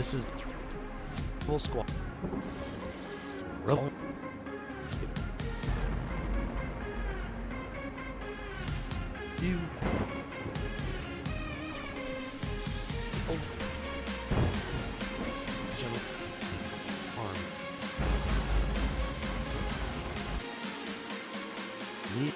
This is full squad. Roll. You. Oh. Jump. Arm. Knee.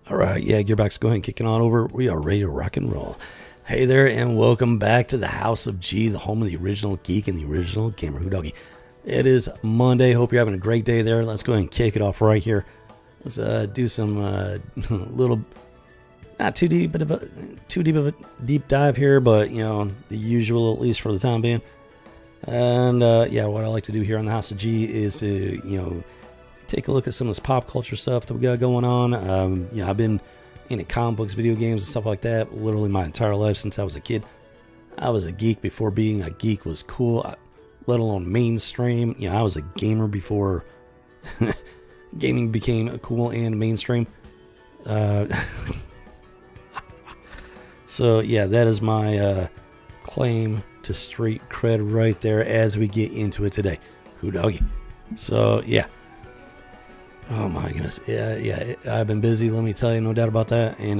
All right, yeah, Gearbox, go ahead and kicking on over. We are ready to rock and roll. Hey there, and welcome back to the House of G, the home of the original geek and the original gamer. Who doggy? It is Monday. Hope you're having a great day there. Let's go ahead and kick it off right here. Let's do some little, not too deep, but too deep of a deep dive here, but you know, the usual, at least for the time being. And yeah, what I like to do here on the House of G is to take a look at some of this pop culture stuff that we got going on. I've been into comic books, video games, and stuff like that literally my entire life since I was a kid. I was a geek before being a geek was cool, let alone mainstream. I was a gamer before gaming became cool and mainstream. So yeah, that is my claim to street cred right there as we get into it today. Who doggy? So yeah. Oh my goodness. Yeah, I've been busy, let me tell you, no doubt about that. And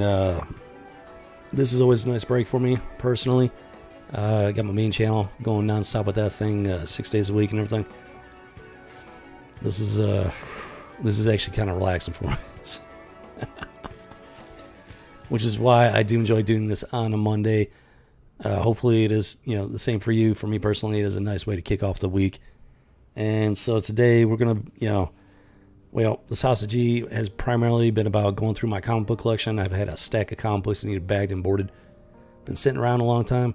this is always a nice break for me, personally. I got my main channel going non-stop with that thing 6 days a week and everything. This is actually kind of relaxing for me. Which is why I do enjoy doing this on a Monday. Hopefully it is, the same for you. For me personally, it is a nice way to kick off the week. And so today we're going to, well, this House of G has primarily been about going through my comic book collection. I've had a stack of comic books that needed bagged and boarded. Been sitting around a long time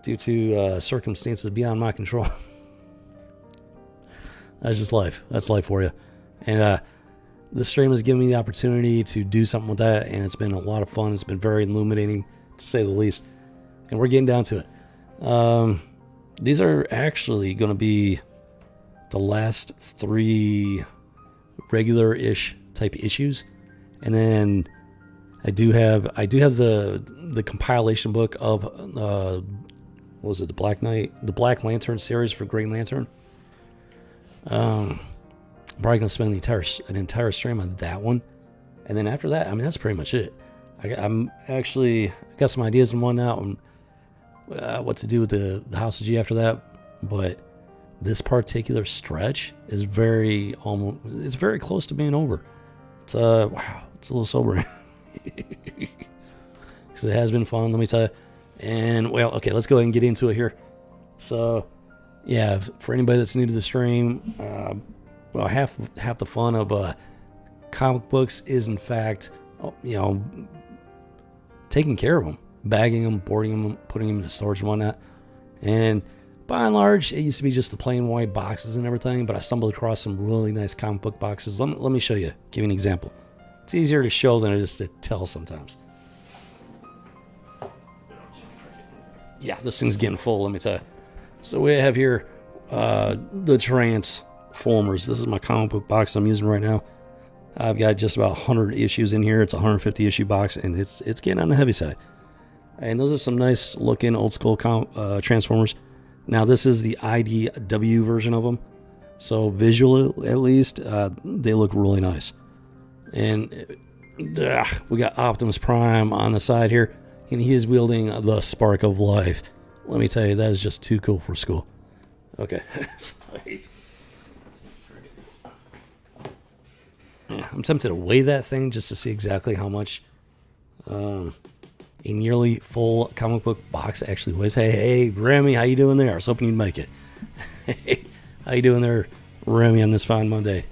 due to circumstances beyond my control. That's just life. That's life for you. And this stream has given me the opportunity to do something with that, and it's been a lot of fun. It's been very illuminating, to say the least. And we're getting down to it. These are actually going to be the last 3 regular-ish type issues, and then I do have the compilation book of what was it, the Black Lantern series for Green Lantern. I'm probably gonna spend an entire stream on that one, and then after that, I mean, that's pretty much it. I got some ideas and whatnot on what to do with the House of G after that, but this particular stretch is very close to being over. It's wow, it's a little sobering. because it has been fun, let me tell you. And, well, okay, let's go ahead and get into it here. So, yeah, for anybody that's new to the stream, well, half the fun of comic books is, in fact, taking care of them, bagging them, boarding them, putting them into storage and whatnot. And by and large, it used to be just the plain white boxes and everything, but I stumbled across some really nice comic book boxes. Let me show you, give you an example. It's easier to show than it is to tell sometimes. Yeah, this thing's getting full, let me tell you. So we have here the Transformers. This is my comic book box I'm using right now. I've got just about 100 issues in here. It's a 150 issue box, and it's getting on the heavy side. And those are some nice looking old school Transformers. Now this is the IDW version of them, so visually at least they look really nice. And we got Optimus Prime on the side here, and he is wielding the Spark of Life. Let me tell you, that is just too cool for school. Okay. Yeah, I'm tempted to weigh that thing just to see exactly how much a nearly full comic book box actually weighs. Hey, Remy, how you doing there? I was hoping you'd make it. Hey, how you doing there, Remy, on this fine Monday?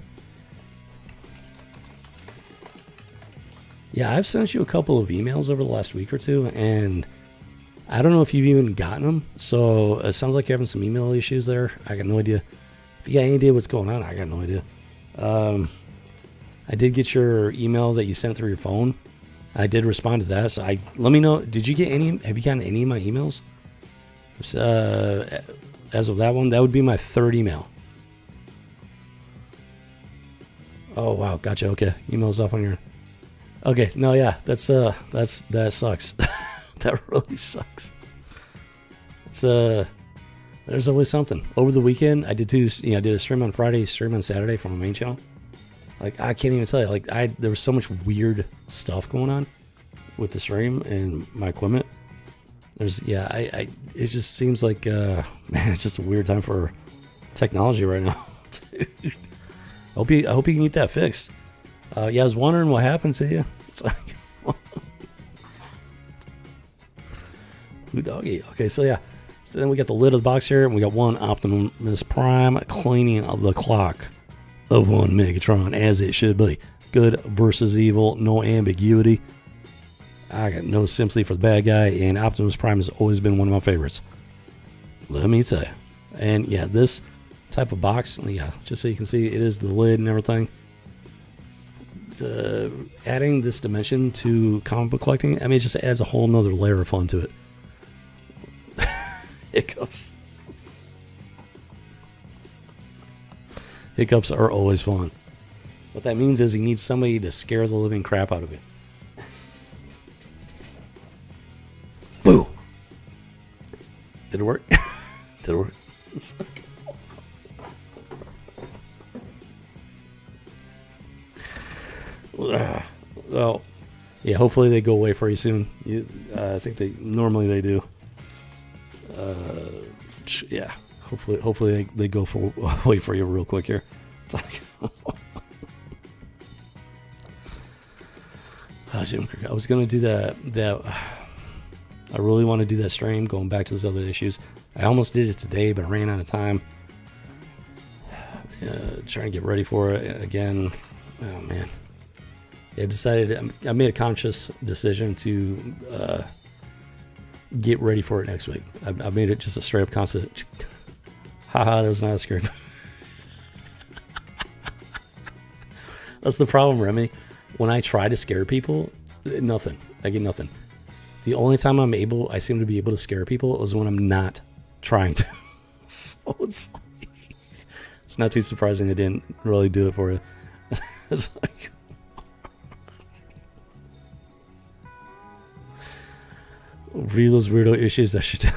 Yeah, I've sent you a couple of emails over the last week or two, and I don't know if you've even gotten them. So it sounds like you're having some email issues there. I got no idea. If you got any idea what's going on, I got no idea. I did get your email that you sent through your phone. I did respond to that. So let me know. Did you get any? Have you gotten any of my emails? As of that one, that would be my third email. Oh wow, gotcha. Okay, email's up on your. Okay, no, yeah, that sucks. That really sucks. It's there's always something. Over the weekend, I did I did a stream on Friday, stream on Saturday from my main channel. Like, I can't even tell you. Like, there was so much weird stuff going on with the stream and my equipment. It just seems like, man, it's just a weird time for technology right now. Dude. I hope you can get that fixed. Yeah, I was wondering what happened to you. It's like, ooh, doggy. Okay, so yeah. So then we got the lid of the box here, and we got one Optimus Prime cleaning of the clock of one Megatron, as it should be. Good versus evil, no ambiguity. I got no sympathy for the bad guy, and Optimus Prime has always been one of my favorites. Let me tell you. And yeah, this type of box, yeah, just so you can see, it is the lid and everything. Adding this dimension to comic book collecting, I mean, it just adds a whole nother layer of fun to it. Hiccups are always fun. What that means is he needs somebody to scare the living crap out of him. Boo! Did it work? Did it work? Well, yeah, hopefully they go away for you soon. I think they do. Yeah, hopefully they go away for you real quick here. It's like, I was gonna do that. I really want to do that stream. Going back to those other issues, I almost did it today, but I ran out of time. Trying to get ready for it again. Oh man. I made a conscious decision to get ready for it next week. I made it just a straight up constant. Haha, that was not a script. That's the problem, Remy. When I try to scare people, nothing. I get nothing. The only time I seem to be able to scare people is when I'm not trying to. So it's not too surprising I didn't really do it for you. It's like, read those weirdo issues that she did.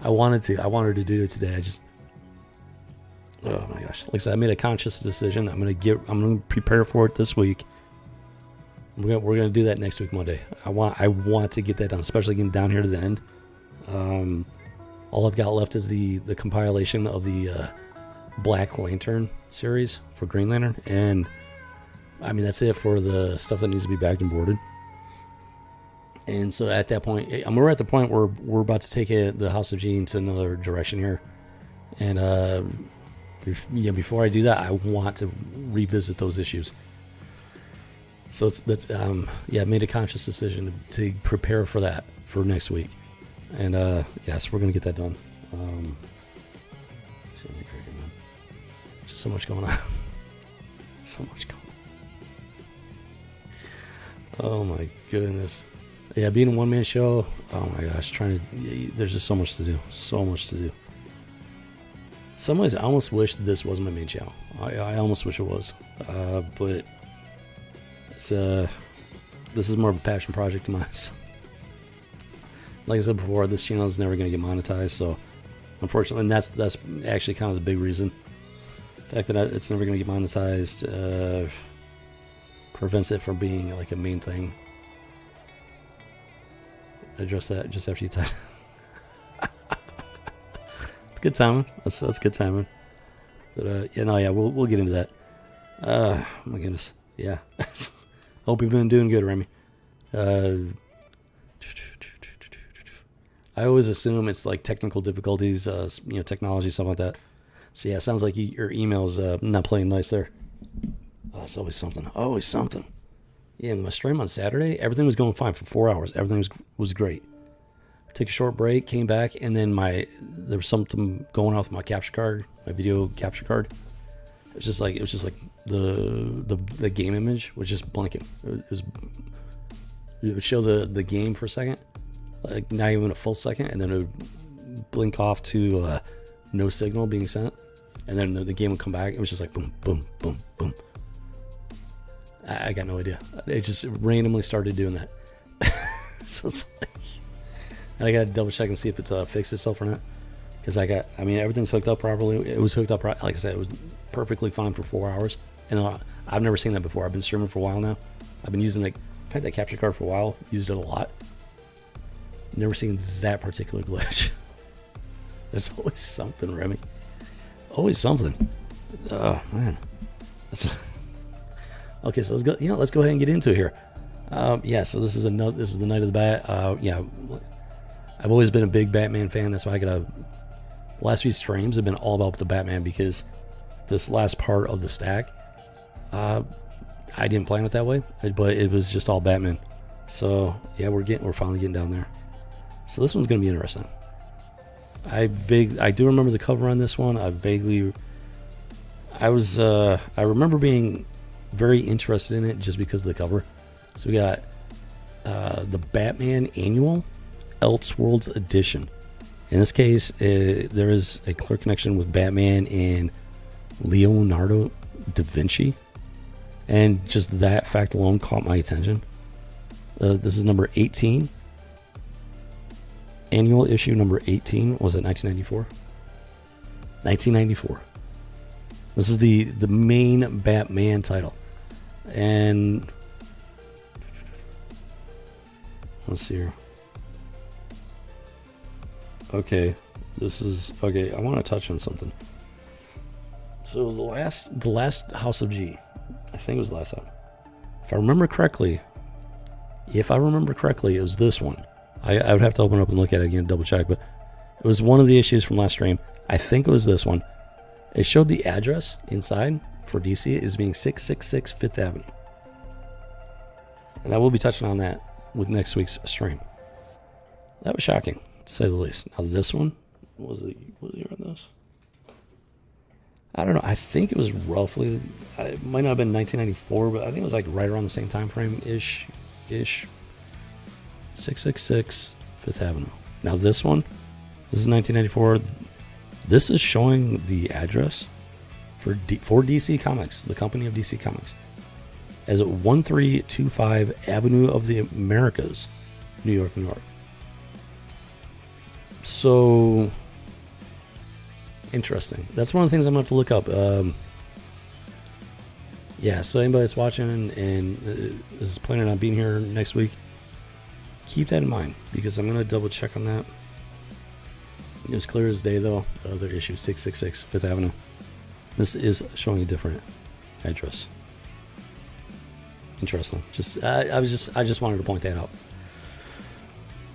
I wanted to do it today. Oh my gosh. Like I said, I made a conscious decision. I'm gonna prepare for it this week. We're gonna do that next week, Monday. I want to get that done, especially getting down here to the end. All I've got left is the compilation of the Black Lantern series for Green Lantern, and I mean that's it for the stuff that needs to be bagged and boarded. And so at that point, we're at the point where we're about to take the House of G into another direction here. And before I do that, I want to revisit those issues. So I made a conscious decision to prepare for that for next week. And so we're gonna get that done. Just so much going on. So much going on. Oh my goodness. Yeah, being a one-man show, oh my gosh, there's just so much to do. So much to do. In some ways, I almost wish this was my main channel. I almost wish it was. But this is more of a passion project of mine. Like I said before, this channel is never going to get monetized, so unfortunately, and that's actually kind of the big reason. The fact that it's never going to get monetized prevents it from being like a main thing. Address that just after you type. It's good timing. That's good timing. But we'll get into that. My goodness, yeah. Hope you've been doing good, Remy. I always assume it's like technical difficulties, technology, something like that. So yeah, it sounds like your email's not playing nice there. Oh, it's always something. Always something. Yeah, my stream on Saturday, everything was going fine for 4 hours. Everything was great. Took a short break, came back, and then there was something going on with my capture card, my video capture card. It was just like the game image was just blinking. It would show the game for a second, like not even a full second, and then it would blink off to no signal being sent, and then the game would come back. It was just like boom, boom, boom, boom. I got no idea. It just randomly started doing that. So it's like, and I got to double check and see if it's fixed itself or not. Because everything's hooked up properly. It was hooked up, like I said, it was perfectly fine for 4 hours. And I've never seen that before. I've been streaming for a while now. I've been using I've had that capture card for a while. Used it a lot. Never seen that particular glitch. There's always something, Remy. Always something. Oh man. Okay, so let's go. Let's go ahead and get into it here. So this is the night of the bat. I've always been a big Batman fan. That's why the last few streams have been all about the Batman, because this last part of the stack, I didn't plan it that way, but it was just all Batman. So yeah, we're finally getting down there. So this one's gonna be interesting. I do remember the cover on this one. I remember being very interested in it just because of the cover. So we got the Batman Annual Elseworlds Edition. In this case, there is a clear connection with Batman and Leonardo da Vinci, and just that fact alone caught my attention. This is number 18. Annual issue number 18. Was it 1994? 1994. This is the main Batman title. And let's see here. Okay, I want to touch on something. So the last House of G, I think it was the last time. If I remember correctly, it was this one. I would have to open up and look at it again, double check, but it was one of the issues from last stream. I think it was this one. It showed the address inside for DC as being 666 Fifth Avenue. And I will be touching on that with next week's stream. That was shocking, to say the least. Now this one, what was the year on this? I don't know. I think it was roughly, it might not have been 1994, but I think it was like right around the same time frame ish. 666 Fifth Avenue. Now this one, this is 1994. This is showing the address for DC Comics, the company of DC Comics, as 1325 Avenue of the Americas, New York, New York. So interesting. That's one of the things I'm gonna have to look up. So anybody that's watching and is planning on being here next week, keep that in mind, because I'm gonna double check on that. It was clear as day though. The other issue, 666 Fifth Avenue. This is showing a different address. Interesting. I just wanted to point that out.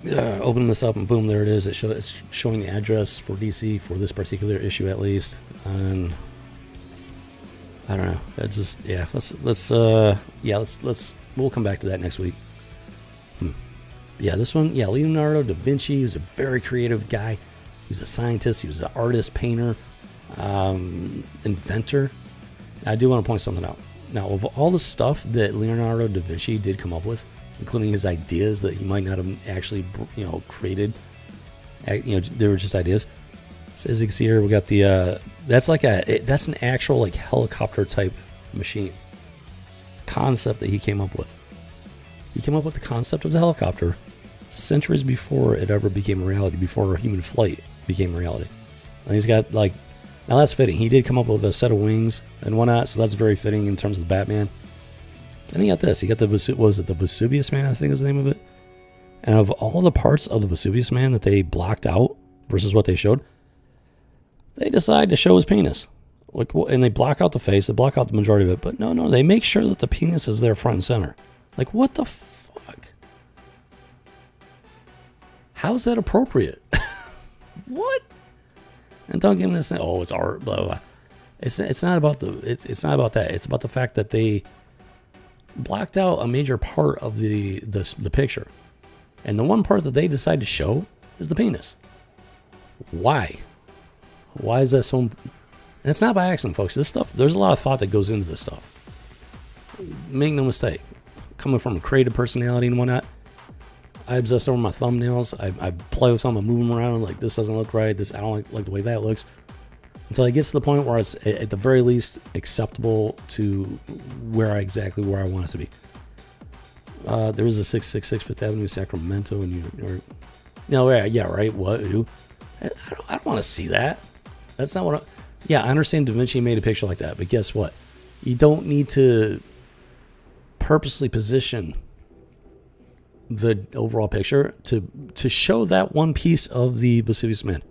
Opening this up and boom, there it is. It's showing the address for DC for this particular issue at least. And I don't know. That's just, yeah. We'll come back to that next week. Yeah, this one, yeah, Leonardo da Vinci. He was a very creative guy. He was a scientist. He was an artist, painter, inventor. I do want to point something out. Now, of all the stuff that Leonardo da Vinci did come up with, including his ideas that he might not have actually, created, they were just ideas. So as you can see here, we got the that's an actual like helicopter type machine concept that he came up with. He came up with the concept of the helicopter centuries before it ever became a reality, before human flight became a reality. And he's got now that's fitting. He did come up with a set of wings and whatnot, so that's very fitting in terms of the Batman. And he got this. He got the Vesuvius Man, I think is the name of it. And of all the parts of the Vesuvius Man that they blocked out versus what they showed, they decide to show his penis. And they block out the face, they block out the majority of it, but no, they make sure that the penis is there front and center. Like, what the fuck? How's that appropriate? What? And don't give me this thing, oh, it's art, blah, blah, blah. It's not about it's not about that. It's about the fact that they blocked out a major part of the picture. And the one part that they decide to show is the penis. Why? Why is that so? And it's not by accident, folks. This stuff, there's a lot of thought that goes into this stuff. Make no mistake. Coming from a creative personality and whatnot, I obsess over my thumbnails. I play with them. I move them around. Like, this doesn't look right. I don't like the way that looks. Until I get to the point where it's at the very least acceptable to where I want it to be. There is a 666 Fifth Avenue, Sacramento, and yeah, right. What? Who? I don't want to see that. That's not what. I understand Da Vinci made a picture like that, but guess what? You don't need to purposely position the overall picture to show that one piece of the Vesuvius Man.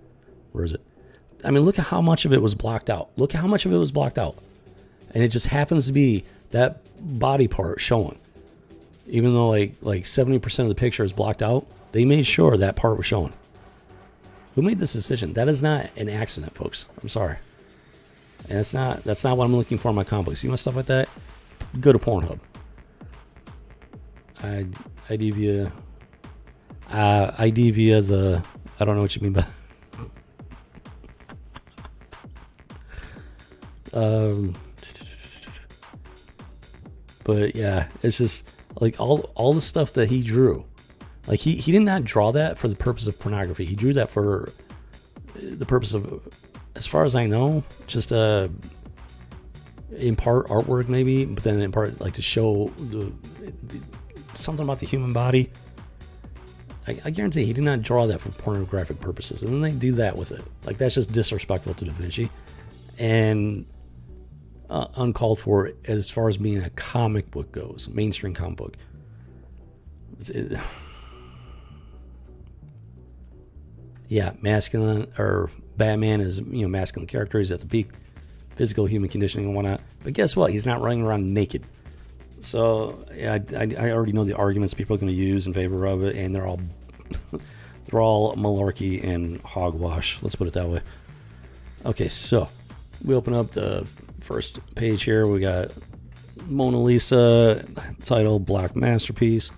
Where is it? I mean, look at how much of it was blocked out. And it just happens to be that body part showing. Even though like 70% of the picture is blocked out, they made sure that part was showing. Who made this decision? That is not an accident, folks. I'm sorry. And that's not what I'm looking for in my comic books. You want stuff like that? Go to Pornhub. ID via the, I don't know what you mean by but yeah, it's just like all the stuff that he drew. Like he did not draw that for the purpose of pornography. He drew that for the purpose of, as far as I know, just in part artwork maybe, but then in part like to show something about the human body. I guarantee he did not draw that for pornographic purposes. And then they do that with it. Like, that's just disrespectful to Da Vinci and uncalled for as far as being a comic book goes, mainstream comic book. Masculine, or Batman is, masculine character. He's at the peak physical human conditioning and whatnot. But guess what? He's not running around naked. So I already know the arguments people are going to use in favor of it, and they're all malarkey and hogwash. Let's put it that way. Okay, so we open up the first page here. We got Mona Lisa, title Black Masterpiece,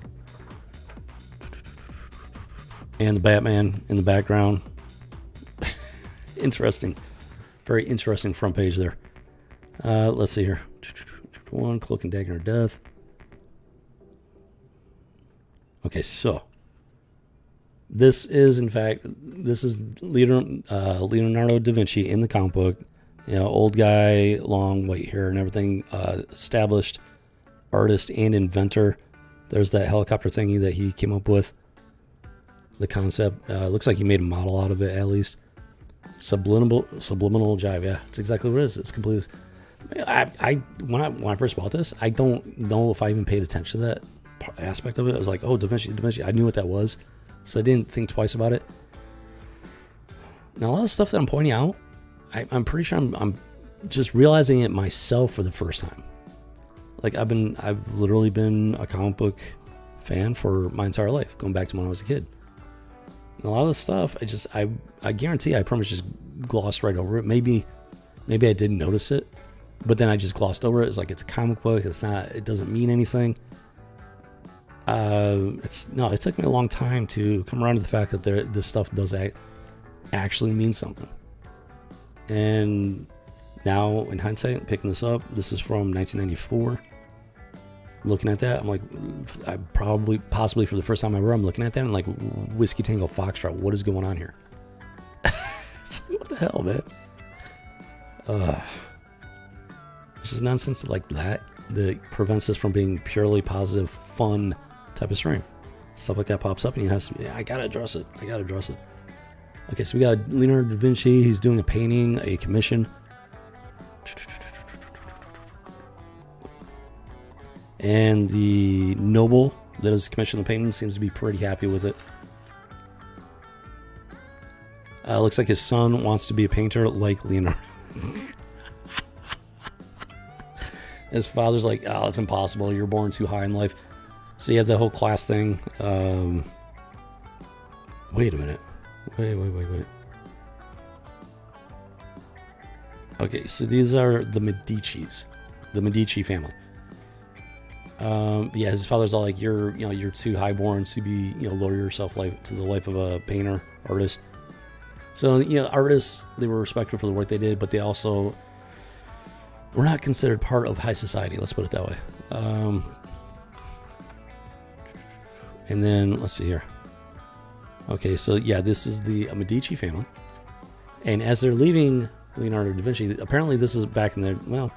and the Batman in the background. Interesting, very interesting front page there. Let's see here. One, Cloak and Dagger of Death. Okay, so this is Leonardo da Vinci in the comic book. Old guy, long white hair and everything. Established artist and inventor. There's that helicopter thingy that he came up with. The concept looks like he made a model out of it at least. Subliminal jive. Yeah, it's exactly what it is. It's completely. When I first bought this, I don't know if I even paid attention to that aspect of it. I was like, oh, Da Vinci. I knew what that was, so I didn't think twice about it. Now, a lot of stuff that I'm pointing out, I'm pretty sure I'm just realizing it myself for the first time. Like, I've literally been a comic book fan for my entire life, going back to when I was a kid. a lot of the stuff, I guarantee I pretty much just glossed right over it. Maybe I didn't notice it, but then I just glossed over it. It's like, it's a comic book. It doesn't mean anything. It took me a long time to come around to the fact that this stuff does actually mean something. And now, in hindsight, picking this up, this is from 1994. Looking at that, I'm like, possibly for the first time ever, I'm looking at that and like, Whiskey Tango Foxtrot, what is going on here? It's like, what the hell, man? It's just nonsense like that prevents us from being purely positive, fun type of stream. Stuff like that pops up, and he has to, I gotta address it. Okay, so we got Leonardo da Vinci. He's doing a painting, a commission. And the noble that has commissioned the painting seems to be pretty happy with it. Looks like his son wants to be a painter like Leonardo. His father's like, oh, it's impossible. You're born too high in life. So you have the whole class thing. Wait a minute. Wait. Okay, so these are the Medicis. The Medici family. Yeah, his father's all like, you're too highborn to be, lower yourself to the life of a painter, artist. So, artists, they were respected for the work they did, but they also were not considered part of high society. Let's put it that way. And then, let's see here. Okay, so yeah, this is the Medici family. And as they're leaving Leonardo da Vinci, apparently this is back in their, well,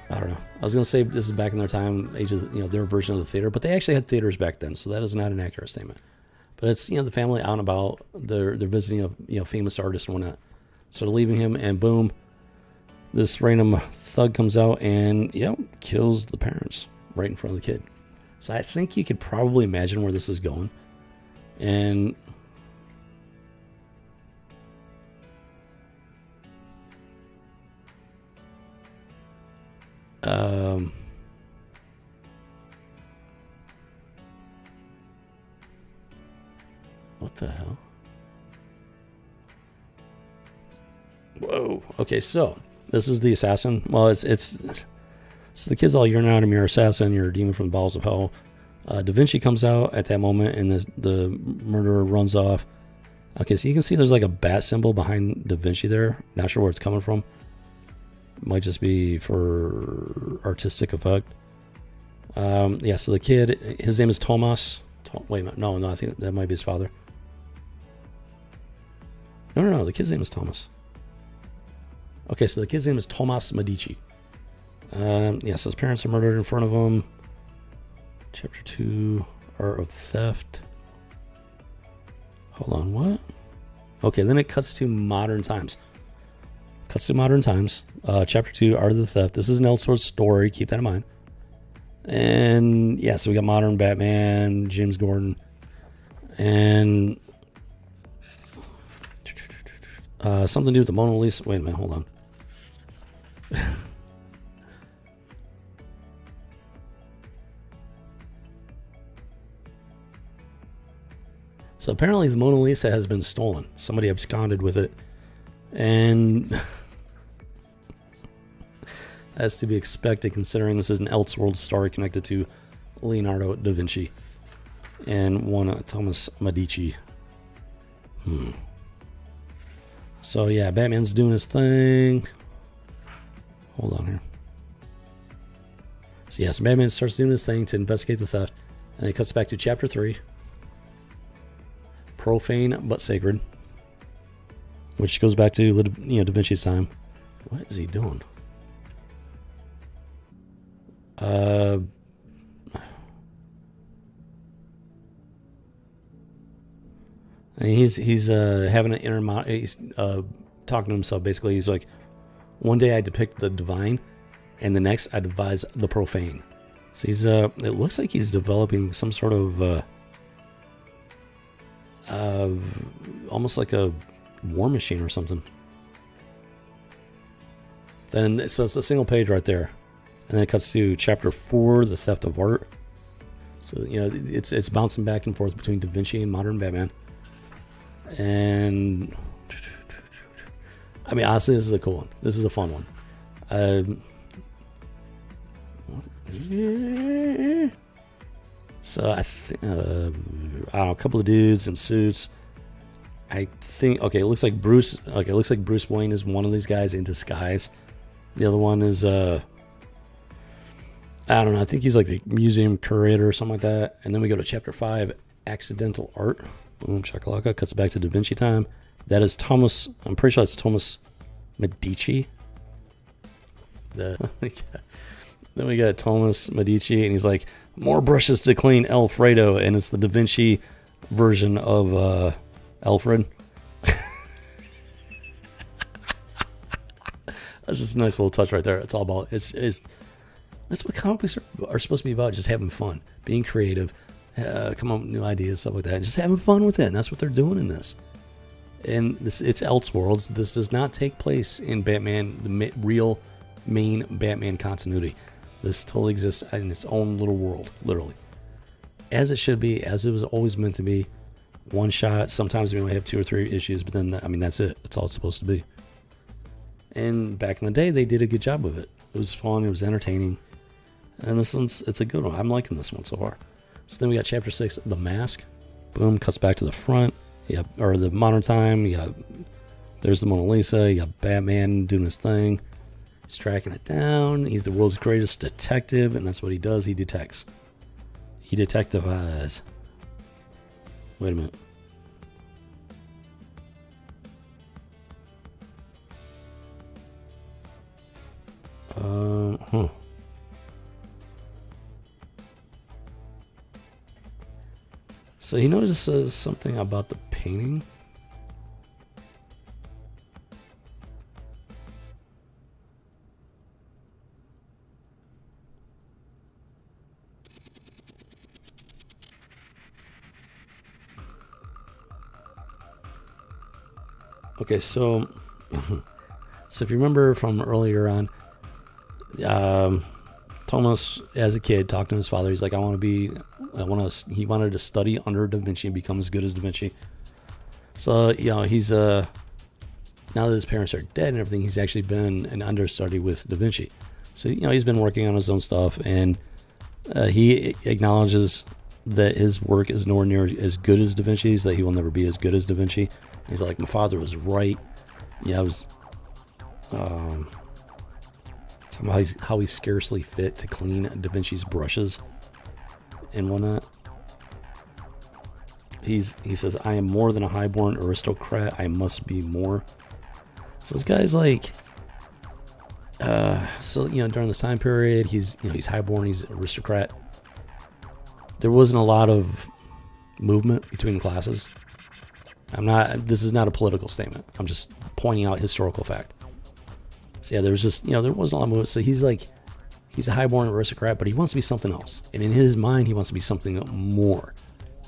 I don't know. I was going to say this is back in their time, age of, their version of the theater, but they actually had theaters back then, so that is not an accurate statement. But it's, the family out and about, they're visiting a, famous artist and whatnot. So they're leaving him, and boom, this random thug comes out and, kills the parents right in front of the kid. So I think you could probably imagine where this is going. And what the hell? Whoa. Okay, so this is the assassin. Well, it's the kid's all, you're not a mere assassin, you're a demon from the bowels of hell. Da Vinci comes out at that moment, and the murderer runs off. Okay, so you can see there's like a bat symbol behind Da Vinci there. Not sure where it's coming from. Might just be for artistic effect. Yeah, so the kid, his name is Thomas. Wait a minute. No, I think that might be his father. No, the kid's name is Thomas. Okay, so the kid's name is Thomas Medici. Yeah, so his parents are murdered in front of him. Chapter 2, Art of Theft. Hold on, what? Okay, then it cuts to modern times. Chapter 2, Art of the Theft. This is an Elseworlds story, keep that in mind. And yeah, so we got modern Batman, James Gordon, and something to do with the Mona Lisa. Wait a minute, hold on. So apparently the Mona Lisa has been stolen. Somebody absconded with it. And as to be expected, considering this is an Elseworlds story connected to Leonardo da Vinci and one Thomas Medici. So yeah, Batman's doing his thing. Hold on here. So yeah, so Batman starts doing his thing to investigate the theft, and it cuts back to chapter 3. Profane but sacred, which goes back to Da Vinci's time. What is he doing? And he's having an inner he's talking to himself. Basically, he's like, one day I depict the divine, and the next I devise the profane. So he's it looks like he's developing some sort of almost like a war machine or something. Then so it's a single page right there, and then it cuts to chapter 4, the theft of art. So it's bouncing back and forth between Da Vinci and modern Batman. And I mean, honestly, this is a cool one. This is a fun one. So I think I don't know, a couple of dudes in suits. I think it looks like Bruce Wayne is one of these guys in disguise. The other one is I don't know, I think he's like the museum curator or something like that. And then we go to chapter 5, Accidental Art. Boom, shakalaka, cuts back to Da Vinci time. That is Thomas, I'm pretty sure that's Thomas Medici. Then we got Thomas Medici, and he's like, more brushes to clean Alfredo, and it's the Da Vinci version of Alfred. That's just a nice little touch right there. It's all about that's what comic books are supposed to be about, just having fun, being creative, come up with new ideas, stuff like that, and just having fun with it. And that's what they're doing in this. And it's Elseworlds. This does not take place in Batman, the real main Batman continuity. This totally exists in its own little world, literally. As it should be, as it was always meant to be. One shot. Sometimes we only have 2 or 3 issues, but then, I mean, that's it. That's all it's supposed to be. And back in the day, they did a good job of it. It was fun. It was entertaining. And this it's a good one. I'm liking this one so far. So then we got chapter 6, The Mask. Boom, cuts back to the front. Yeah, or the modern time. There's the Mona Lisa. You got Batman doing his thing. He's tracking it down. He's the world's greatest detective, and that's what he does. He detects. He detectives. Wait a minute. So he notices something about the painting. Okay, so if you remember from earlier on, Thomas, as a kid, talked to his father. He's like, he wanted to study under Da Vinci and become as good as Da Vinci. So, he's, now that his parents are dead and everything, he's actually been an understudy with Da Vinci. So, he's been working on his own stuff, and he acknowledges that his work is nowhere near as good as Da Vinci's, that he will never be as good as Da Vinci. He's like, my father was right. I was talking about how he's scarcely fit to clean Da Vinci's brushes and whatnot. He says, I am more than a highborn aristocrat. I must be more. So this guy's like, during this time period, he's highborn, he's an aristocrat. There wasn't a lot of movement between classes. This is not a political statement. I'm just pointing out historical fact. So there was just, there wasn't a lot of movement. So he's a highborn aristocrat, but he wants to be something else. And in his mind, he wants to be something more,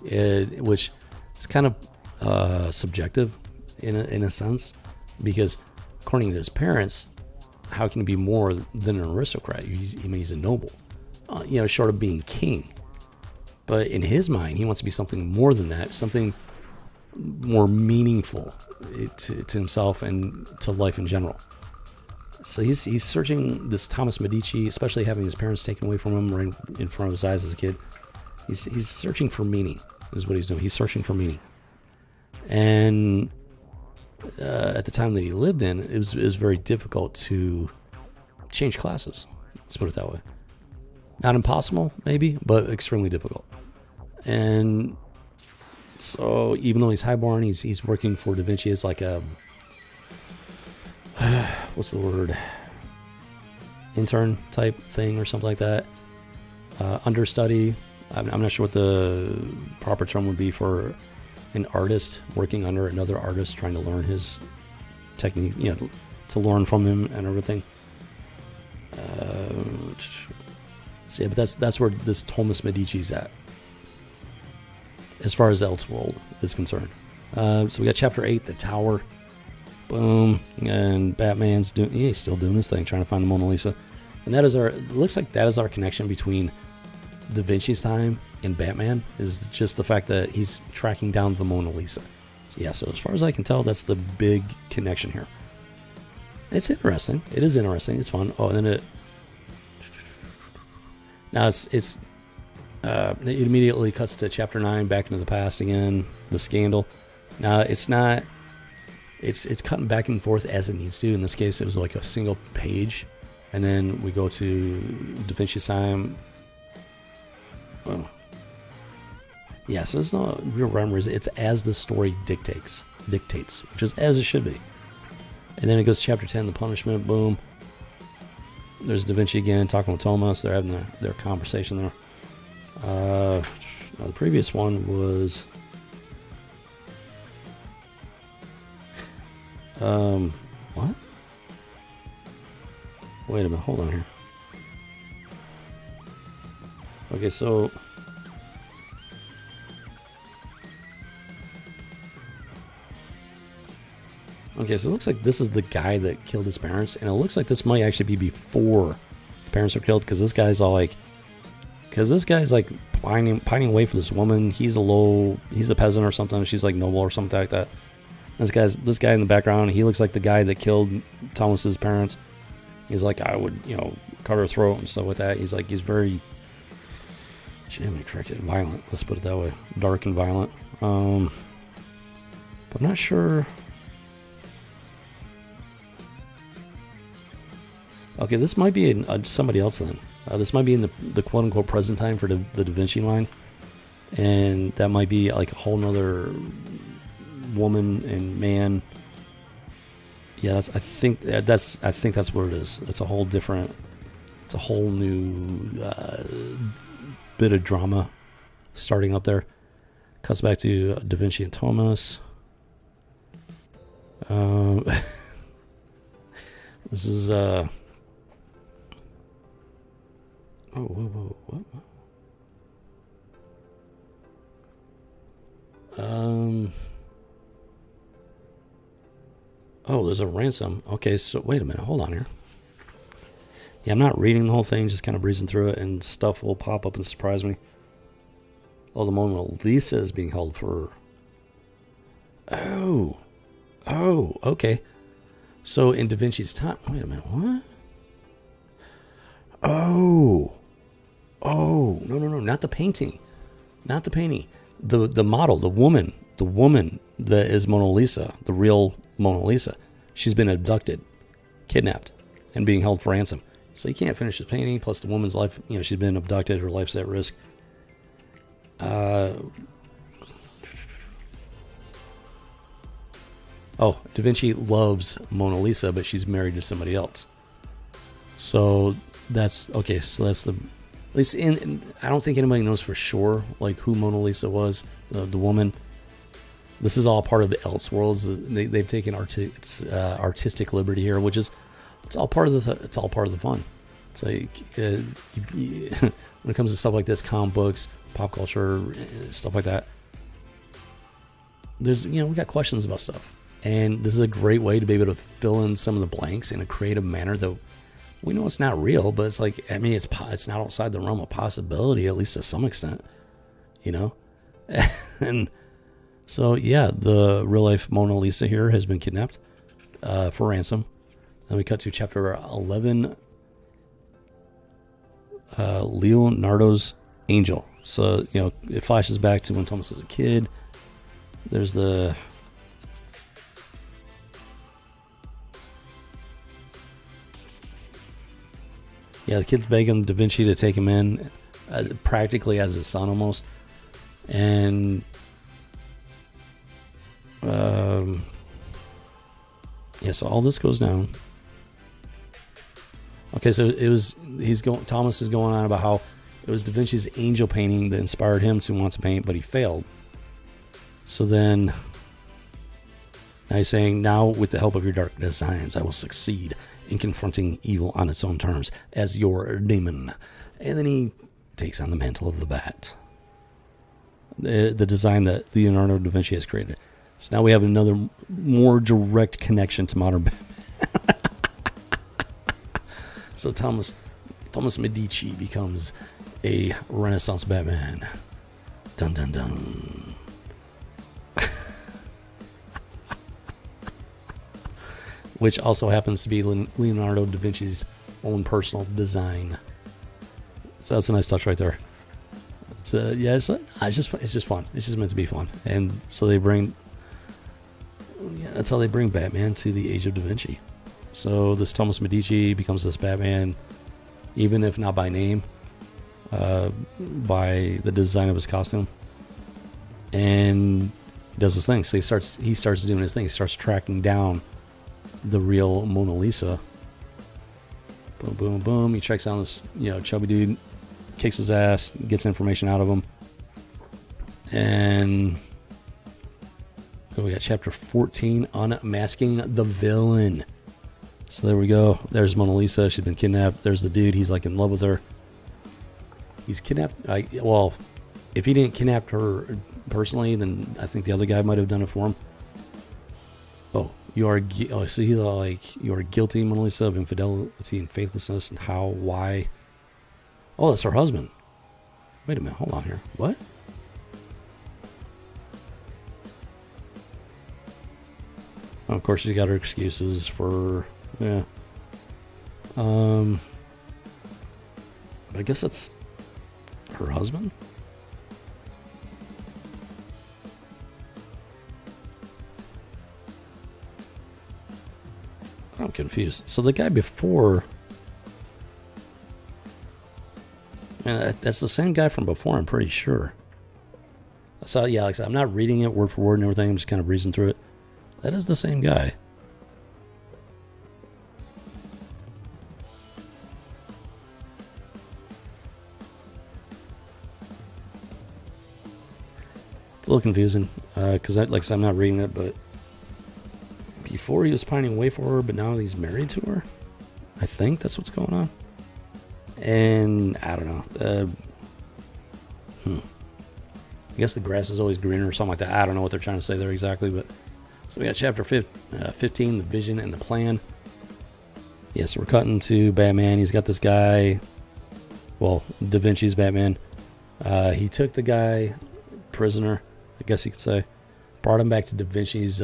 which is kind of subjective in a sense, because according to his parents, how can he be more than an aristocrat? He's a noble, short of being king. But in his mind, he wants to be something more than that, something more meaningful to himself and to life in general. So he's searching this Thomas Medici, especially having his parents taken away from him right in front of his eyes as a kid. He's searching for meaning, is what he's doing. He's searching for meaning. And at the time that he lived in, it was very difficult to change classes. Let's put it that way. Not impossible, maybe, but extremely difficult. And so even though he's highborn, he's working for Da Vinci as like a what's the word? Intern type thing or something like that. Understudy. I'm not sure what the proper term would be for an artist working under another artist, trying to learn his technique, to learn from him and everything. But that's where this Thomas Medici's at, as far as Elseworld is concerned. So we got chapter 8, The Tower. Boom. And Batman's he's still doing his thing, trying to find the Mona Lisa. And looks like that is our connection between Da Vinci's time and Batman, is just the fact that he's tracking down the Mona Lisa. Yeah, so as far as I can tell, that's the big connection here. It's interesting. It is interesting. It's fun. Oh, and then it immediately cuts to chapter 9, back into the past again, the scandal. Now it's not. It's cutting back and forth as it needs to. In this case, it was like a single page, and then we go to Da Vinci's time. Well, yeah, so there's no real rhyme. It's as the story dictates, which is as it should be. And then it goes to chapter 10, the punishment. Boom. There's Da Vinci again talking with Thomas. They're having their conversation there. The previous one was what? Wait a minute, hold on here. Okay, so it looks like this is the guy that killed his parents, and it looks like this might actually be before the parents were killed, because this guy's pining away for this woman. He's a peasant or something. She's like noble or something like that. This guy in the background, he looks like the guy that killed Thomas's parents. He's like, I would, cut her throat and stuff like that. He's very, Jimmy Cricket, violent. Let's put it that way. Dark and violent. But I'm not sure. Okay, this might be somebody else then. This might be in the quote-unquote present time for the Da Vinci line. And that might be like a whole nother woman and man. Yeah, I think that's what it is. It's a whole new bit of drama starting up there. Cuts back to Da Vinci and Thomas. This is what? Oh, there's a ransom. Okay, so wait a minute. Hold on here. Yeah, I'm not reading the whole thing, just kind of breezing through it, and stuff will pop up and surprise me. Oh, the moment Lisa is being held for... Oh, okay. So in Da Vinci's time... Wait a minute, what? Oh, no, not the painting. Not the painting. The model, the woman that is Mona Lisa, the real Mona Lisa. She's been abducted, kidnapped, and being held for ransom. So you can't finish the painting, plus the woman's life, she's been abducted, her life's at risk. Da Vinci loves Mona Lisa, but she's married to somebody else. So that's okay. So that's the, at least I don't think anybody knows for sure like who Mona Lisa was, the woman. This is all part of the Elseworlds. They've taken artistic liberty here, which is it's all part of the fun. It's like when it comes to stuff like this, comic books, pop culture, stuff like that. There's we got questions about stuff, and this is a great way to be able to fill in some of the blanks in a creative manner. Though we know it's not real, but it's like it's not outside the realm of possibility, at least to some extent, and. So, yeah, the real-life Mona Lisa here has been kidnapped for ransom. Then we cut to chapter 11, Leonardo's Angel. So, it flashes back to when Thomas was a kid. There's the... Yeah, the kid's begging Da Vinci to take him in, practically as his son almost. And... so all this goes down. Okay, so Thomas is going on about how it was Da Vinci's angel painting that inspired him to want to paint, but he failed. So then now he's saying, now with the help of your dark designs, I will succeed in confronting evil on its own terms as your demon. And then he takes on the mantle of the bat. The design that Leonardo da Vinci has created. So now we have another more direct connection to modern Batman. So Thomas Medici becomes a Renaissance Batman. Dun dun dun. which also happens to be Leonardo da Vinci's own personal design. So that's a nice touch right there. It's it's just fun. It's just meant to be fun. And so that's how they bring Batman to the age of Da Vinci. So this Thomas Medici becomes this Batman, even if not by name, by the design of his costume, and he does his thing. So he starts doing his thing. He starts tracking down the real Mona Lisa. Boom, boom, boom. He tracks down this chubby dude, kicks his ass, gets information out of him, and we got chapter 14, Unmasking the Villain. So there we go. There's Mona Lisa. She's been kidnapped. There's the dude. He's like in love with her. He's kidnapped. Well, if he didn't kidnap her personally, then I think the other guy might have done it for him. Oh, so he's all like, you are guilty, Mona Lisa, of infidelity and faithlessness, and how, why? Oh, that's her husband. Wait a minute. Hold on here. What? Oh, of course, she's got her excuses for, yeah. I guess that's her husband? I'm confused. So the guy before, that's the same guy from before, I'm pretty sure. So yeah, like I said, I'm not reading it word for word and everything. I'm just kind of breezing through it. That is the same guy. It's a little confusing because, like I said, I'm not reading it, but before he was pining away for her, but now he's married to her. I think that's what's going on. And I don't know. I guess the grass is always greener or something like that. I don't know what they're trying to say there exactly, but so we got chapter 15, the vision and the plan. Yeah, so we're cutting to Batman. He's got this guy, well, Da Vinci's Batman. He took the guy prisoner, I guess you could say, brought him back to Da Vinci's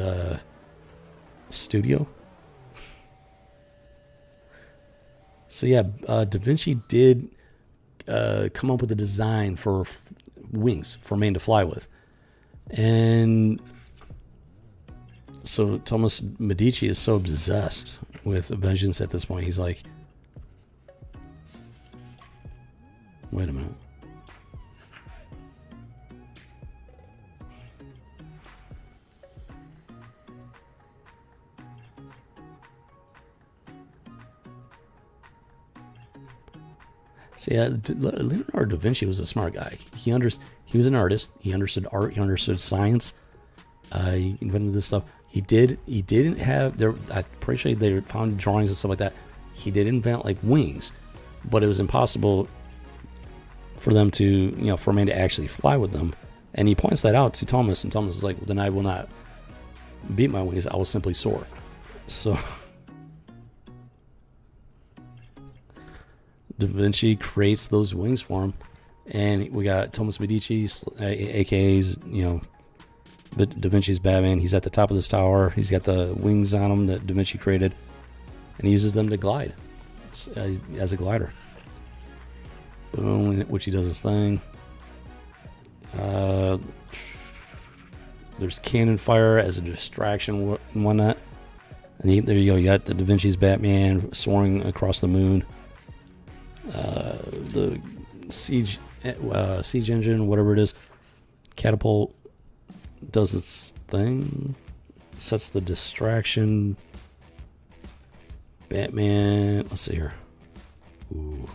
studio. So yeah, Da Vinci did come up with a design for wings for man to fly with. And so Thomas Medici is so obsessed with vengeance at this point. He's like, wait a minute. See, Leonardo da Vinci was a smart guy. He was an artist. He understood art. He understood science. He invented this stuff. He didn't have there. I'm pretty sure they found drawings and stuff like that. He did invent like wings, but it was impossible for them to, for man to actually fly with them. And he points that out to Thomas, and Thomas is like, well, "Then I will not beat my wings. I will simply soar." So Da Vinci creates those wings for him, and we got Thomas Medici, aka Da Vinci's Batman. He's at the top of this tower. He's got the wings on him that Da Vinci created, and he uses them to glide as a glider. Boom, which he does his thing. There's cannon fire as a distraction and whatnot. And there you go. You got the Da Vinci's Batman soaring across the moon. The siege engine, whatever it is, catapult does its thing, sets the distraction. Batman, let's see here. Ooh.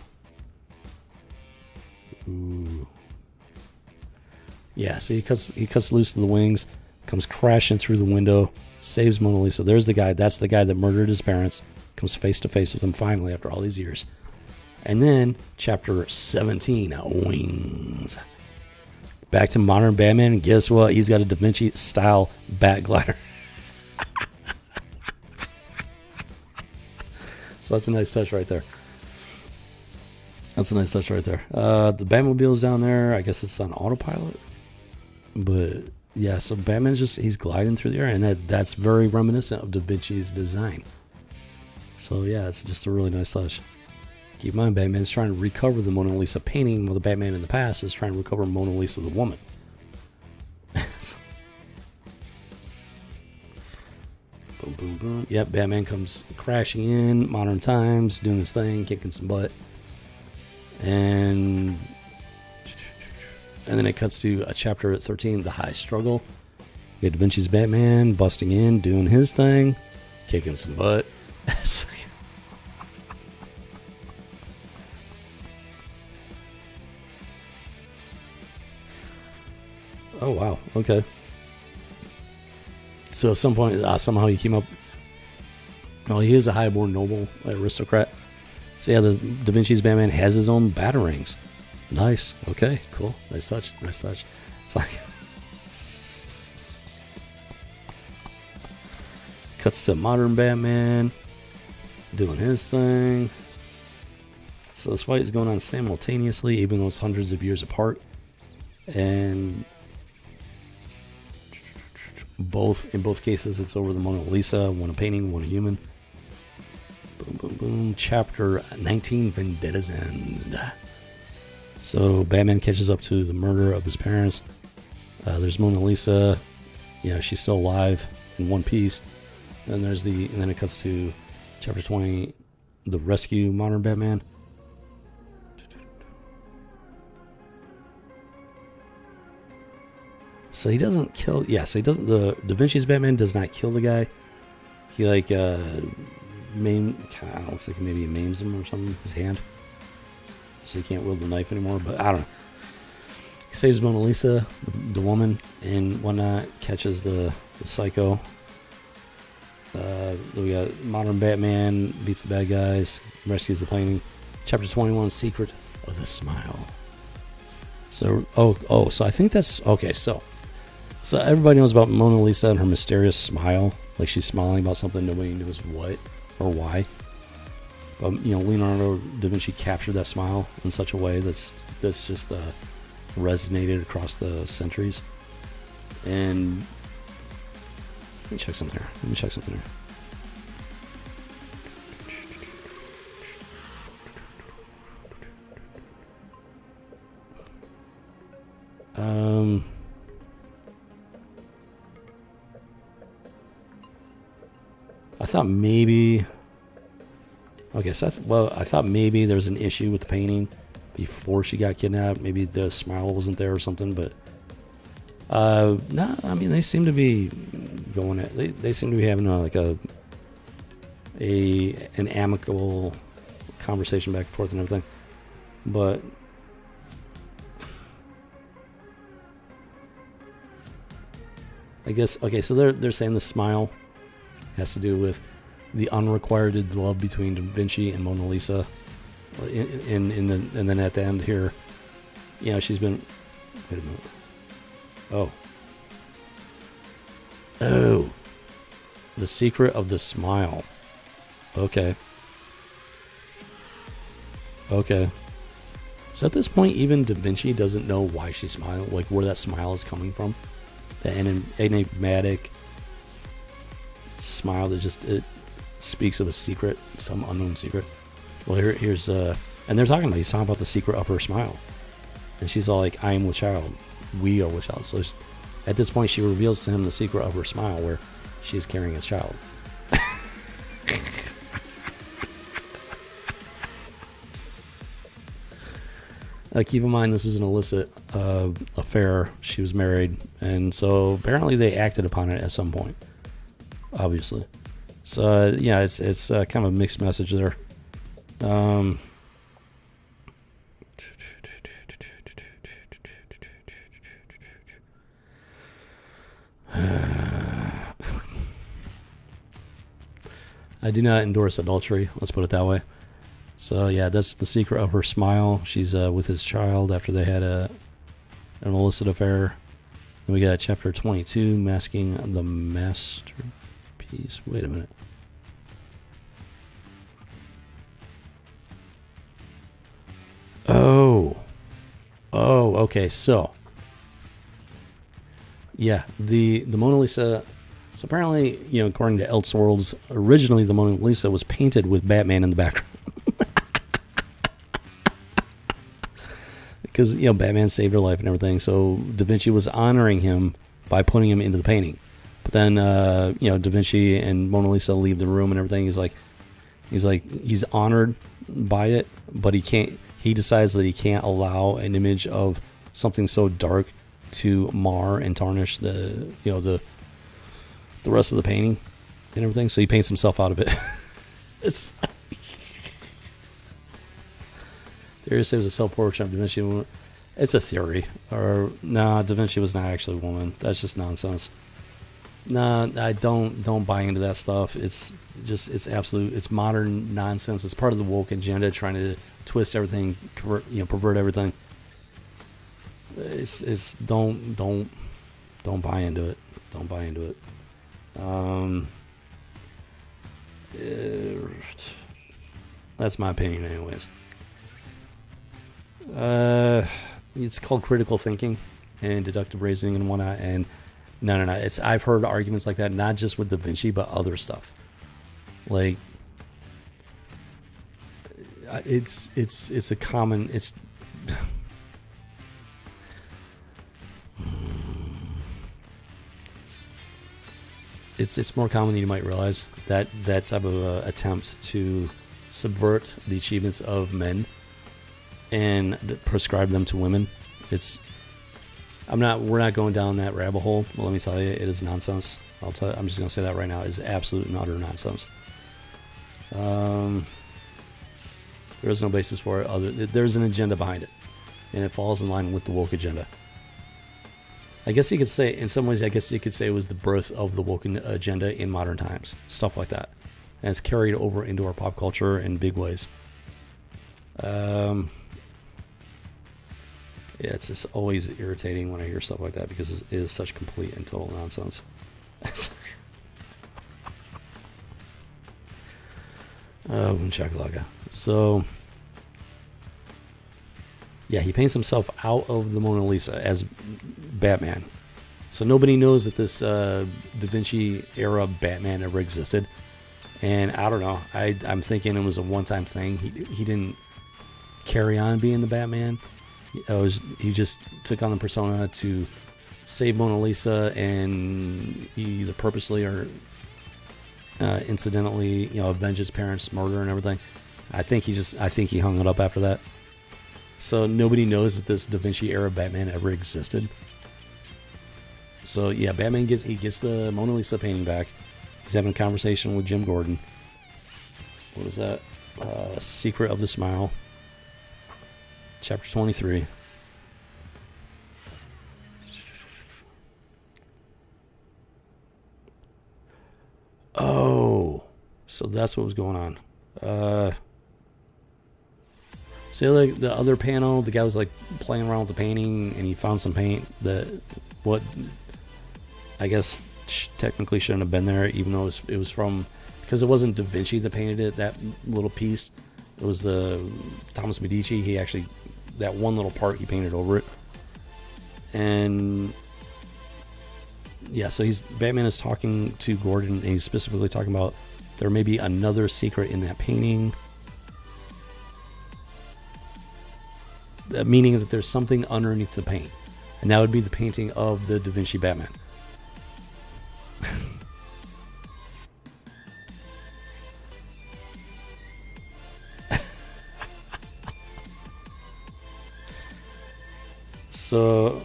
Yeah, so he cuts loose to the wings, comes crashing through the window, saves Mona Lisa. There's the guy. That's the guy that murdered his parents. Comes face to face with him finally after all these years. And then chapter 17, wings. Back to modern Batman. And guess what? He's got a Da Vinci style bat glider. So that's a nice touch right there. The Batmobile's down there. I guess it's on autopilot. But yeah, so Batman's he's gliding through the air, and that's very reminiscent of Da Vinci's design. So yeah, it's just a really nice touch. Keep in mind, Batman's trying to recover the Mona Lisa painting, while the Batman in the past is trying to recover Mona Lisa the woman. Boom, boom, boom. Yep, Batman comes crashing in, modern times, doing his thing, kicking some butt. And then it cuts to a chapter 13, The High Struggle. You get Da Vinci's Batman busting in, doing his thing, kicking some butt. Oh, wow. Okay. So at some point, somehow he came up. Oh, he is a highborn noble aristocrat. So yeah, the Da Vinci's Batman has his own batarangs. Nice. Okay, cool. Nice touch. Nice touch. It's like... Cuts to modern Batman doing his thing. So this fight is going on simultaneously, even though it's hundreds of years apart. And in both cases, it's over the Mona Lisa, one a painting, one a human. Boom, boom, boom. Chapter 19, Vendetta's End. So Batman catches up to the murder of his parents. There's Mona Lisa. Yeah, she's still alive in one piece. And then it cuts to chapter 20, the rescue modern Batman. So he doesn't kill. Yeah, so he doesn't. The Da Vinci's Batman does not kill the guy. He like looks like maybe he maims him or something. His hand, so he can't wield the knife anymore. But I don't know. He saves Mona Lisa, the woman, and whatnot. Catches the psycho. We got modern Batman beats the bad guys, rescues the painting. Chapter 21, Secret of the Smile. So so I think that's okay. So everybody knows about Mona Lisa and her mysterious smile, like she's smiling about something nobody knows what or why. But Leonardo da Vinci captured that smile in such a way that's just resonated across the centuries. And let me check something here. I thought maybe. Okay, so I thought maybe there was an issue with the painting before she got kidnapped. Maybe the smile wasn't there or something, but no. I mean, they seem to be going at. They seem to be having an amicable conversation back and forth and everything, but. I guess okay. So they're saying the smile has to do with the unrequited love between Da Vinci and Mona Lisa. And then at the end here, she's been. Wait a minute. Oh, the secret of the smile. Okay. So at this point, even Da Vinci doesn't know why she's smiling, like where that smile is coming from. The enigmatic smile that it speaks of a secret, some unknown secret. Well, here's and he's talking about the secret of her smile, and she's all like, "I am with child, we are with child." So at this point, she reveals to him the secret of her smile, where she is carrying his child. Keep in mind, this is an illicit affair. She was married, and so apparently they acted upon it at some point. Obviously, so yeah, it's kind of a mixed message there. I do not endorse adultery. Let's put it that way. So yeah, that's the secret of her smile. She's with his child after they had an illicit affair. Then we got chapter 22, masking the masterpiece. Wait a minute. Oh, okay. So yeah, the Mona Lisa. So apparently, according to Elseworlds, originally the Mona Lisa was painted with Batman in the background. Because, Batman saved her life and everything. So Da Vinci was honoring him by putting him into the painting. But then, Da Vinci and Mona Lisa leave the room and everything. He's honored by it, but he decides that he can't allow an image of something so dark to mar and tarnish the rest of the painting and everything. So he paints himself out of it. There was a self-portrait of Da Vinci. It's a theory. Or, Da Vinci was not actually a woman. That's just nonsense. I don't buy into that stuff. It's modern nonsense. It's part of the woke agenda, trying to twist everything, pervert everything. Don't buy into it. Don't buy into it. That's my opinion, anyways. It's called critical thinking and deductive reasoning and whatnot. And no. I've heard arguments like that, not just with Da Vinci, but other stuff. Like, it's a common. It's more common than you might realize, that type of attempt to subvert the achievements of men and prescribe them to women. We're not going down that rabbit hole, but let me tell you, it is nonsense. I'm just going to say that right now. It is absolute and utter nonsense. There is no basis for it. There's an agenda behind it, and it falls in line with the woke agenda. I guess you could say, in some ways, it was the birth of the woke agenda in modern times. Stuff like that. And it's carried over into our pop culture in big ways. Yeah, it's just always irritating when I hear stuff like that, because it is such complete and total nonsense. Boom shakalaka. So, yeah, he paints himself out of the Mona Lisa as Batman. So nobody knows that this Da Vinci era Batman ever existed. And I don't know. I'm thinking it was a one-time thing. He didn't carry on being the Batman. He just took on the persona to save Mona Lisa, and he either purposely or incidentally, avenge his parents' murder and everything. I think he hung it up after that. So nobody knows that this Da Vinci era Batman ever existed. So yeah, Batman gets the Mona Lisa painting back. He's having a conversation with Jim Gordon. What is that? Secret of the Smile. Chapter 23. Oh, so that's what was going on. See, like the other panel, the guy was like playing around with the painting, and he found some paint that what I guess technically shouldn't have been there, even though it was from, because it wasn't Da Vinci that painted it, that little piece. It was the Thomas Medici. He actually, that one little part, he painted over it. And yeah, so Batman is talking to Gordon, and he's specifically talking about there may be another secret in that painting. Meaning that there's something underneath the paint. And that would be the painting of the Da Vinci Batman. So,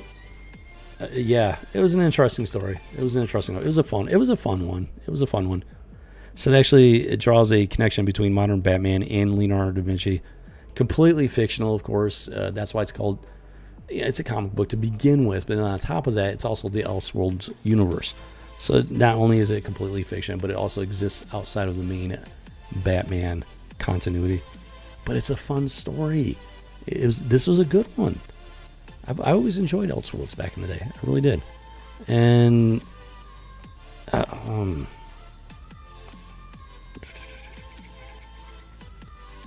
yeah, it was an interesting story. It was a fun one. So it draws a connection between modern Batman and Leonardo da Vinci. Completely fictional, of course. That's why it's a comic book to begin with, but on top of that, it's also the Elseworlds universe. So not only is it completely fiction, but it also exists outside of the main Batman continuity. But it's a fun story. This was a good one. I always enjoyed Elseworlds back in the day. I really did. And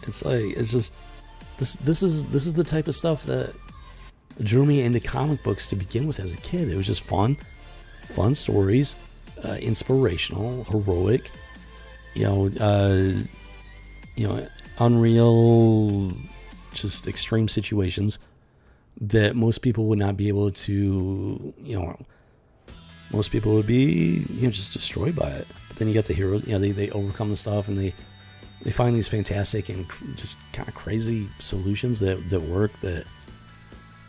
it's just this is the type of stuff that drew me into comic books to begin with as a kid. It was just fun stories. inspirational, heroic, unreal, just extreme situations that most people would not be able to, most people would be, just destroyed by it. But then you got the heroes, they overcome the stuff, and they find these fantastic and just kind of crazy solutions that work, that,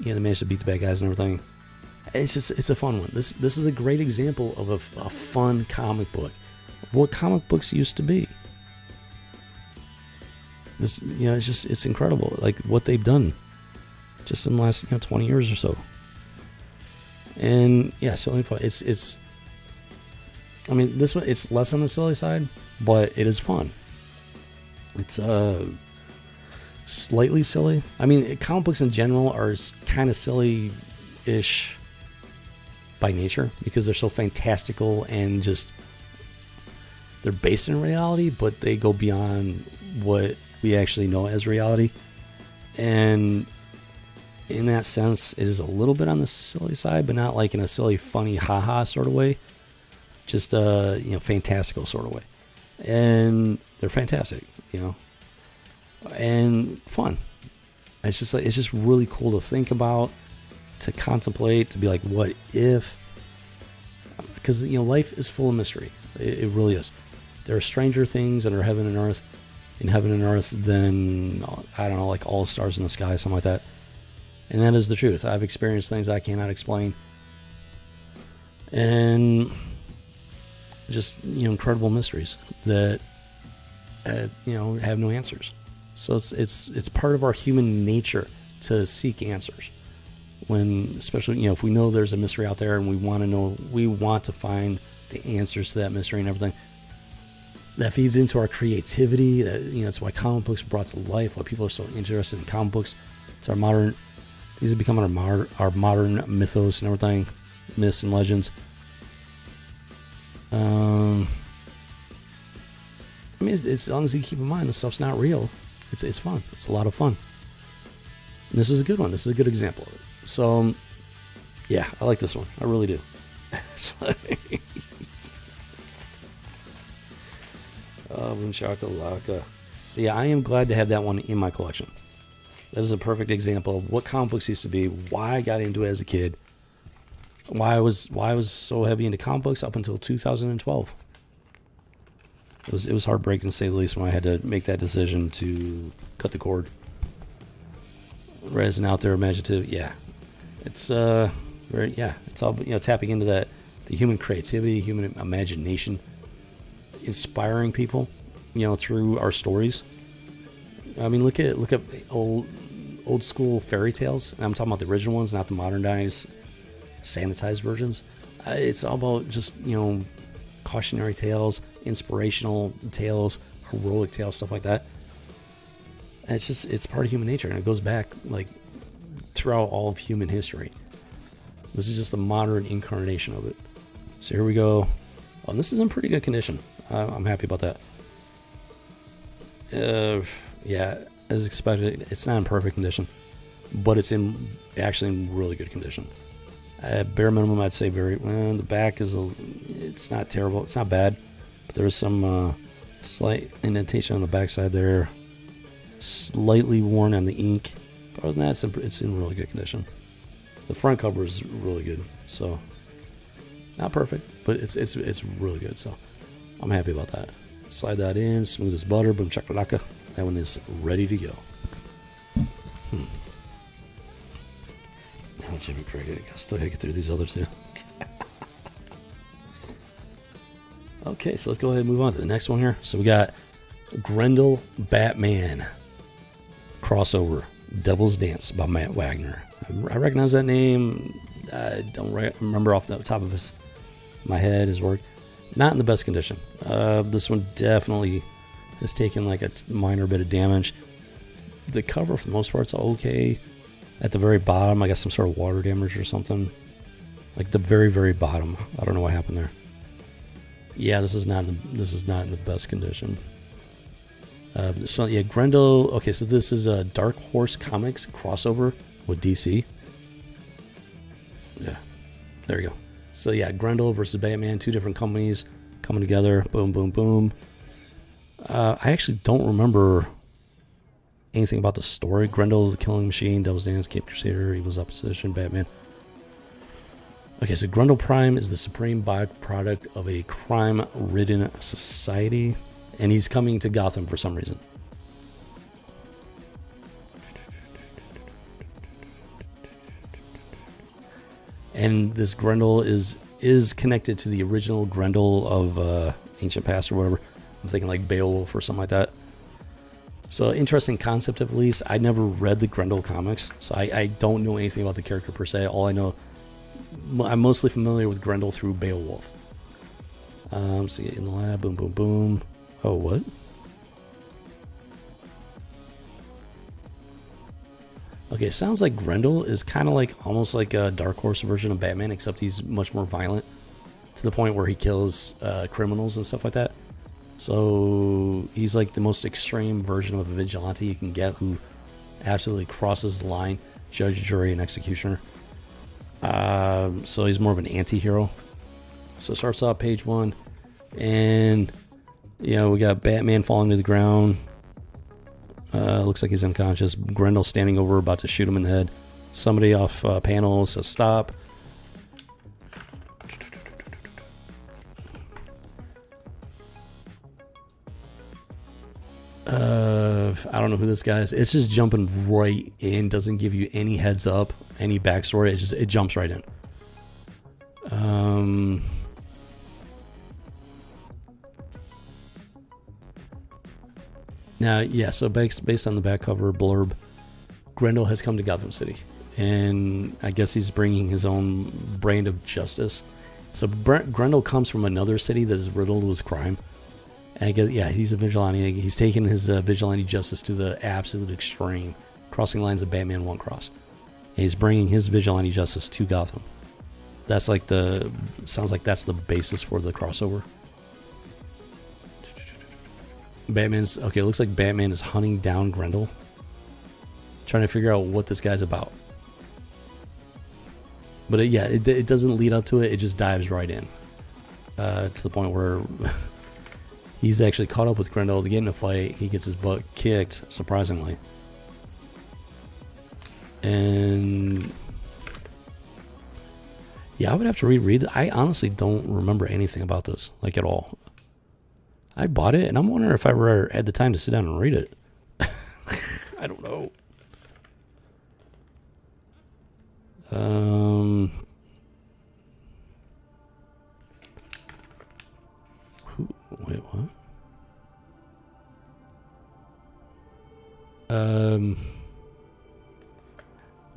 they manage to beat the bad guys and everything. It's a fun one. This is a great example of a fun comic book, of what comic books used to be. This, it's incredible, like what they've done just in the last 20 years or so. And yeah, silly fun. It's I mean, this one, it's less on the silly side, but it is fun. It's slightly silly. I mean, comic books in general are kind of silly-ish by nature, because they're so fantastical and just, they're based in reality, but they go beyond what we actually know as reality. And in that sense, it is a little bit on the silly side, but not like in a silly, funny, haha sort of way. Just fantastical sort of way. And they're fantastic, and fun. It's just really cool to think about, to contemplate, to be like, what if? Because life is full of mystery. It really is. There are stranger things in heaven and earth than, I don't know, like all stars in the sky, something like that. And that is the truth. I've experienced things I cannot explain, and just incredible mysteries that have no answers. So it's part of our human nature to seek answers. When, especially, if we know there's a mystery out there and we want to find the answers to that mystery and everything. That feeds into our creativity. That's why comic books are brought to life, why people are so interested in comic books. It's these have become our modern mythos and everything, myths and legends. I mean, as long as you keep in mind this stuff's not real, it's fun. It's a lot of fun. And this is a good one. This is a good example of it. So, yeah, I like this one. I really do. Boom shakalaka. So yeah, I am glad to have that one in my collection. That is a perfect example of what comic books used to be, why I got into it as a kid, why I was so heavy into comic books up until 2012. It was heartbreaking, to say the least, when I had to make that decision to cut the cord. As an out there imaginative, yeah, it's it's all tapping into the human creativity, human imagination, inspiring people, through our stories. I mean, look at old school fairy tales. I'm talking about the original ones, not the modernized, sanitized versions. It's all about just cautionary tales, inspirational tales, heroic tales, stuff like that. And it's part of human nature, and it goes back like throughout all of human history. This is just the modern incarnation of it. So here we go. Oh, and this is in pretty good condition. I'm happy about that. Yeah, as expected, it's not in perfect condition, but it's actually in really good condition. At bare minimum, I'd say the back is it's not terrible. It's not bad, but there is some slight indentation on the backside there. Slightly worn on the ink. Other than that, it's in really good condition. The front cover is really good, so not perfect, but it's really good. So I'm happy about that. Slide that in, smooth as butter, boom chakalaka. That one is ready to go. Oh, Jimmy Cricket, I still gotta get through these other two. Okay, so let's go ahead and move on to the next one here. So we got Grendel Batman crossover, Devil's Dance by Matt Wagner. I recognize that name. I don't remember off the top of my head his work. Not in the best condition. This one definitely has taken like a minor bit of damage. The cover for the most part is okay. At the very bottom, I got some sort of water damage or something. Like the very, very bottom. I don't know what happened there. Yeah, this is not in the best condition. So yeah, Grendel. Okay, so this is a Dark Horse Comics crossover with DC. Yeah, there you go. So yeah, Grendel versus Batman, two different companies coming together. Boom, boom, boom. I actually don't remember anything about the story. Grendel, the Killing Machine, Devil's Dance, Cape Crusader, Evil's Opposition, Batman. Okay, so Grendel Prime is the supreme byproduct of a crime-ridden society, and he's coming to Gotham for some reason. And this Grendel is connected to the original Grendel of Ancient Past or whatever. I'm thinking like Beowulf or something like that. So interesting concept at least. I never read the Grendel comics, so I don't know anything about the character per se. All I know, I'm mostly familiar with Grendel through Beowulf. So in the lab, boom, boom, boom. Oh, what? Okay, sounds like Grendel is kind of like almost like a Dark Horse version of Batman, except he's much more violent to the point where he kills criminals and stuff like that. So he's like the most extreme version of a vigilante you can get, who absolutely crosses the line, judge, jury, and executioner. So he's more of an anti-hero. So it starts off page 1, and you know, we got Batman falling to the ground. Looks like he's unconscious. Grendel standing over, about to shoot him in the head. Somebody off panel says stop. I don't know who this guy is. It's just jumping right in. Doesn't give you any heads up, any backstory. It jumps right in. Now, yeah, so based on the back cover blurb, Grendel has come to Gotham City, and I guess he's bringing his own brand of justice. So Grendel comes from another city that is riddled with crime. And I guess, yeah, he's a vigilante. He's taken his vigilante justice to the absolute extreme, crossing lines that Batman won't cross. And he's bringing his vigilante justice to Gotham. That's like sounds like that's the basis for the crossover. Okay, it looks like Batman is hunting down Grendel, trying to figure out what this guy's about. But it doesn't lead up to it. It just dives right in to the point where he's actually caught up with Grendel to get in a fight. He gets his butt kicked, surprisingly. And yeah, I would have to reread it. I honestly don't remember anything about this, like, at all. I bought it, and I'm wondering if I ever had the time to sit down and read it. I don't know. Wait, what?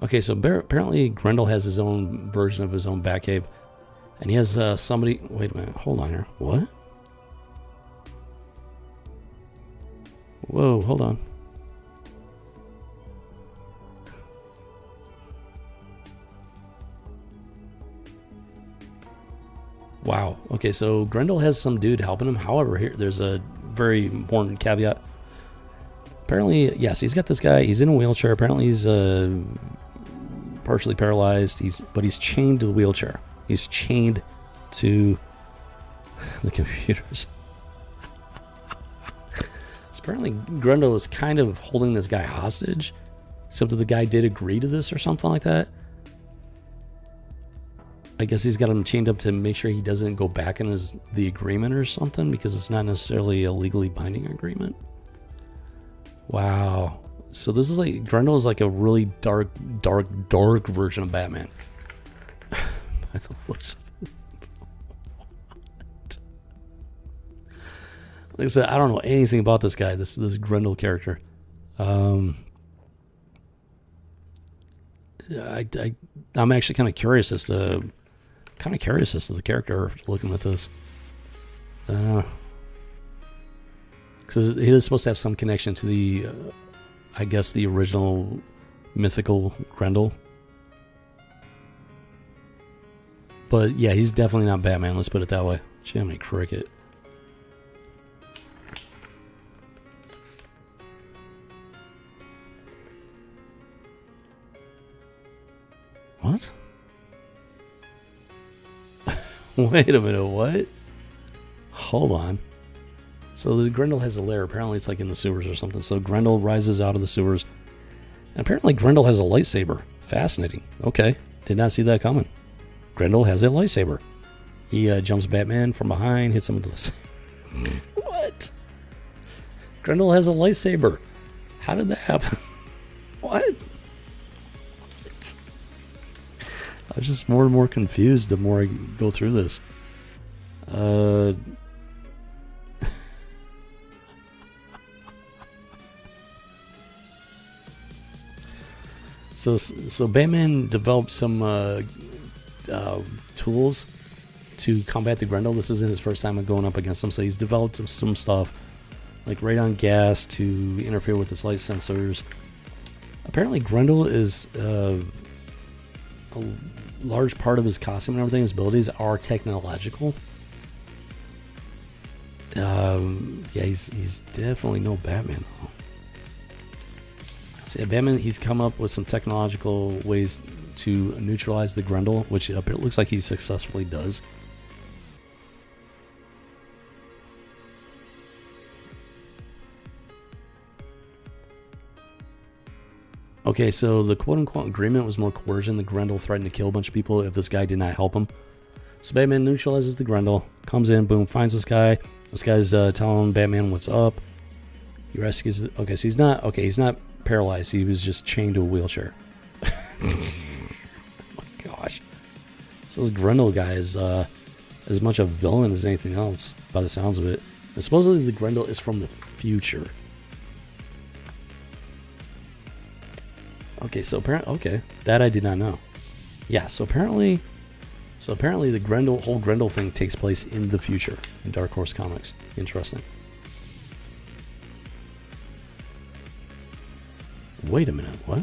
Okay, so apparently Grendel has his own version of his own Batcave, and he has somebody. Wait a minute, hold on here. What? Whoa, hold on. Wow. Okay, so Grendel has some dude helping him. However, here there's a very important caveat. Apparently, yes, he's got this guy. He's in a wheelchair. Apparently, he's partially paralyzed. But he's chained to the wheelchair. He's chained to the computers. So apparently, Grendel is kind of holding this guy hostage. Except that the guy did agree to this or something like that. I guess he's got him chained up to make sure he doesn't go back in the agreement or something, because it's not necessarily a legally binding agreement. Wow. So this is like, Grendel is like a really dark version of Batman. By the looks of it. Like I said, I don't know anything about this guy, this Grendel character. I'm actually kind of curious as to the character looking at this. Because he is supposed to have some connection to the, I guess, the original mythical Grendel. But yeah, he's definitely not Batman, let's put it that way. Jiminy Cricket. What? Wait a minute, what? Hold on. So the Grendel has a lair. Apparently it's like in the sewers or something. So Grendel rises out of the sewers. And apparently Grendel has a lightsaber. Fascinating. Okay. Did not see that coming. Grendel has a lightsaber. He jumps Batman from behind, hits him with the... What? Grendel has a lightsaber. How did that happen? What? I was just more and more confused the more I go through this. So Batman developed some tools to combat the Grendel. This isn't his first time going up against him, so he's developed some stuff like radon gas to interfere with his light sensors. Apparently Grendel is a large part of his costume and everything, his abilities are technological. Yeah, he's definitely no Batman though. So yeah, Batman, he's come up with some technological ways to neutralize the Grendel, which it looks like he successfully does. Okay, so the quote-unquote agreement was more coercion. The Grendel threatened to kill a bunch of people if this guy did not help him. So Batman neutralizes the Grendel, comes in, boom, finds this guy. This guy's telling Batman what's up. He rescues... Okay, so he's not paralyzed. He was just chained to a wheelchair. Oh my gosh. So this Grendel guy is as much a villain as anything else, by the sounds of it. And supposedly the Grendel is from the future. Okay, so apparently, okay, that I did not know. Yeah, so apparently the whole Grendel thing takes place in the future in Dark Horse Comics. Interesting. Wait a minute, what?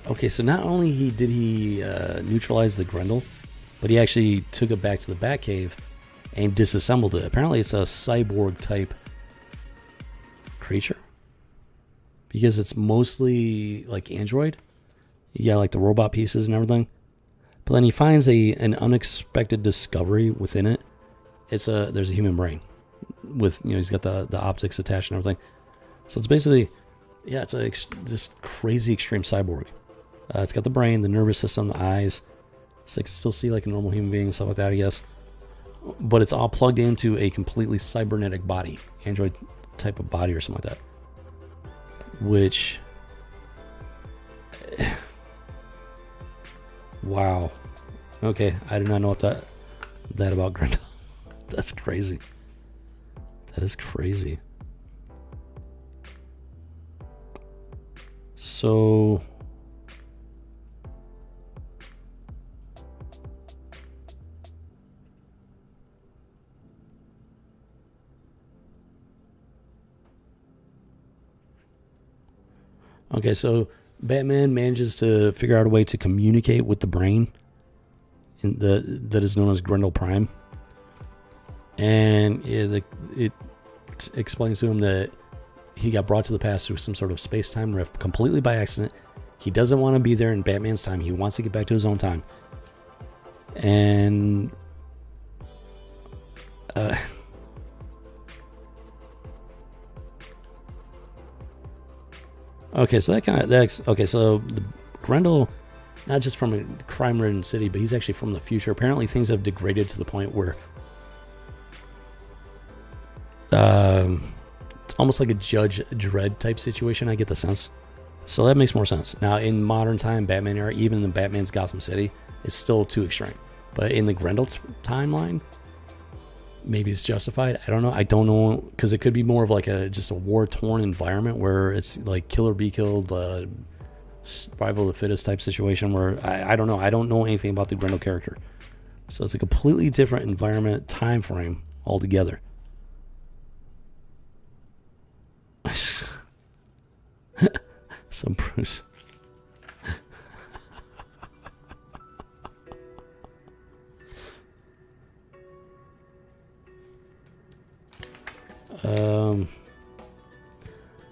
Okay, so not only did he neutralize the Grendel, but he actually took it back to the Batcave and disassembled it. Apparently it's a cyborg type creature, because it's mostly like android. You got like the robot pieces and everything, but then he finds an unexpected discovery within it. There's a human brain with, he's got the optics attached and everything. So it's basically, yeah, it's this crazy extreme cyborg. It's got the brain, the nervous system, the eyes, so it can still see like a normal human being and stuff like that, I guess. But it's all plugged into a completely cybernetic body, android type of body or something like that. Which, wow. Okay, I did not know that about Grendel. That's crazy. That is crazy. So... Okay, so Batman manages to figure out a way to communicate with the brain that is known as Grendel Prime. And it explains to him that he got brought to the past through some sort of space-time rift completely by accident. He doesn't want to be there in Batman's time. He wants to get back to his own time. And... okay, so okay, so the Grendel, not just from a crime-ridden city, but he's actually from the future. Apparently things have degraded to the point where it's almost like a Judge Dredd type situation, I get the sense. So that makes more sense. Now, in modern time, Batman era, even in Batman's Gotham City, it's still too extreme. But in the Grendel timeline, maybe it's justified. I don't know, because it could be more of like just a war-torn environment where it's like kill or be killed, survival of the fittest type situation where I don't know. I don't know anything about the Grendel character. So it's a completely different environment, time frame altogether. So Bruce.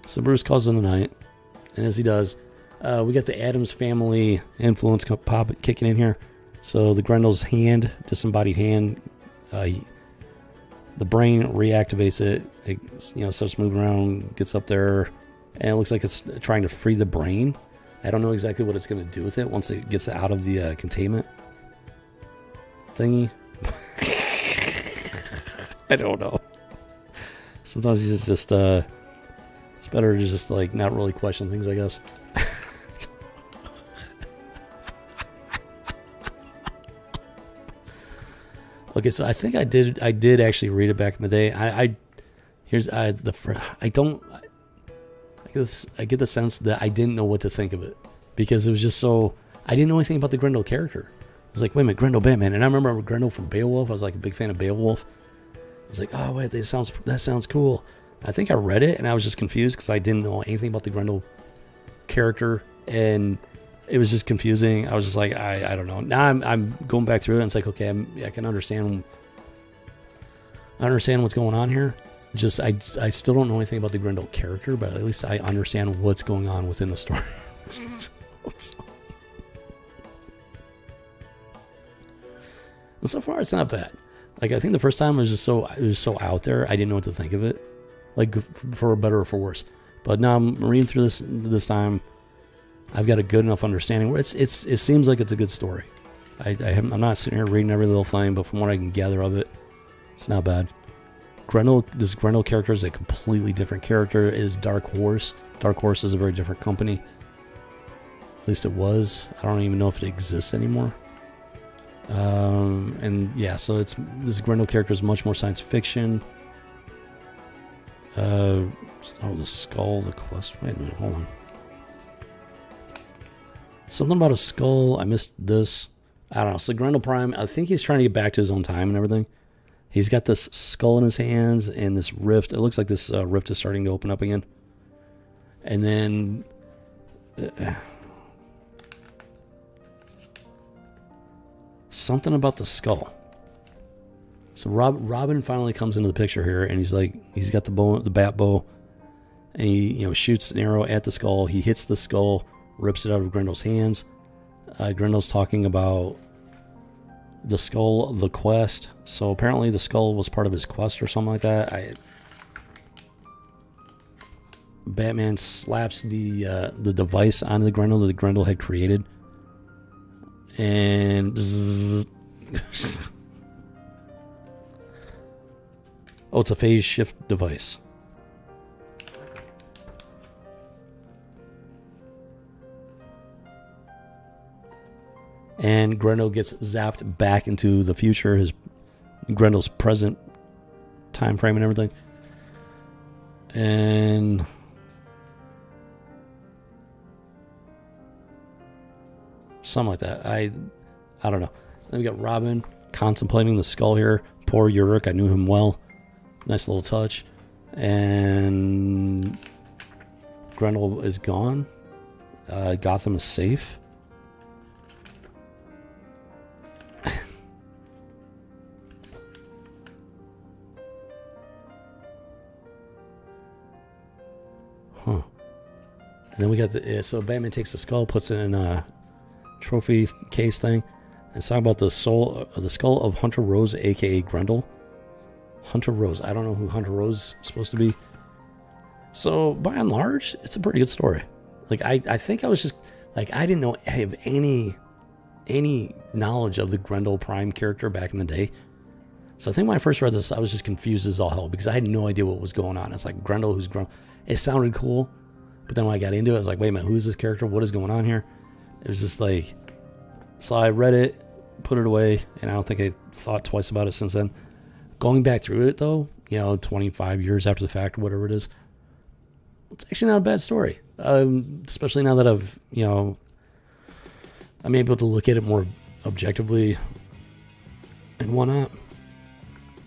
So Bruce calls in the night, and as he does, We got the Addams Family influence kicking in here. So the Grendel's hand, disembodied hand, the brain reactivates it. It starts moving around, gets up there, and it looks like it's trying to free the brain. I don't know exactly what it's going to do with it once it gets out of the containment thingy. I don't know. Sometimes it's just it's better to just like not really question things, I guess. Okay, so I think I did actually read it back in the day. I get the sense that I didn't know what to think of it because it was just so I didn't know anything about the Grendel character. I was like, wait a minute, Grendel Batman, and I remember Grendel from Beowulf. I was like a big fan of Beowulf. I was like, oh wait, that sounds cool. I think I read it and I was just confused because I didn't know anything about the Grendel character and it was just confusing. I was just like, I don't know. Now I'm going back through it and it's like, okay, I can understand. I understand what's going on here. Just I still don't know anything about the Grendel character, but at least I understand what's going on within the story. And so far, it's not bad. Like I think the first time it was so out there. I didn't know what to think of it, like for better or for worse. But now I'm reading through this time. I've got a good enough understanding where it seems like it's a good story. I'm not sitting here reading every little thing, but from what I can gather of it, it's not bad. This Grendel character is a completely different character. It is Dark Horse. Dark Horse is a very different company. At least it was. I don't even know if it exists anymore. And yeah, so this Grendel character is much more science fiction. The skull, the quest. Wait a minute, hold on. Something about a skull. I missed this. I don't know. So Grendel Prime, I think he's trying to get back to his own time and everything. He's got this skull in his hands and this rift. It looks like this rift is starting to open up again. And then... something about the skull. So Robin finally comes into the picture here, and he's got the bat bow, and he shoots an arrow at the skull. He hits the skull, rips it out of Grendel's hands. Grendel's talking about the skull, the quest. So apparently the skull was part of his quest or something like that. Batman slaps the device onto the Grendel that the Grendel had created. And oh, it's a phase shift device. And Grendel gets zapped back into the future, Grendel's present time frame and everything. And something like that. I don't know. Then we got Robin contemplating the skull here. Poor Uruk, I knew him well. Nice little touch. And Grendel is gone. Gotham is safe. Huh. And then we got so Batman takes the skull, puts it in a trophy case thing, and it's talking about the skull of Hunter Rose, aka Grendel. Hunter Rose. I don't know who Hunter Rose is supposed to be. So by and large, it's a pretty good story. Like I think I was just like I didn't have any knowledge of the Grendel Prime character back in the day. So I think when I first read this, I was just confused as all hell because I had no idea what was going on. It's like Grendel, who's Grendel. It sounded cool, but then when I got into it, I was like, wait a minute, who is this character? What is going on here? It was just like, so I read it, put it away, and I don't think I thought twice about it since then. Going back through it though, 25 years after the fact, or whatever it is, it's actually not a bad story. Especially now that I'm able to look at it more objectively and whatnot.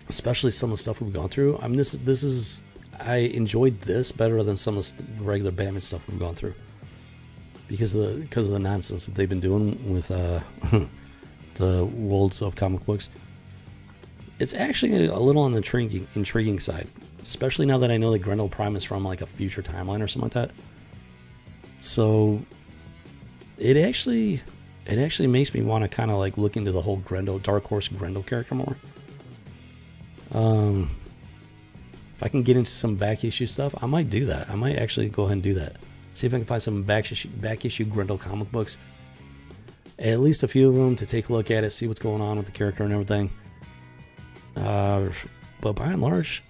Especially some of the stuff we've gone through. I mean, I enjoyed this better than some of the regular Batman stuff we've gone through. Because of the nonsense that they've been doing with the worlds of comic books. It's actually a little on the intriguing side. Especially now that I know that Grendel Prime is from like a future timeline or something like that. So it actually makes me want to kind of like look into the whole Dark Horse Grendel character more. If I can get into some back issue stuff, I might do that. I might actually go ahead and do that. See if I can find some back issue Grendel comic books. At least a few of them to take a look at it, see what's going on with the character and everything. But by and large,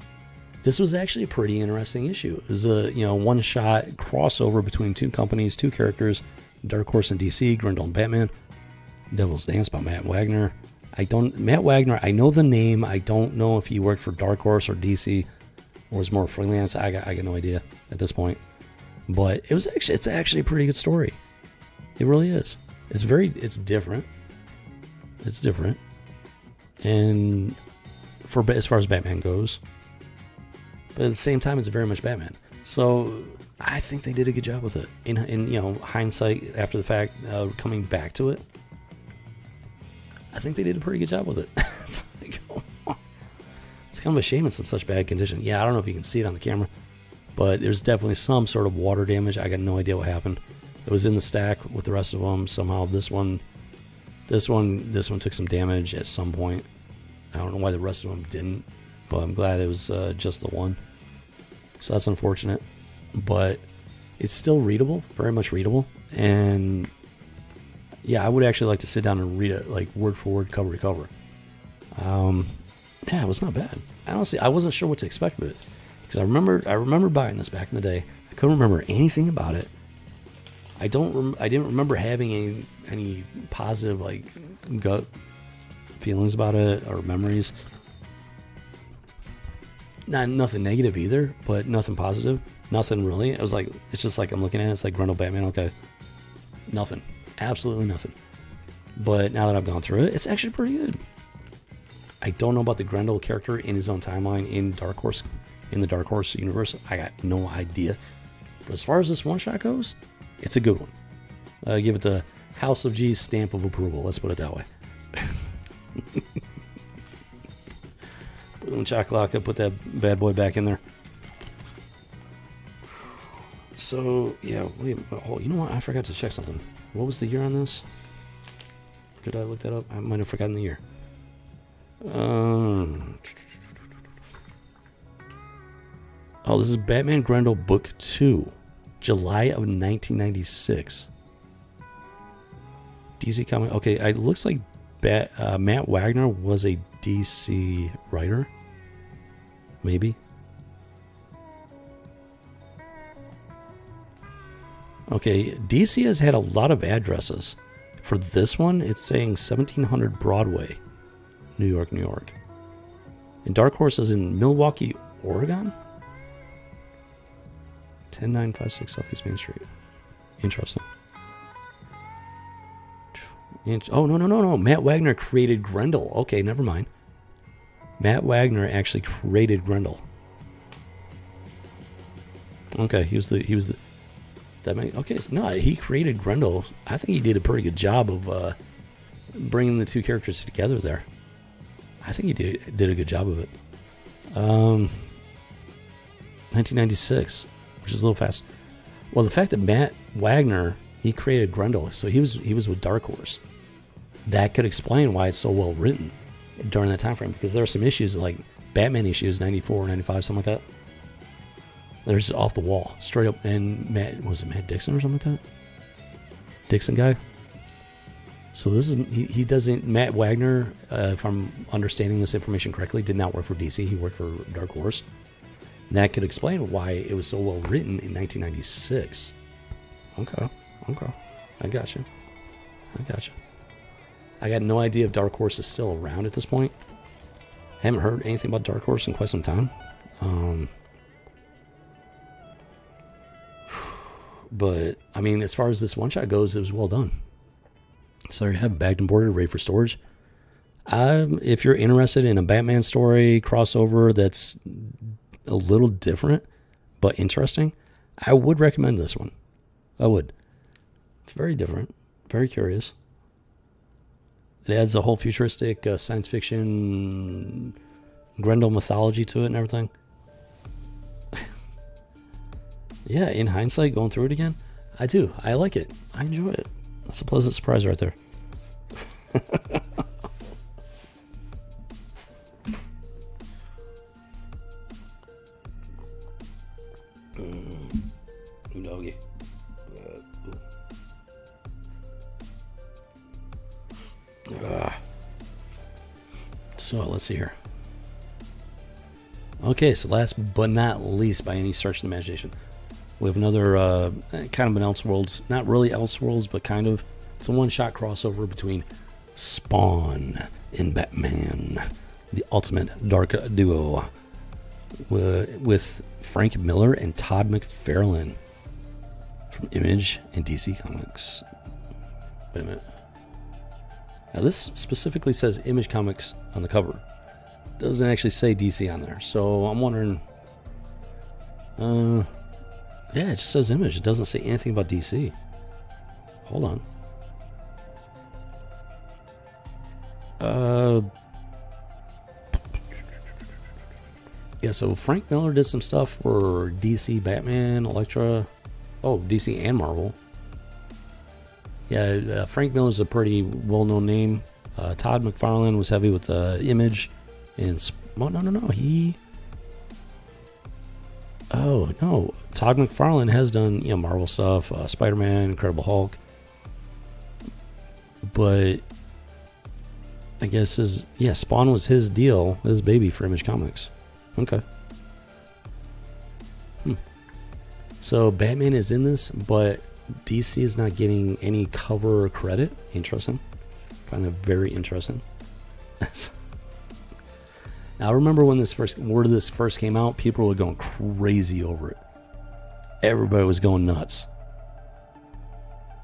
this was actually a pretty interesting issue. It was a one-shot crossover between two companies, two characters, Dark Horse and DC, Grendel and Batman. Devil's Dance by Matt Wagner. Matt Wagner, I know the name. I don't know if he worked for Dark Horse or DC or was more freelance. I got no idea at this point. But it's actually a pretty good story. It really is. It's different. It's different. And as far as Batman goes. But at the same time, it's very much Batman. So I think they did a good job with it. In hindsight, after the fact, coming back to it, I think they did a pretty good job with it. It's kind of a shame it's in such bad condition. Yeah, I don't know if you can see it on the camera, but there's definitely some sort of water damage. I got no idea what happened. It was in the stack with the rest of them. Somehow this one took some damage at some point. I don't know why the rest of them didn't, but I'm glad it was just the one. So that's unfortunate, but it's still readable, very much readable. And yeah, I would actually like to sit down and read it like word for word, cover to cover. Yeah, it was not bad. Honestly, I wasn't sure what to expect with it because I remember buying this back in the day. I couldn't remember anything about it. I didn't remember having any positive like gut feelings about it or memories. Nothing negative either, but nothing positive. Nothing really. It was like, it's just like I'm looking at it. It's like Grendel Batman. Okay, nothing. Absolutely nothing. But now that I've gone through it, it's actually pretty good. I don't know about the Grendel character in his own timeline in the Dark Horse universe. I got no idea. But as far as this one shot goes, it's a good one. Give it the House of G's stamp of approval. Let's put it that way. Boom, chakalaka, put that bad boy back in there. So, yeah, wait, oh, you know what? I forgot to check something. What was the year on this? Did I look that up? I might have forgotten the year. Oh, this is Batman Grendel Book 2, July of 1996. DC comic. Okay, it looks like Matt Wagner was a DC writer. Maybe. Okay, DC has had a lot of addresses. For this one, it's saying 1700 Broadway, New York, New York. And Dark Horse is in Milwaukee, Oregon? 10956 Southeast Main Street. Interesting. Oh, no. Matt Wagner created Grendel. Okay, never mind. Matt Wagner actually created Grendel. Okay, he was the okay, so no, he created Grendel. I think he did a pretty good job of bringing the two characters together there. I think he did a good job of it. 1996, which is a little fast. Well, the fact that Matt Wagner, he created Grendel, so he was with Dark Horse. That could explain why it's so well written during that time frame, because there are some issues like Batman issues 94, 95, something like that. They're just off the wall, straight up. And Matt Dixon or something like that? Dixon guy. So this is he doesn't. Matt Wagner, if I'm understanding this information correctly, did not work for DC. He worked for Dark Horse. And that could explain why it was so well written in 1996. Okay. I got you. I got no idea if Dark Horse is still around at this point. Haven't heard anything about Dark Horse in quite some time. But, I mean, as far as this one-shot goes, it was well done. So you have it bagged and boarded, ready for storage. If you're interested in a Batman story crossover that's a little different but interesting, I would recommend this one. I would. It's very different, very curious. It adds a whole futuristic science fiction Grendel mythology to it and everything. Yeah, in hindsight, going through it again, I do. I like it. I enjoy it. That's a pleasant surprise right there. Doggy. So let's see here. Okay, so last but not least, by any stretch of the imagination, we have another kind of an Elseworlds, not really Elseworlds, but kind of. It's a one-shot crossover between Spawn and Batman, the ultimate dark duo, with Frank Miller and Todd McFarlane from Image and DC Comics. Wait a minute. Now this specifically says Image Comics on the cover. Doesn't actually say DC on there. So I'm wondering, yeah, it just says Image. It doesn't say anything about DC. Hold on. Yeah, so Frank Miller did some stuff for DC, Batman, Elektra. Oh, DC and Marvel. Yeah, Frank Miller's a pretty well-known name. Todd McFarlane was heavy with Image. And no, he. Oh no, Todd McFarlane has done Marvel stuff, Spider-Man, Incredible Hulk. But I guess Spawn was his deal, his baby for Image Comics. Okay. So Batman is in this, but DC is not getting any cover credit. Interesting. Find that very interesting. Now, I remember when word of this first came out, people were going crazy over it. Everybody was going nuts.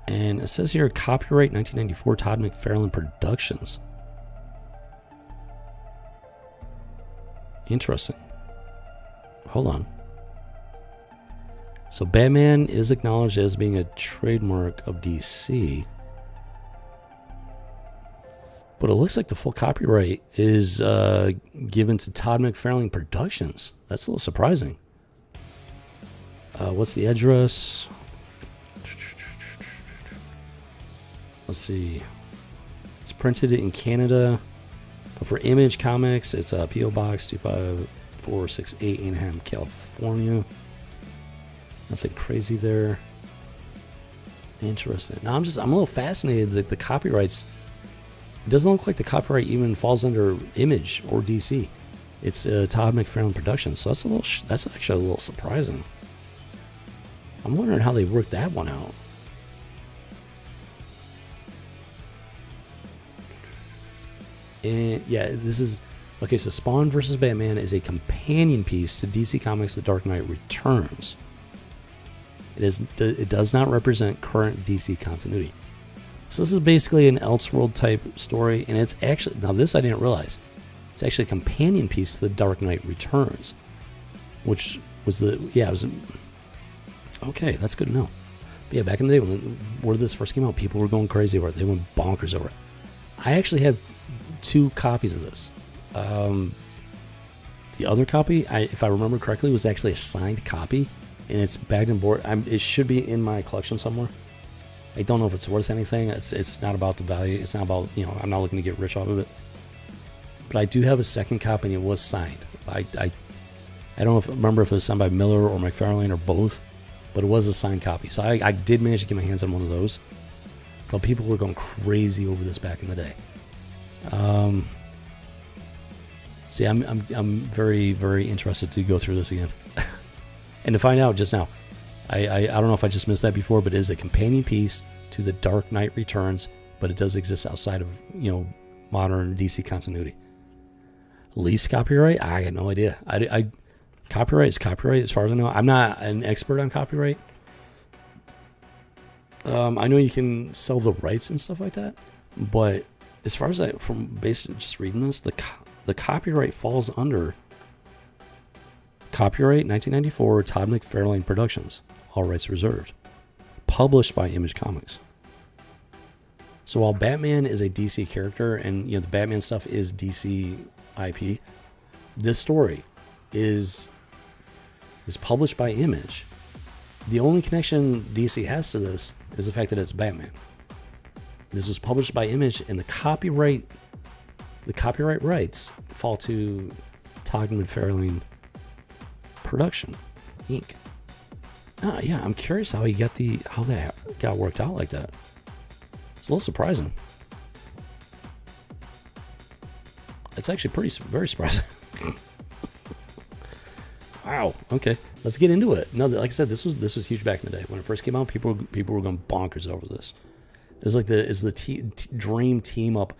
And it says here, copyright 1994, Todd McFarlane Productions. Interesting. Hold on. So Batman is acknowledged as being a trademark of DC. But it looks like the full copyright is given to Todd McFarlane Productions. That's a little surprising. What's the address? Let's see. It's printed in Canada. But for Image Comics, it's P.O. Box 25468, Anaheim, California. Nothing crazy there. Interesting. Now I'm a little fascinated that the copyrights. It doesn't look like the copyright even falls under Image or DC. It's Todd McFarlane Productions, so that's actually a little surprising. I'm wondering how they worked that one out. And yeah, this is okay. So Spawn vs. Batman is a companion piece to DC Comics' The Dark Knight Returns. It does not represent current DC continuity. So this is basically an Elseworld type story, and it's actually, now this I didn't realize, it's actually a companion piece to The Dark Knight Returns, which was okay, that's good to know. But yeah, back in the day when word this first came out, people were going crazy over it. They went bonkers over it. I actually have 2 copies of this. The other copy, if I remember correctly, was actually a signed copy, and it's bagged and board. It should be in my collection somewhere. I don't know if it's worth anything. It's not about the value. It's not about, I'm not looking to get rich off of it. But I do have a second copy, and it was signed. I don't remember if it was signed by Miller or McFarlane or both, but it was a signed copy. So I did manage to get my hands on one of those. But people were going crazy over this back in the day. See, I'm very, very interested to go through this again. And to find out just now, I don't know if I just missed that before, but it is a companion piece to The Dark Knight Returns, but it does exist outside of, modern DC continuity. Lease copyright? I got no idea. Copyright is copyright as far as I know. I'm not an expert on copyright. I know you can sell the rights and stuff like that, but as far as from basically just reading this, the copyright falls under copyright 1994 Todd McFarlane Productions. All rights reserved. Published by Image Comics. So while Batman is a DC character and the Batman stuff is DC IP, this story is published by Image. The only connection DC has to this is the fact that it's Batman. This was published by Image, and the copyright rights fall to Todd McFarlane Production, Inc. Yeah, I'm curious how that got worked out like that. It's a little surprising. It's actually very surprising. Wow. Okay, let's get into it. No, like I said, this was huge back in the day when it first came out. People were going bonkers over this. It was like the dream team up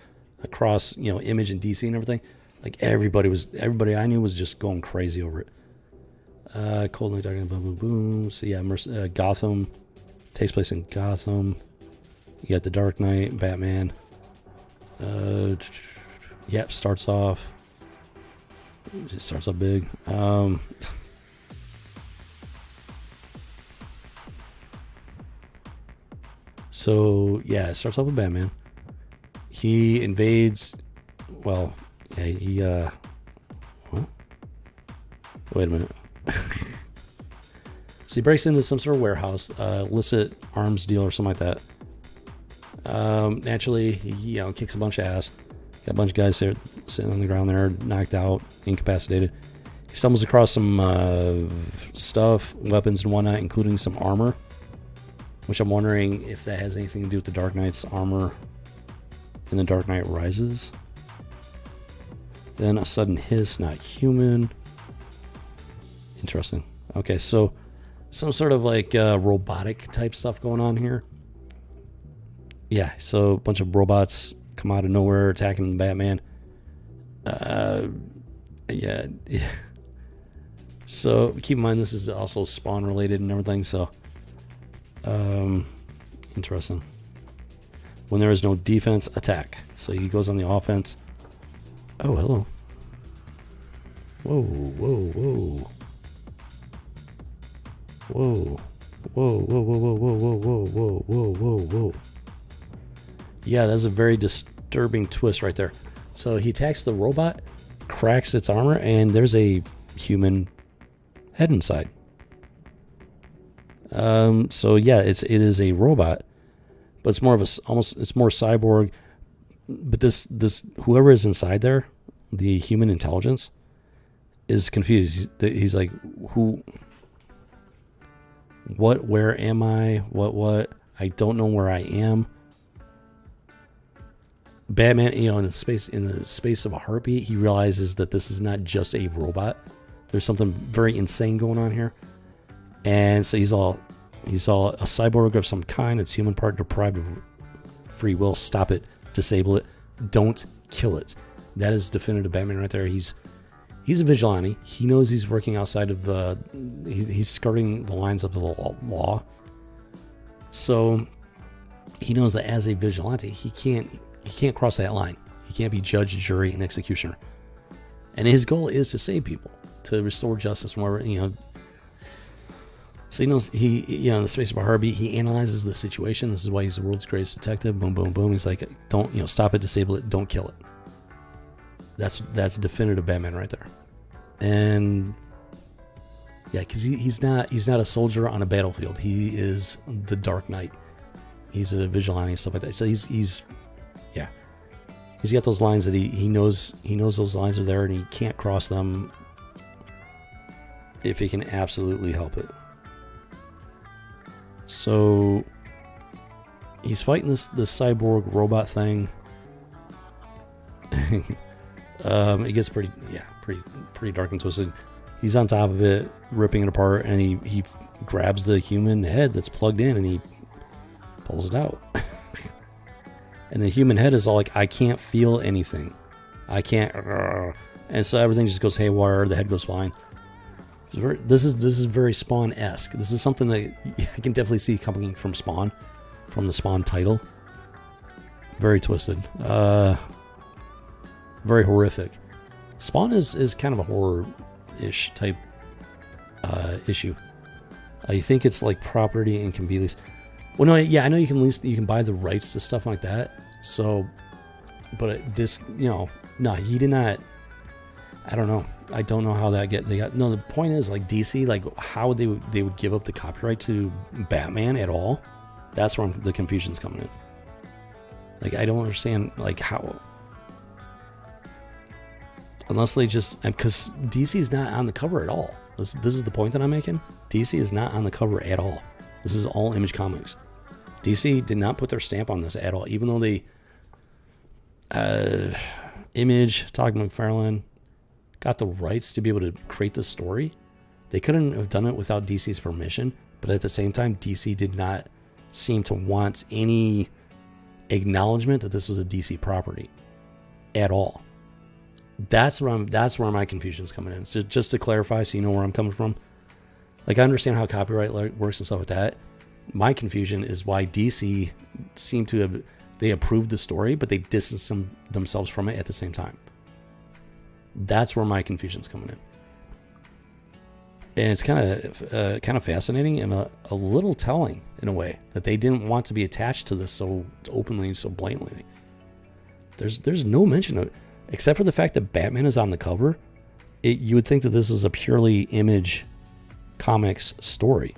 across Image and DC and everything. Like everybody I knew was just going crazy over it. Cold Night, Dark Night, boom, boom, boom. So yeah, Gotham takes place in Gotham. You got the Dark Knight, Batman. Yep, starts off big. So yeah, it starts off with Batman. He invades. Well, yeah, what? Wait a minute. So he breaks into some sort of warehouse, illicit arms deal or something like that. Naturally, he kicks a bunch of ass. Got a bunch of guys there sitting on the ground there, knocked out, incapacitated. He stumbles across some stuff, weapons and whatnot, including some armor, which I'm wondering if that has anything to do with the Dark Knight's armor in The Dark Knight Rises. Then a sudden hiss, not human. Interesting. Okay, so some sort of like robotic type stuff going on here. Yeah, so a bunch of robots come out of nowhere attacking the Batman. Yeah. So keep in mind this is also Spawn related and everything, so interesting. When there is no defense, attack. So he goes on the offense. Oh, hello. Whoa, whoa, whoa. Whoa. Whoa, whoa, whoa, whoa, whoa, whoa, whoa, whoa, whoa, whoa. Yeah, that's a very disturbing twist right there. So he attacks the robot, cracks its armor, and there's a human head inside. So yeah, it is a robot, but it's more of it's more cyborg. But this whoever is inside there, the human intelligence, is confused. He's like, who? What? Where am I? What? I don't know where I am. Batman, in the space of a heartbeat, he realizes that this is not just a robot. There's something very insane going on here, and so he's all a cyborg of some kind. It's human part deprived of free will. Stop it. Disable it. Don't kill it. That is definitive Batman right there. He's a vigilante. He knows he's working outside of he's skirting the lines of the law. So he knows that as a vigilante, he can't cross that line. He can't be judge, jury, and executioner. And his goal is to save people, to restore justice from wherever, So he knows in the space of a heartbeat, he analyzes the situation. This is why he's the world's greatest detective. Boom, boom, boom. He's like, don't, stop it, disable it, don't kill it. That's definitive Batman right there. And yeah, because he's not a soldier on a battlefield. He is the Dark Knight. He's a vigilante and stuff like that. So he's got those lines that he knows those lines are there, and he can't cross them if he can absolutely help it. So he's fighting this cyborg robot thing. It gets pretty dark and twisted. He's on top of it, ripping it apart, and he grabs the human head that's plugged in and he pulls it out. And the human head is all like, I can't feel anything. I can't. And so everything just goes haywire. The head goes flying. This is very Spawn-esque. This is something that I can definitely see coming from Spawn, from the Spawn title. Very twisted. Very horrific. Spawn is kind of a horror-ish type issue. You think it's like property and can be leased. Well, no, yeah, I know you can buy the rights to stuff like that. So, but this, no, he did not. I don't know. I don't know how they got. No, the point is, like, DC, like, how they would give up the copyright to Batman at all. That's where the confusion's coming in. Like, I don't understand, like, how, unless they just, because DC's not on the cover at all. This is the point that I'm making. DC is not on the cover at all. This is all Image Comics. DC did not put their stamp on this at all, even though they, Image, Todd McFarlane, got the rights to be able to create this story. They couldn't have done it without DC's permission, but at the same time, DC did not seem to want any acknowledgement that this was a DC property at all. That's where my confusion is coming in. So just to clarify, so you know where I'm coming from. Like, I understand how copyright works and stuff like that. My confusion is why DC seemed to have, they approved the story, but they distanced themselves from it at the same time. That's where my confusion's coming in. And it's kind of fascinating and a little telling in a way that they didn't want to be attached to this so openly, so blatantly. There's no mention of it, except for the fact that Batman is on the cover. You would think that this is a purely Image Comics story,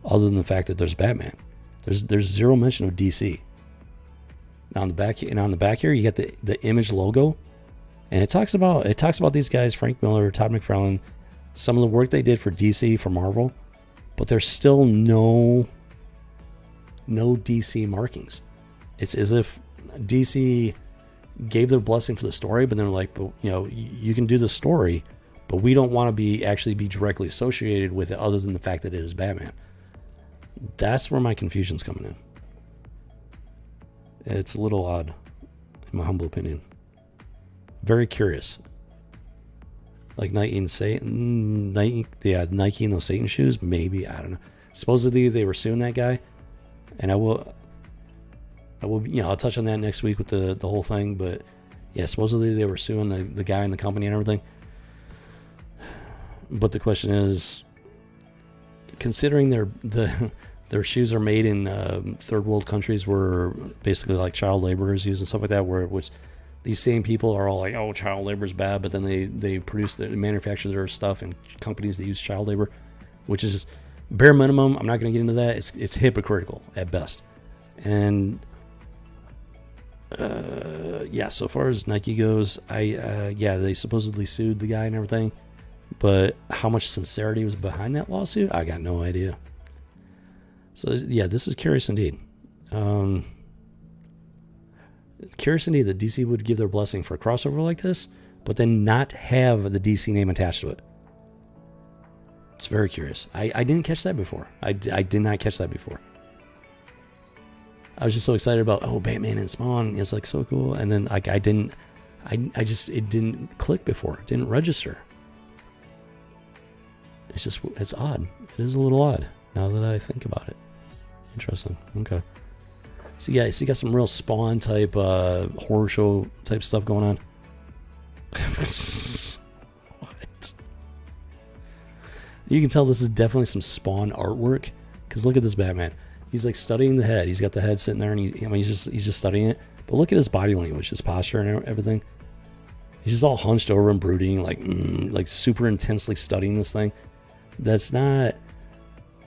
other than the fact that there's Batman. There's zero mention of DC. Now on the back here, you got the Image logo, and it talks about these guys, Frank Miller, Todd McFarlane, some of the work they did for DC, for Marvel, but there's still no DC markings. It's as if DC gave their blessing for the story, but they're like, but you can do the story, but we don't want to actually be directly associated with it, other than the fact that it is Batman. That's where my confusion's coming in. It's a little odd, in my humble opinion. Very curious. Like Nike and those Satan shoes, maybe, I don't know. Supposedly they were suing that guy, and I will, I'll touch on that next week with the whole thing. But yeah, supposedly they were suing the guy in the company and everything. But the question is, considering their shoes are made in third world countries where basically like child labor is used and stuff like that, which these same people are all like, oh, child labor is bad, but then they manufacture their stuff in companies that use child labor, which is bare minimum. I'm not going to get into that. It's hypocritical at best. And yeah, so far as Nike goes, they supposedly sued the guy and everything, but how much sincerity was behind that lawsuit, I got no idea. So yeah, this is curious indeed. Curious indeed that DC would give their blessing for a crossover like this, but then not have the DC name attached to it. It's very curious. I didn't catch that before. I did not catch that before. I was just so excited about, Batman and Spawn. It's like so cool. And then like it didn't click before. It didn't register. It's odd. It is a little odd now that I think about it. Interesting. Okay. So yeah, you got some real Spawn type horror show type stuff going on. What? You can tell this is definitely some Spawn artwork, because look at this Batman. He's like studying the head. He's got the head sitting there, and he's just studying it. But look at his body language, his posture, and everything. He's just all hunched over and brooding, like super intensely studying this thing. That's not.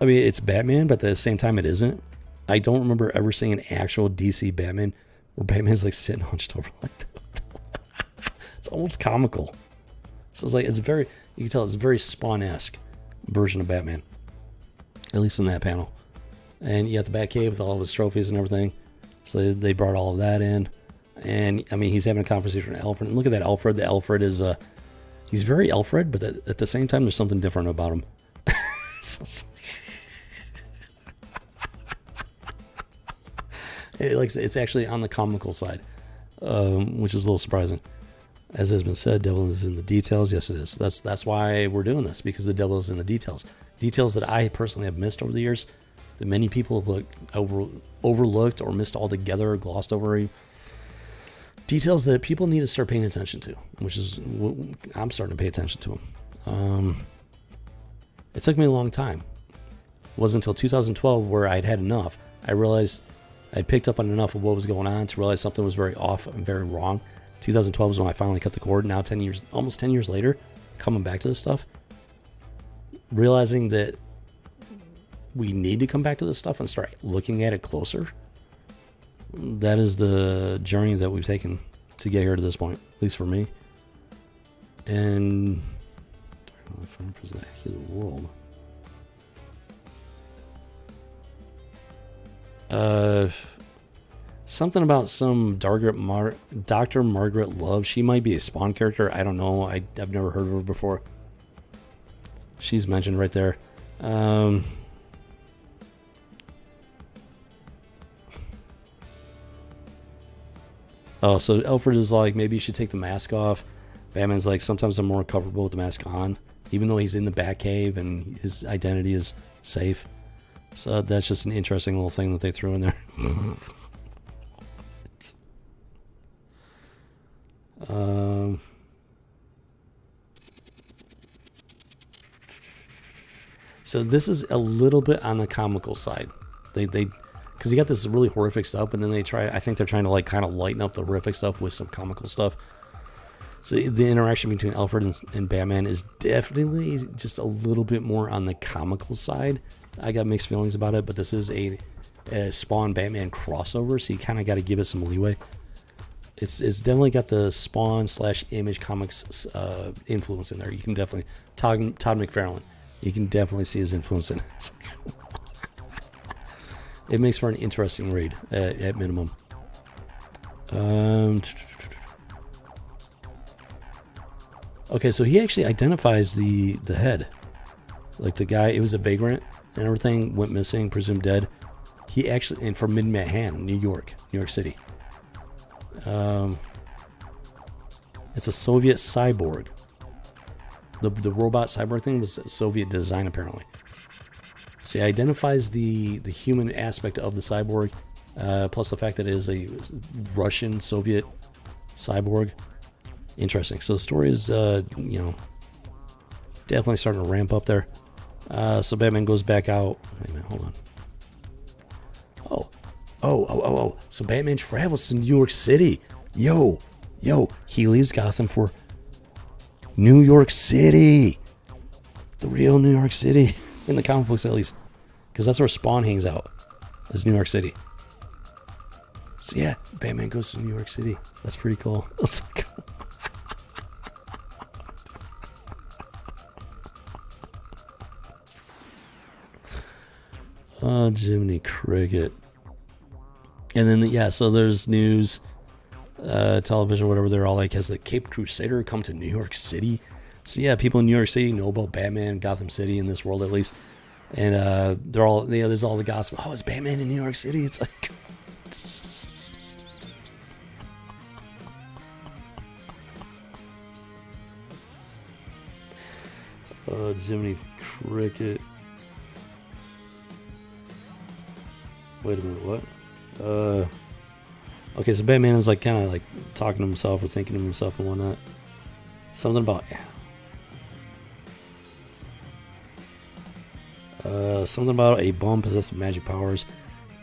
I mean, it's Batman, but at the same time, it isn't. I don't remember ever seeing an actual DC Batman where Batman's like sitting hunched over like that. It's almost comical. So it's very, you can tell it's a very Spawn-esque version of Batman, at least in that panel. And you got the Batcave with all of his trophies and everything. So they brought all of that in. And I mean, he's having a conversation with Alfred. And look at that Alfred. The Alfred is, he's very Alfred, but at the same time, there's something different about him. It's actually on the comical side, which is a little surprising. As has been said, devil is in the details. Yes, it is. That's why we're doing this, because the devil is in the details. Details that I personally have missed over the years, that many people have overlooked or missed altogether, or glossed over. Details that people need to start paying attention to, which is what I'm starting to pay attention to them. It took me a long time. It wasn't until 2012 where I'd had enough. I realized I picked up on enough of what was going on to realize something was very off and very wrong. 2012 was when I finally cut the cord. Now almost 10 years later, coming back to this stuff, realizing that we need to come back to this stuff and start looking at it closer. that is the journey that we've taken to get here to this point, at least for me. And the world. Something about some Dr. Margaret Love. She might be a Spawn character. I don't know. I've never heard of her before. She's mentioned right there. Oh, so Alfred is like, maybe you should take the mask off. Batman's like, sometimes I'm more comfortable with the mask on, even though he's in the Batcave and his identity is safe. So that's just an interesting little thing that they threw in there. So this is a little bit on the comical side. They because you got this really horrific stuff, and then I think they're trying to like kind of lighten up the horrific stuff with some comical stuff. So the interaction between Alfred and Batman is definitely just a little bit more on the comical side. I got mixed feelings about it, but this is a Spawn Batman crossover, so you kind of got to give it some leeway. It's definitely got the Spawn / Image Comics influence in there. You can definitely Todd McFarlane. You can definitely see his influence in it. It makes for an interesting read at minimum. Okay, so he actually identifies the head, like the guy. It was a vagrant and everything, went missing, presumed dead. He actually, and from Manhattan, New York City. It's a Soviet cyborg. The robot cyborg thing was Soviet design, apparently. So he identifies the human aspect of the cyborg, plus the fact that it is a Russian Soviet cyborg. Interesting. So the story is, definitely starting to ramp up there. So Batman goes back out. Wait a minute, hold on. Oh. So Batman travels to New York City. Yo. He leaves Gotham for New York City. The real New York City. In the comic books, at least. Because that's where Spawn hangs out. Is New York City. So yeah, Batman goes to New York City. That's pretty cool. It's like... Oh, Jiminy Cricket. And then, so there's news, television, whatever. They're all like, has the Caped Crusader come to New York City? So yeah, people in New York City know about Batman, Gotham City, in this world at least. And they're all, there's all the gossip. Oh, it's Batman in New York City. It's like... Oh, Jiminy Cricket. Wait a minute, what? Okay, so Batman is like kind of like talking to himself or thinking to himself and whatnot. Something about a bum possessed with magic powers.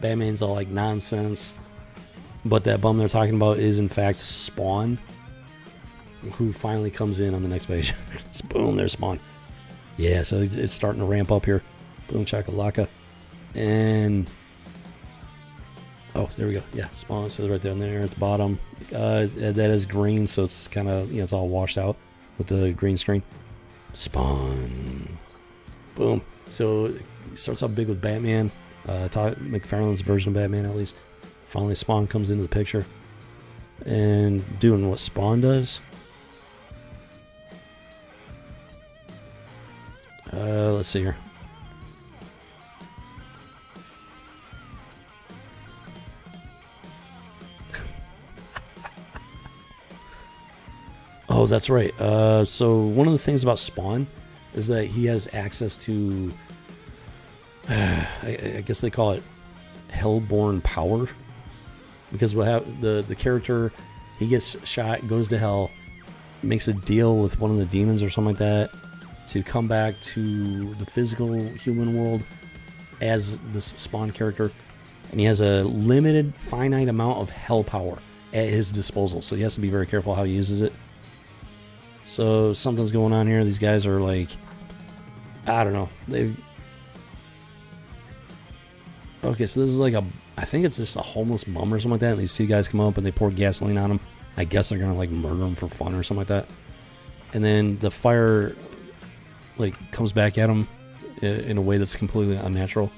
Batman's all like nonsense, but that bum they're talking about is in fact Spawn, who finally comes in on the next page. Boom, there's Spawn. Yeah, so it's starting to ramp up here. Boom, chakalaka. And oh, there we go. Yeah, Spawn says right down there at the bottom. That is green, so it's kind of, it's all washed out with the green screen. Spawn. Boom. So it starts off big with Batman. Todd McFarlane's version of Batman, at least. Finally, Spawn comes into the picture and doing what Spawn does. Let's see here. Oh, that's right. So one of the things about Spawn is that he has access to, I guess they call it Hellborn power, because the character, he gets shot, goes to hell, makes a deal with one of the demons or something like that to come back to the physical human world as this Spawn character, and he has a limited, finite amount of hell power at his disposal, so he has to be very careful how he uses it. So something's going on here. These guys are like, I don't know. Okay, so this is like I think it's just a homeless bum or something like that. And these two guys come up and they pour gasoline on him. I guess they're gonna like murder him for fun or something like that. And then the fire like comes back at him in a way that's completely unnatural.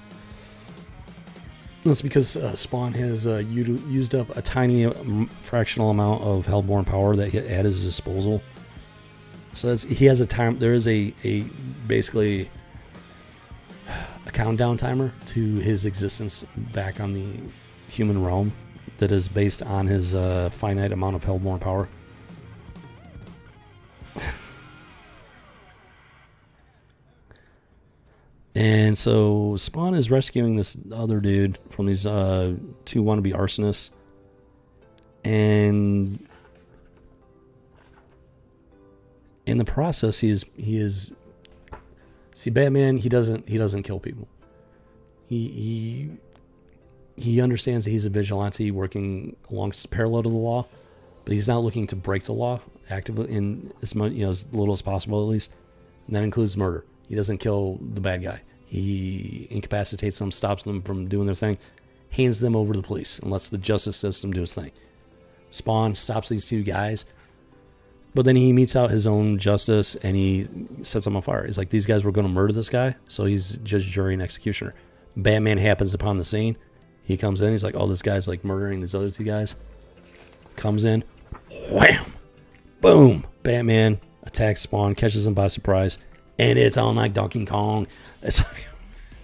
That's because Spawn has used up a tiny fractional amount of Hellborn power that he had at his disposal. So he has a time. There is a basically a countdown timer to his existence back on the human realm that is based on his finite amount of Hellborn power. And so Spawn is rescuing this other dude from these two wannabe arsonists. And in the process, he is see, Batman, he doesn't kill people. He understands that he's a vigilante working along parallel to the law, but he's not looking to break the law actively in as much, as little as possible at least. And that includes murder. He doesn't kill the bad guy. He incapacitates them, stops them from doing their thing, hands them over to the police, and lets the justice system do its thing. Spawn stops these two guys, but then he meets out his own justice and he sets them on fire. He's like, these guys were going to murder this guy, so he's judge, jury, and executioner. Batman happens upon the scene. He comes in. He's like, oh, this guy's like murdering these other two guys. Comes in. Wham! Boom! Batman attacks Spawn, catches him by surprise. And it's on like Donkey Kong. It's like,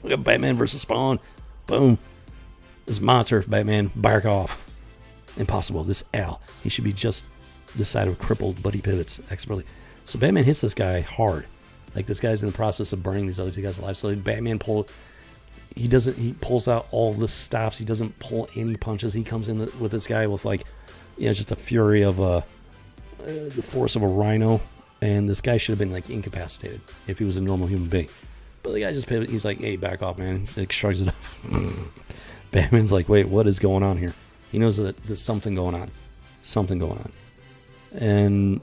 look at Batman versus Spawn. Boom. This monster, Batman, bark off. Impossible. This Al. He should be just this side of crippled, but he pivots expertly. So Batman hits this guy hard. Like this guy's in the process of burning these other two guys alive. So Batman he pulls out all the stops. He doesn't pull any punches. He comes in with this guy with like, just a fury of the force of a rhino. And this guy should have been like incapacitated if he was a normal human being. But the guy just pivoted. He's like, hey, back off, man. He like shrugs it off. Batman's like, wait, what is going on here? He knows that there's something going on. Something going on. And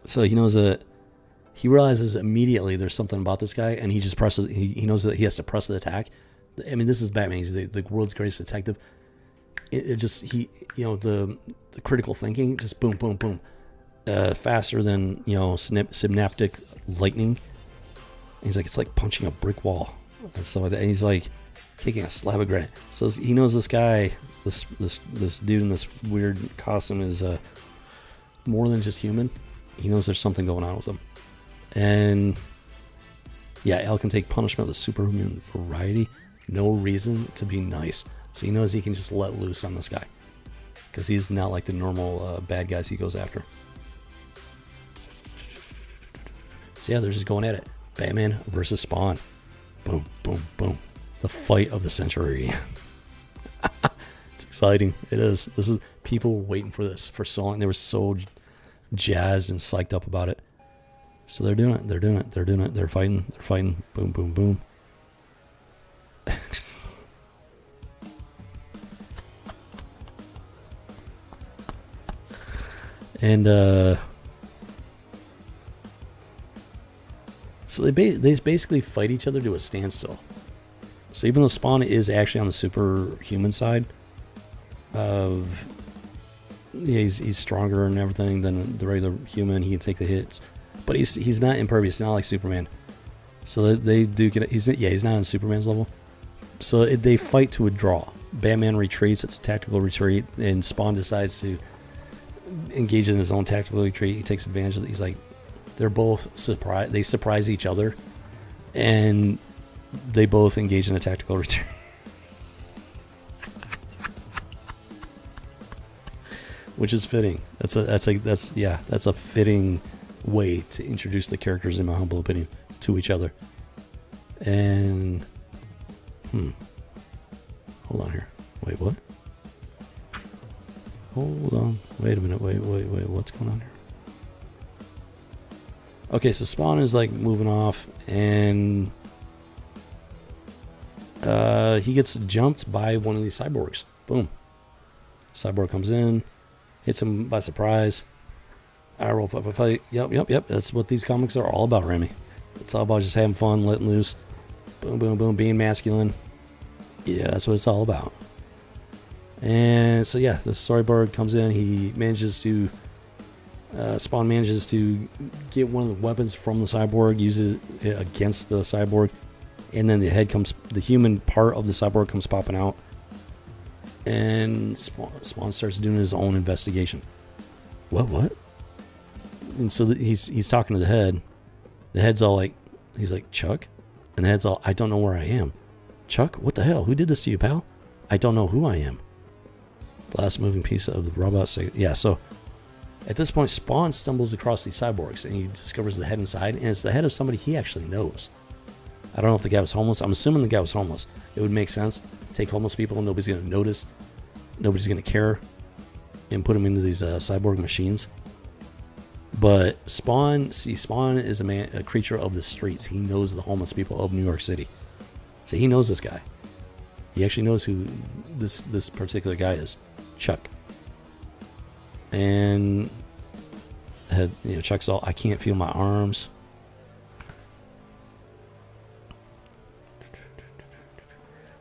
so he knows that he realizes immediately there's something about this guy, and he just presses. He knows that he has to press the attack. I mean, this is Batman. He's the world's greatest detective. The critical thinking, just boom, boom, boom. Faster than synaptic lightning. And he's like, it's like punching a brick wall and stuff like that. And he's like kicking a slab of granite. So he knows this guy, this dude in this weird costume is more than just human. He knows there's something going on with him. And yeah, Al can take punishment of the superhuman variety. No reason to be nice. So he knows he can just let loose on this guy because he's not like the normal bad guys he goes after. So yeah, they're just going at it. Batman versus Spawn. Boom, boom, boom. The fight of the century. It's exciting. It is. This is people were waiting for this for so long. They were so jazzed and psyched up about it. So they're doing it. They're doing it. They're doing it. They're fighting. They're fighting. Boom, boom, boom. And so they basically fight each other to a standstill. So even though Spawn is actually on the superhuman side of, he's stronger and everything than the regular human. He can take the hits, but he's not impervious. Not like Superman. So they do get. He's not on Superman's level. So they fight to a draw. Batman retreats. It's a tactical retreat, and Spawn decides to engage in his own tactical retreat. He takes advantage of it. He's like, they're both surprised. They surprise each other, and they both engage in a tactical retreat. Which is fitting. That's a fitting way to introduce the characters, in my humble opinion, to each other. And hold on here. Wait, what? Hold on. Wait a minute. Wait. What's going on here? Okay, so Spawn is like moving off, and he gets jumped by one of these cyborgs. Boom. Cyborg comes in, hits him by surprise. I roll fight. Yep. That's what these comics are all about, Remy. It's all about just having fun, letting loose. Boom, boom, boom, being masculine. Yeah, that's what it's all about. And so yeah, the Cyborg comes in. He manages to Spawn manages to get one of the weapons from the Cyborg, uses it against the Cyborg, and then the human part of the Cyborg comes popping out, and Spawn starts doing his own investigation. What? And so he's talking to the head. The head's all like, he's like, Chuck? And the head's all, I don't know where I am. Chuck, what the hell? Who did this to you, pal? I don't know who I am. The last moving piece of the robot. Yeah, so at this point, Spawn stumbles across these cyborgs, and he discovers the head inside, and it's the head of somebody he actually knows. I don't know if the guy was homeless. I'm assuming the guy was homeless. It would make sense. Take homeless people, and nobody's going to notice. Nobody's going to care. And put them into these cyborg machines. But Spawn is a creature of the streets. He knows the homeless people of New York City. So he knows this guy. He actually knows who this particular guy is. Chuck. And Chuck's all, I can't feel my arms.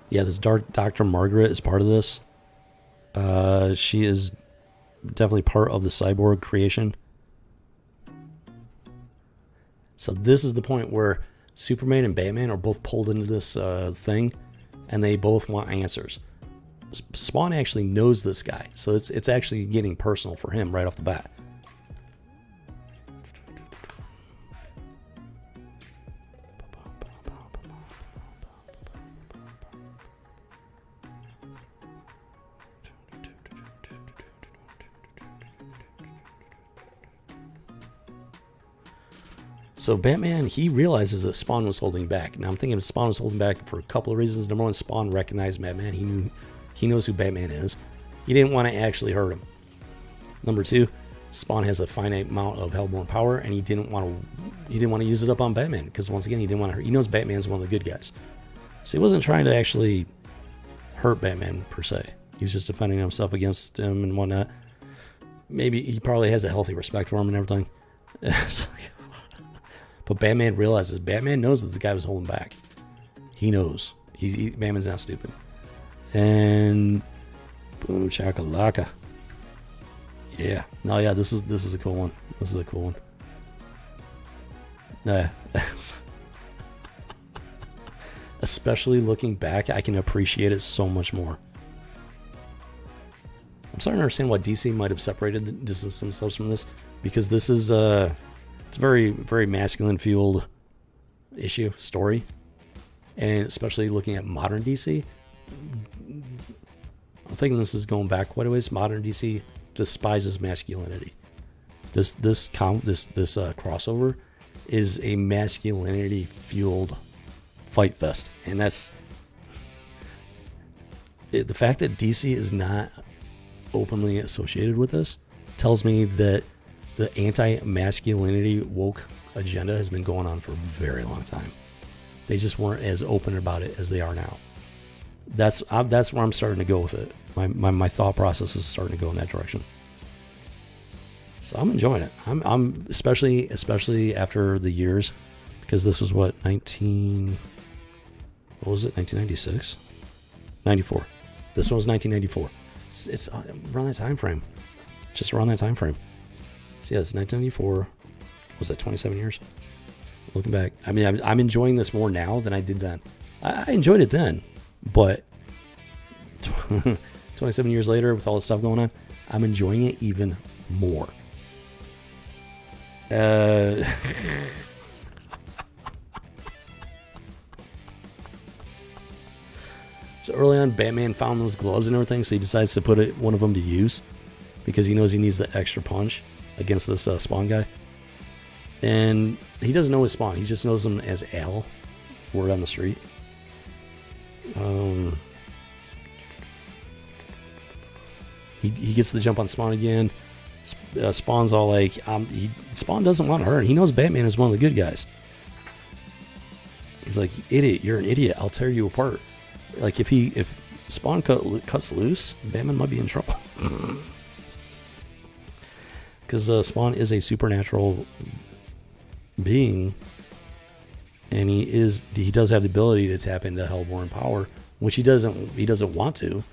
Yeah, this Dr. Margaret is part of this. She is definitely part of the cyborg creation. So this is the point where Superman and Batman are both pulled into this thing, and they both want answers. Spawn actually knows this guy, so it's actually getting personal for him right off the bat. So Batman, he realizes that Spawn was holding back. Now I'm thinking Spawn was holding back for a couple of reasons. Number one, Spawn recognized Batman. He knows who Batman is. He didn't want to actually hurt him. Number two, Spawn has a finite amount of Hellborn power, and he didn't want to use it up on Batman because once again, he didn't want to hurt. He knows Batman's one of the good guys, so he wasn't trying to actually hurt Batman per se. He was just defending himself against him and whatnot. Maybe he probably has a healthy respect for him and everything. But Batman realizes, Batman knows that the guy was holding back. He knows. Batman's not stupid. And boom, chakalaka. Yeah. No, yeah, this is a cool one. This is a cool one. Nah. Especially looking back, I can appreciate it so much more. I'm starting to understand why DC might have separated distanced themselves from this, because this is it's a very, very masculine fueled story, and especially looking at modern DC. I'm thinking this is going back quite a ways. Modern DC despises masculinity. This crossover is a masculinity fueled fight fest, and that's the fact that DC is not openly associated with this tells me that the anti-masculinity woke agenda has been going on for a very long time. They just weren't as open about it as they are now. That's where I'm starting to go with it. My thought process is starting to go in that direction. So I'm enjoying it. I'm especially after the years, because this was what 1996, 94. This one was 1994. It's around that time frame. Just around that time frame. So yeah, it's 1994. Was that 27 years? Looking back, I mean, I'm enjoying this more now than I did then. I enjoyed it then, but 27 years later, with all this stuff going on, I'm enjoying it even more. So early on, Batman found those gloves and everything, so he decides to put one of them to use because he knows he needs the extra punch against this Spawn guy. And he doesn't know his Spawn. He just knows him as Al, word on the street. He gets the jump on Spawn again. Spawn's all like, Spawn doesn't want to hurt. He knows Batman is one of the good guys. He's like, idiot, you're an idiot. I'll tear you apart. Like if Spawn cuts loose, Batman might be in trouble. Because Spawn is a supernatural being and he does have the ability to tap into Hellborn power, which he doesn't want to.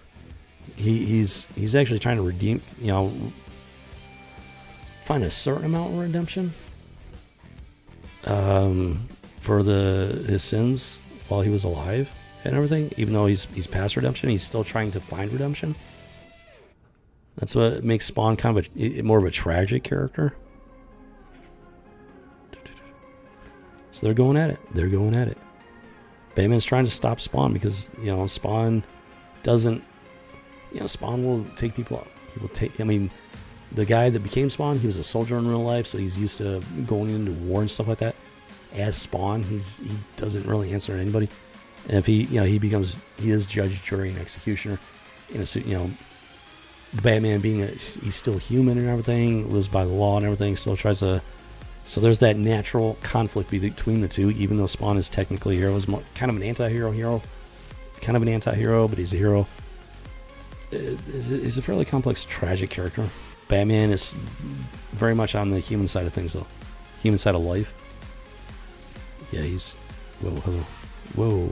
He's actually trying to redeem, find a certain amount of redemption for his sins while he was alive and everything. Even though he's past redemption, he's still trying to find redemption. That's what makes Spawn kind of more of a tragic character. So they're going at it. Batman's trying to stop Spawn because, Spawn doesn't, Spawn will take people out. He will take, the guy that became Spawn, he was a soldier in real life, so he's used to going into war and stuff like that. As Spawn, he doesn't really answer to anybody. And if he is judge, jury, and executioner in a suit, Batman being he's still human and everything, lives by the law and everything, still tries to. So there's that natural conflict between the two, even though Spawn is technically a hero, is kind of an anti-hero, but he's a hero. He's a fairly complex, tragic character. Batman is very much on the human side of things, though. Human side of life. Yeah, he's... Whoa.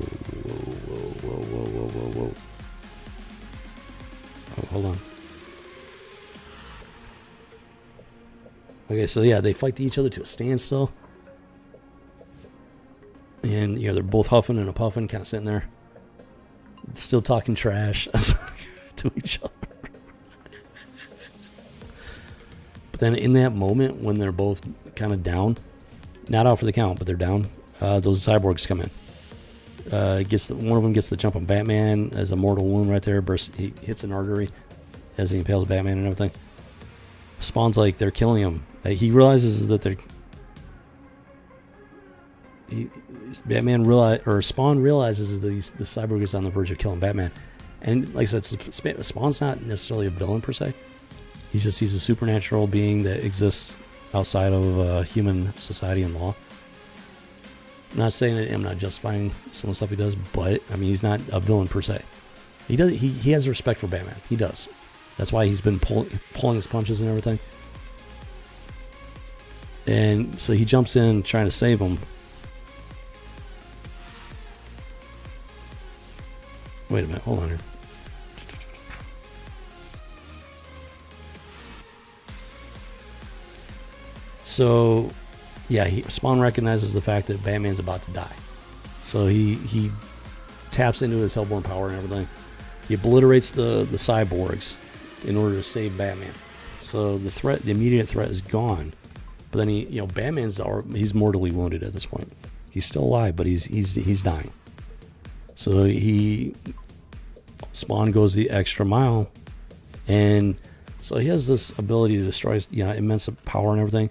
Oh, hold on. Okay, so yeah, they fight each other to a standstill. And, they're both huffing and a puffing, kind of sitting there. Still talking trash to each other. But then in that moment, when they're both kind of down, not out for the count, but they're down, those cyborgs come in. One of them gets the jump on Batman as a mortal wound right there. He hits an artery as he impales Batman and everything. Spawn's like, they're killing him. He realizes that Spawn realizes that the cyborg is on the verge of killing Batman. And like I said, Spawn's not necessarily a villain per se. He's a supernatural being that exists outside of human society and law. I'm not saying that I'm not justifying some of the stuff he does, but he's not a villain per se. He has respect for Batman. He does. That's why he's been pulling his punches and everything. And so he jumps in trying to save him. Wait a minute, hold on here. So, yeah, Spawn recognizes the fact that Batman's about to die. So he taps into his Hellborn power and everything. He obliterates the cyborgs in order to save Batman. So the immediate threat is gone. But then Batman's he's mortally wounded at this point. He's still alive, but he's dying. So Spawn goes the extra mile, and so he has this ability to destroy immense power and everything.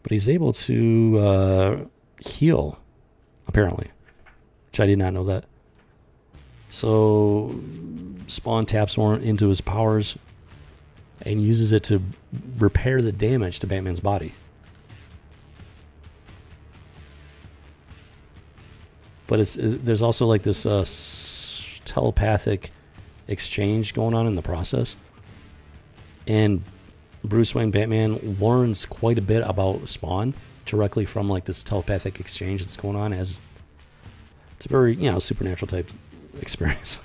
But he's able to heal, apparently, which I did not know that. So Spawn taps more into his powers and uses it to repair the damage to Batman's body. But there's also like this telepathic exchange going on in the process. And Bruce Wayne Batman learns quite a bit about Spawn directly from like this telepathic exchange that's going on. It's a very, supernatural type experience.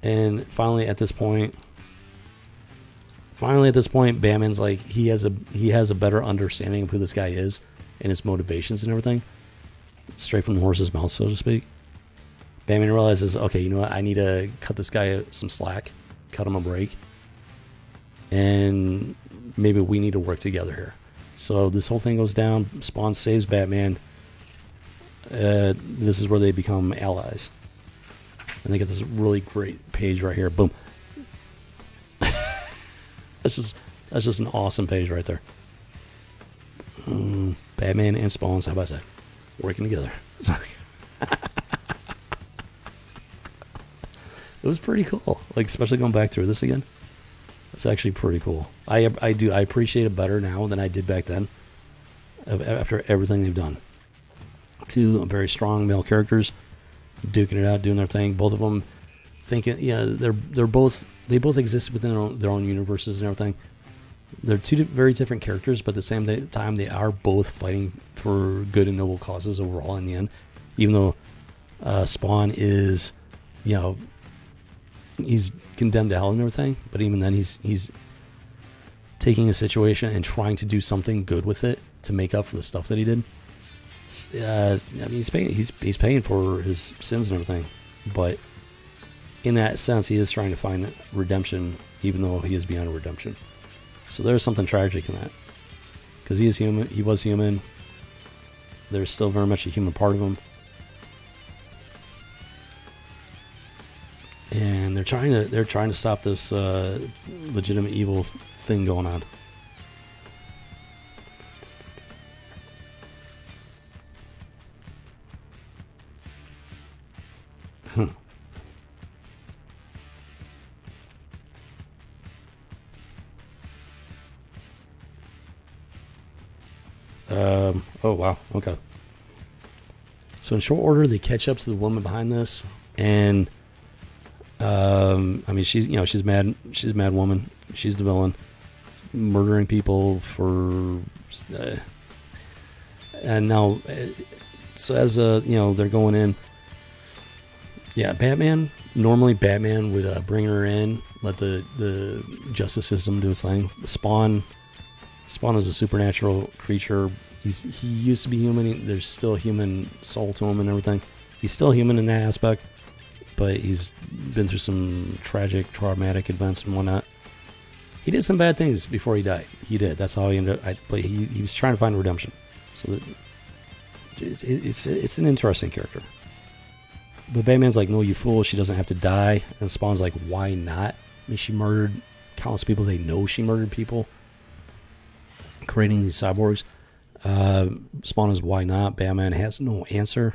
And finally at this point, Batman's like, he has a better understanding of who this guy is and his motivations and everything, straight from the horse's mouth, so to speak. Batman realizes, okay, you know what, I need to cut this guy some slack, cut him a break, and maybe we need to work together here. So this whole thing goes down. Spawn saves Batman. This is where they become allies. And they get this really great page right here. Boom. That's just an awesome page right there. Batman and Spawn side by side, working together. It was pretty cool. Like, especially going back through this again. It's actually pretty cool. I appreciate it better now than I did back then. After everything they've done. Two very strong male characters, duking it out, doing their thing. Both of them thinking, they both exist within their own universes and everything. They're two very different characters, but at the same time, they are both fighting for good and noble causes overall in the end. Even though Spawn is, he's condemned to hell and everything, but even then, he's taking a situation and trying to do something good with it to make up for the stuff that he did. He's paying for his sins and everything, but in that sense, he is trying to find redemption, even though he is beyond redemption. So there's something tragic in that, because he is human. He was human. There's still very much a human part of him, and they're trying to stop this legitimate evil thing going on. Oh wow, okay. So in short order, they catch up to the woman behind this, and she's a mad woman. She's the villain, murdering people for, and now, so as they're going in. Yeah, Normally, Batman would bring her in, let the justice system do its thing. Spawn is a supernatural creature. He used to be human. There's still a human soul to him and everything. He's still human in that aspect, but he's been through some traumatic events and whatnot. He did some bad things before he died. He did. That's how he ended up. But he was trying to find redemption. So it's an interesting character. But Batman's like, no, you fool. She doesn't have to die. And Spawn's like, why not? I mean, she murdered countless people. They know she murdered people, creating these cyborgs. Spawn is, why not? Batman has no answer.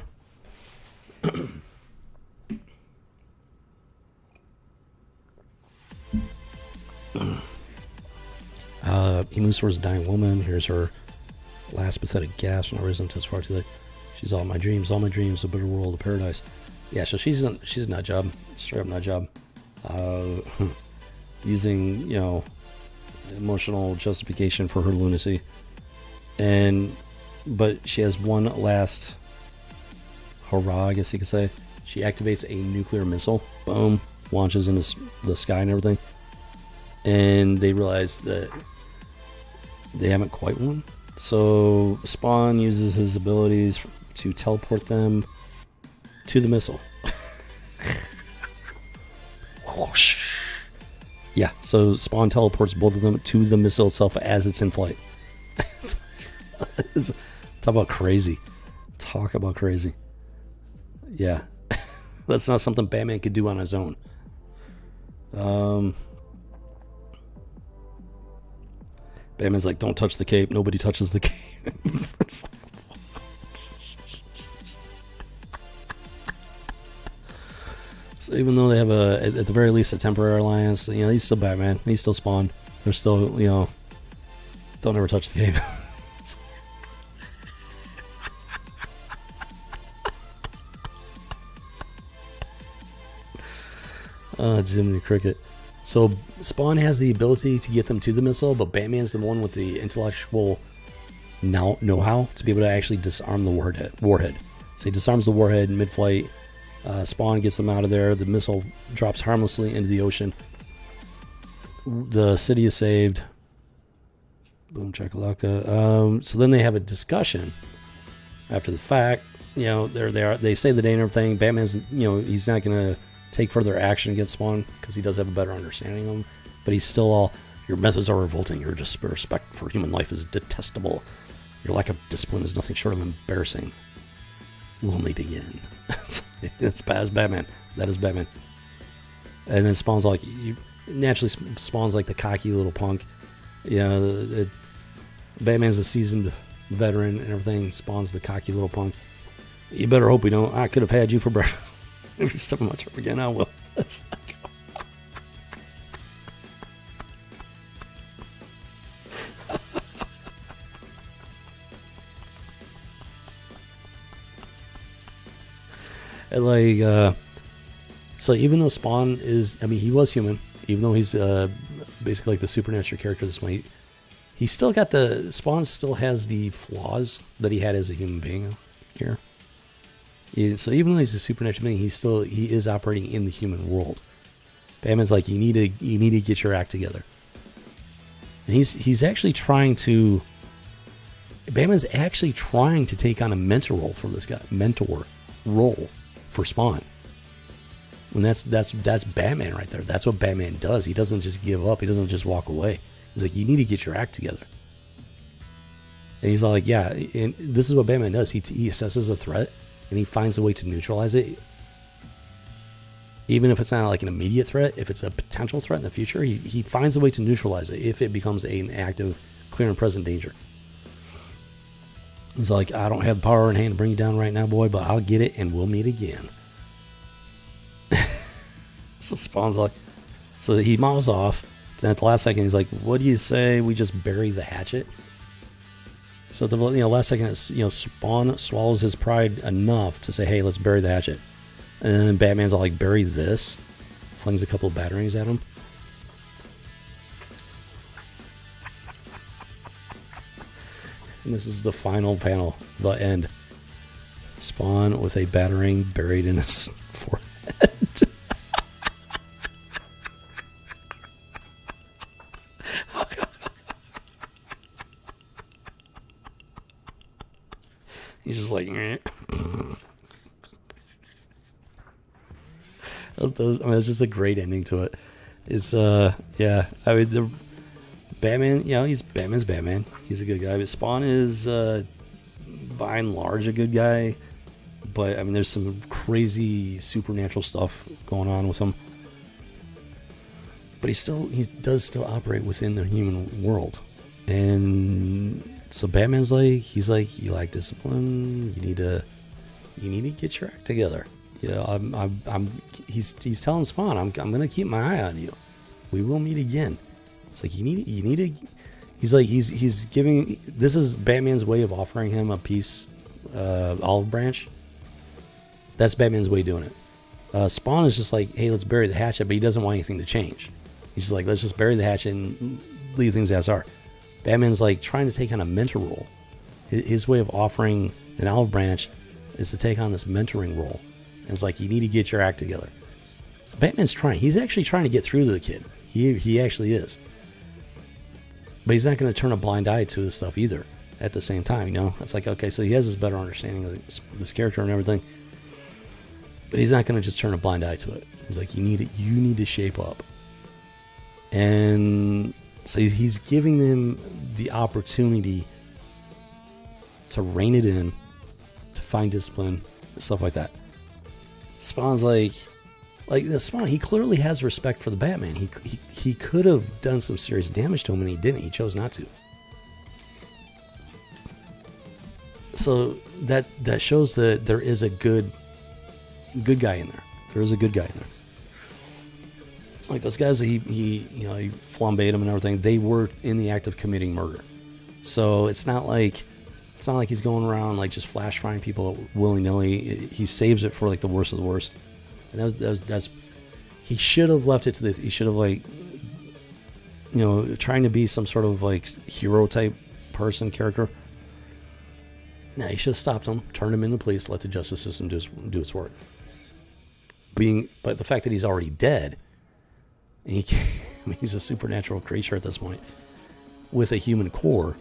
He moves towards a dying woman. Here's her last pathetic gasp when I risen to as far too late. She's all my dreams, a better world, a paradise. Yeah, so she's a nut job, straight up nut job. Using, emotional justification for her lunacy. But she has one last hurrah, I guess you could say. She activates a nuclear missile. Boom. Launches into the sky and everything. And they realize that they haven't quite won. So Spawn uses his abilities to teleport them to the missile. Yeah, so Spawn teleports both of them to the missile itself as it's in flight. Talk about crazy. Yeah. That's not something Batman could do on his own. Batman's like, don't touch the cape. Nobody touches the cape. So even though they have at the very least a temporary alliance, he's still Batman. He's still Spawn. They're still, don't ever touch the cape. Jiminy Cricket. So Spawn has the ability to get them to the missile, but Batman's the one with the intellectual know-how to be able to actually disarm the warhead. So he disarms the warhead in mid-flight. Spawn gets them out of there. The missile drops harmlessly into the ocean. The city is saved. Boom, chakalaka. So then they have a discussion after the fact. They save the day and everything. Batman's, he's not going to take further action against Spawn because he does have a better understanding of him. But he's still all, your methods are revolting. Your disrespect for human life is detestable. Your lack of discipline is nothing short of embarrassing. We'll meet again. It's Batman. That is Batman. And then Spawn's like, naturally Spawn's like the cocky little punk. Batman's a seasoned veteran and everything. Spawn's the cocky little punk. You better hope we don't. I could have had you for breakfast. If you step on my trip again, I will. That's and so even though Spawn is, he was human, even though he's basically like the supernatural character this way, He's still got Spawn still has the flaws that he had as a human being here. So even though he's a supernatural being, he is operating in the human world. Batman's like, you need to get your act together. And he's actually trying to. Batman's actually trying to take on a mentor role for this guy. Mentor role for Spawn. And that's Batman right there. That's what Batman does. He doesn't just give up. He doesn't just walk away. He's like, you need to get your act together. And he's like, yeah. And this is what Batman does. He assesses a threat and he finds a way to neutralize it. Even if it's not like an immediate threat, if it's a potential threat in the future, he finds a way to neutralize it if it becomes an active, clear and present danger. He's like, I don't have power in hand to bring you down right now, boy, but I'll get it and we'll meet again. So Spawn's like, so he mouths off. Then at the last second, he's like, what do you say we just bury the hatchet? So at the last second, Spawn swallows his pride enough to say, hey, let's bury the hatchet. And then Batman's all like, bury this. Flings a couple of batarangs at him. And this is the final panel, the end. Spawn with a batarang buried in his forehead. He's just like, it's just a great ending to it. It's yeah. I mean, the Batman, Batman's Batman. He's a good guy. But Spawn is by and large a good guy. But I mean, there's some crazy supernatural stuff going on with him. But he does still operate within the human world. And so Batman's like, he's like, you lack discipline. You need to get your act together. He's telling Spawn, I'm gonna keep my eye on you. We will meet again. It's like you need to. He's like, he's giving. This is Batman's way of offering him a piece, olive branch. That's Batman's way of doing it. Spawn is just like, hey, let's bury the hatchet, but he doesn't want anything to change. He's just like, let's just bury the hatchet and leave things as are. Batman's like trying to take on a mentor role. His way of offering an olive branch is to take on this mentoring role. And it's like, you need to get your act together. So Batman's trying. He's actually trying to get through to the kid. He actually is. But he's not going to turn a blind eye to this stuff either at the same time, It's like, okay, so he has this better understanding of this character and everything. But he's not going to just turn a blind eye to it. He's like, you need to shape up. And so he's giving them the opportunity to rein it in, to find discipline, stuff like that. Spawn's like Spawn, he clearly has respect for the Batman. He could have done some serious damage to him, and he didn't. He chose not to. So that shows that there is a good guy in there. There is a good guy in there. Like those guys that he flambéed them and everything, they were in the act of committing murder. So it's not like he's going around like just flash frying people willy-nilly. He saves it for like the worst of the worst. And that's he should have left it to this. He should have trying to be some sort of like hero type character. No, he should have stopped him, turned him into police, let the justice system do its work. But the fact that he's already dead, and he's a supernatural creature at this point, with a human core,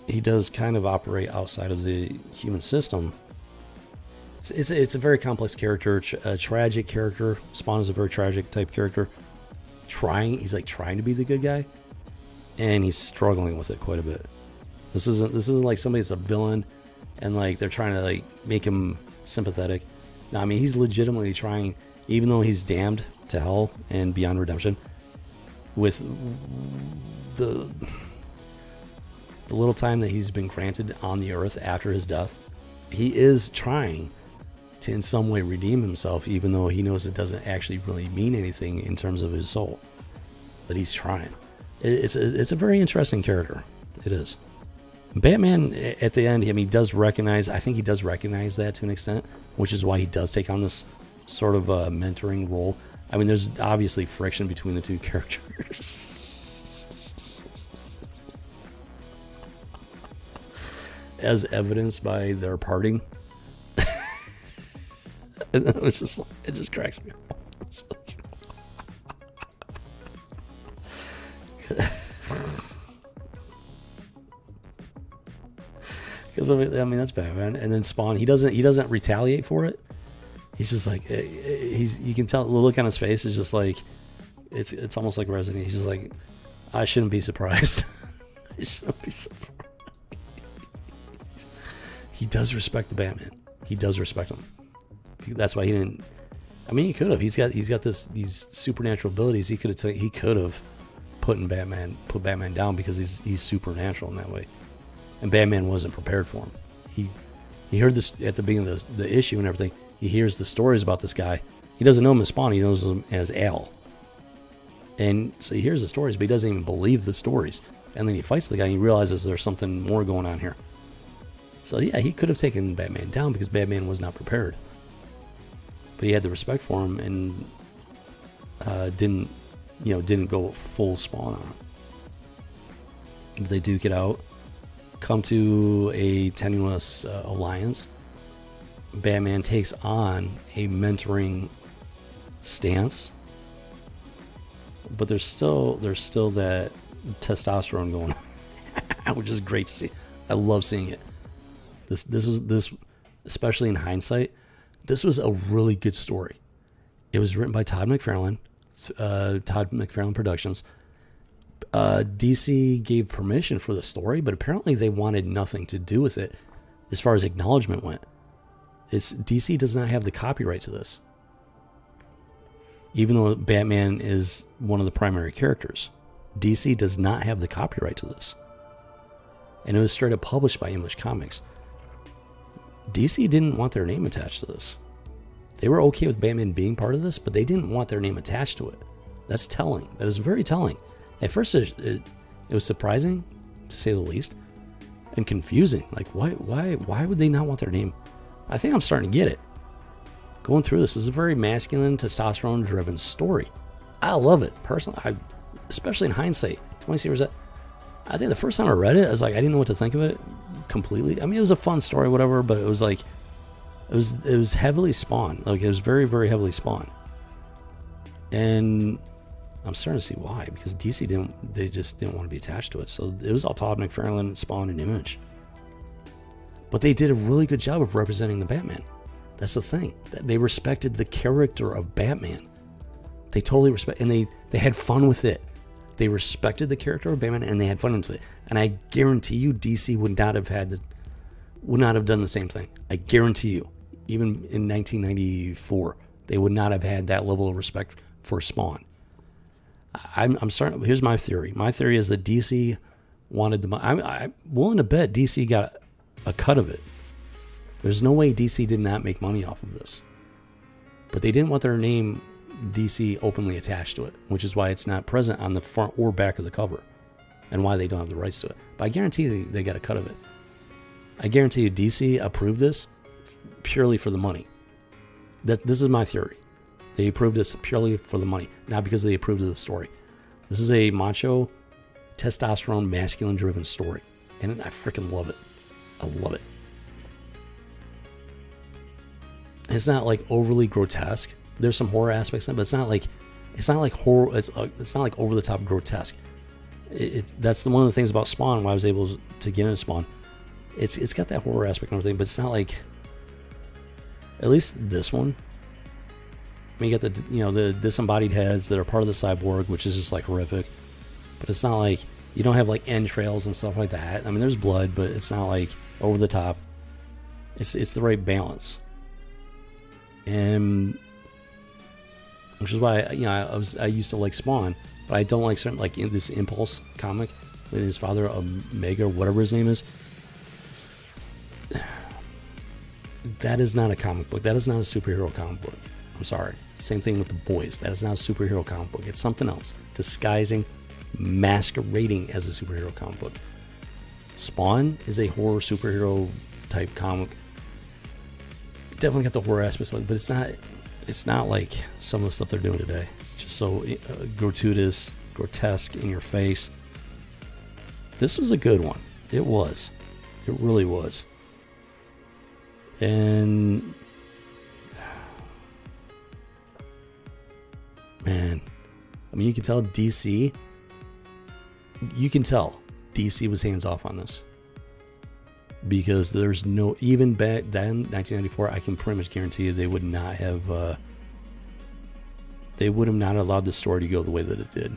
he does kind of operate outside of the human system. It's a very complex character, a tragic character. Spawn is a very tragic type character. He's trying to be the good guy, and he's struggling with it quite a bit. This isn't like somebody that's a villain, and like they're trying to like make him sympathetic. No, I mean he's legitimately trying, even though he's damned to hell and beyond redemption, with the little time that he's been granted on the earth after his death. He is trying to in some way redeem himself, even though he knows it doesn't actually really mean anything in terms of his soul. But he's trying. It's a very interesting character. It is. Batman at the end, he does recognize that to an extent, which is why he does take on this sort of mentoring role. I mean, there's obviously friction between the two characters. as evidenced by their parting. And then it was just like, it just cracks me up. Because I mean that's Batman. And then Spawn, he doesn't retaliate for it. He's just like, you can tell the look on his face is just like, it's almost like Resident. He's just like, I shouldn't be surprised. I shouldn't be surprised. He does respect the Batman. He does respect him. That's why he didn't. I mean, he could have. He's got these supernatural abilities. He could have put Batman down because he's supernatural in that way, and Batman wasn't prepared for him. He heard this at the beginning of the issue and everything. He hears the stories about this guy. He doesn't know him as Spawn. He knows him as Al. And so he hears the stories, but he doesn't even believe the stories. And then he fights the guy and he realizes there's something more going on here. So yeah, he could have taken Batman down because Batman was not prepared. But he had the respect for him and didn't go full Spawn on him. But they duke it out, come to a tenuous alliance. Batman takes on a mentoring stance, but there's still that testosterone going on, which is great to see. I love seeing it. This especially in hindsight, this was a really good story. It was written by Todd McFarlane Productions. DC gave permission for the story, but apparently they wanted nothing to do with it as far as acknowledgement went. DC does not have the copyright to this, even though Batman is one of the primary characters. DC does not have the copyright to this, and it was straight up published by Image Comics. DC didn't want their name attached to this. They were okay with Batman being part of this, but they didn't want their name attached to it. That's telling. That is very telling. At first, it was surprising, to say the least, and confusing. Like, why would they not want their name? I think I'm starting to get it. Going through this is a very masculine, testosterone-driven story. I love it personally. Especially in hindsight, 20 years. I think the first time I read it, I was like, I didn't know what to think of it completely. I mean, it was a fun story, whatever, but it was like, it was heavily Spawn. Like, it was very, very heavily Spawn. And I'm starting to see why, because DC just didn't want to be attached to it. So it was all Todd McFarlane, Spawn, and Image. But they did a really good job of representing the Batman. That's the thing. They respected the character of Batman. They totally respect, and they had fun with it. They respected the character of Batman, and they had fun with it. And I guarantee you, DC would not have done the same thing. I guarantee you, even in 1994, they would not have had that level of respect for Spawn. I'm starting. Here's my theory. My theory is that DC wanted the. I'm willing to bet DC got a cut of it. There's no way DC did not make money off of this, but they didn't want their name DC openly attached to it, which is why it's not present on the front or back of the cover, and why they don't have the rights to it. But I guarantee they got a cut of it. I guarantee you DC approved this purely for the money. This is my theory. They approved this purely for the money, not because they approved of the story. This is a macho, testosterone, masculine-driven story, and I freaking love it. I love it. It's not like overly grotesque. There's some horror aspects in it, but it's not like horror. It's not like over the top grotesque. That's one of the things about Spawn. Why I was able to get into Spawn. It's got that horror aspect and everything, but it's not like, at least this one. I mean, you got the disembodied heads that are part of the cyborg, which is just like horrific. But it's not like, you don't have like entrails and stuff like that. I mean, there's blood, but it's not like over the top. It's the right balance. And which is why I used to like Spawn, but I don't like certain, like in this Impulse comic with his father Omega, whatever his name is. That is not a comic book. That is not a superhero comic book. I'm sorry. Same thing with The Boys. That is not a superhero comic book. It's something else, disguising, masquerading as a superhero comic book. Spawn is a horror superhero type comic. Definitely got the horror aspects of it, but it's not like some of the stuff they're doing today. Just so grotesque, in your face. This was a good one. It was. It really was. And man, I mean, you can tell DC was hands off on this, because there's no, even back then, 1994, I can pretty much guarantee you they would not have not allowed the story to go the way that it did,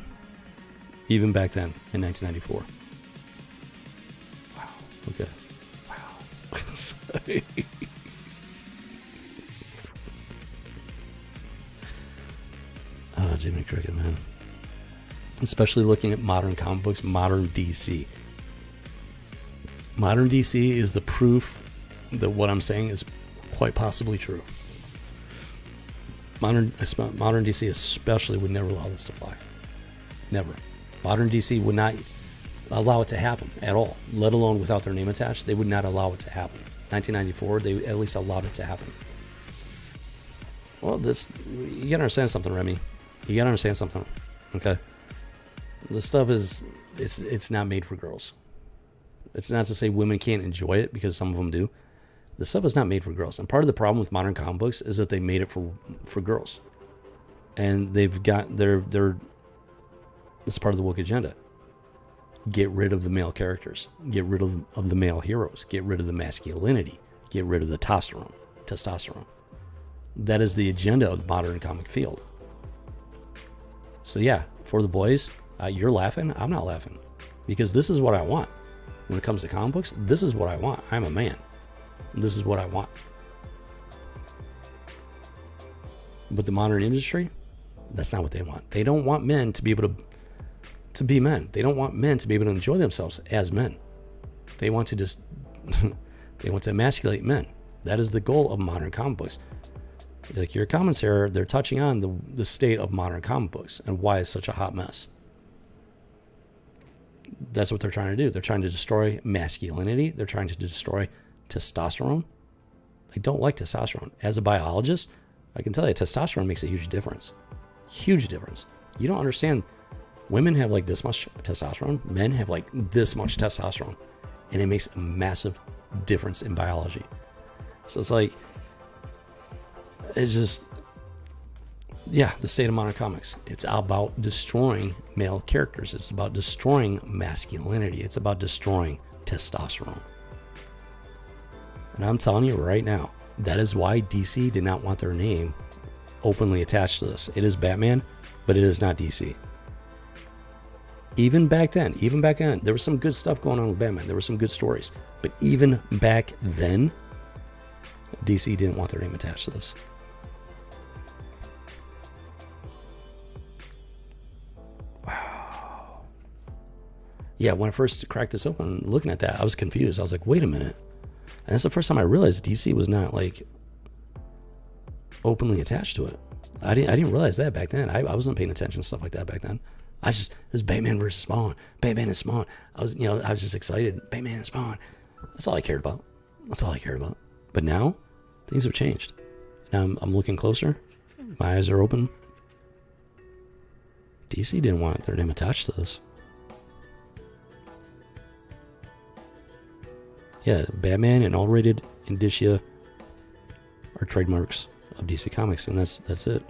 even back then in 1994. Wow. Okay. Wow. Sorry. Oh, Jiminy Cricket, man. Especially looking at modern comic books, modern DC. Modern DC is the proof that what I'm saying is quite possibly true. Modern DC especially would never allow this to fly. Never. Modern DC would not allow it to happen at all, let alone without their name attached. They would not allow it to happen. 1994, they at least allowed it to happen. Well, you gotta understand something, Remy. You gotta understand something, okay? This stuff it's not made for girls. It's not to say women can't enjoy it, because some of them do. The stuff is not made for girls. And part of the problem with modern comic books is that they made it for girls. And they've got it's part of the woke agenda. Get rid of the male characters. Get rid of the male heroes. Get rid of the masculinity. Get rid of the testosterone. That is the agenda of the modern comic field. So yeah, for the boys, you're laughing. I'm not laughing, because this is what I want. When it comes to comic books, this is what I want. I'm a man. This is what I want. But the modern industry, that's not what they want. They don't want men to be able to be men. They don't want men to be able to enjoy themselves as men. They want to just they want to emasculate men. That is the goal of modern comic books. Like your comments here, they're touching on the state of modern comic books and why it's such a hot mess. That's what they're trying to do. They're trying to destroy masculinity. They're trying to destroy testosterone. They don't like testosterone. As a biologist, I can tell you testosterone makes a huge difference. Huge difference. You don't understand. Women have like this much testosterone. Men have like this much testosterone. And it makes a massive difference in biology. So it's like, it's just, yeah, the state of modern comics. It's about destroying male characters. It's about destroying masculinity. It's about destroying testosterone. And I'm telling you right now, that is why DC did not want their name openly attached to this. It is Batman, but it is not DC. Even back then, there was some good stuff going on with Batman. There were some good stories. But even back then, DC didn't want their name attached to this. Wow. Yeah, when I first cracked this open, looking at that, I was confused. I was like, wait a minute. And that's the first time I realized DC was not like openly attached to it. I didn't realize that back then. I wasn't paying attention to stuff like that back then. It was Batman versus Spawn. Batman and Spawn. I was just excited. Batman and Spawn. That's all I cared about. But now, things have changed. Now I'm looking closer. My eyes are open. DC didn't want their name attached to this. Yeah, Batman and all rated indicia are trademarks of DC Comics, and that's it.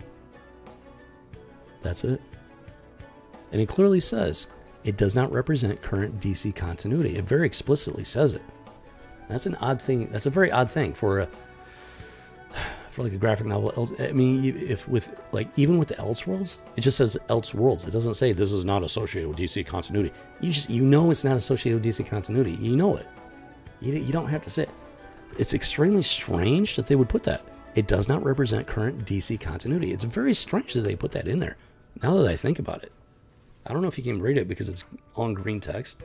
That's it. And it clearly says it does not represent current DC continuity. It very explicitly says it. That's an odd thing. That's a very odd thing for like a graphic novel. I mean, even with the Elseworlds, it just says Elseworlds. It doesn't say this is not associated with DC continuity. You know it's not associated with DC continuity. You know it. You don't have to say it. It's extremely strange that they would put that. It does not represent current DC continuity. It's very strange that they put that in there. Now that I think about it. I don't know if you can read it because it's on green text.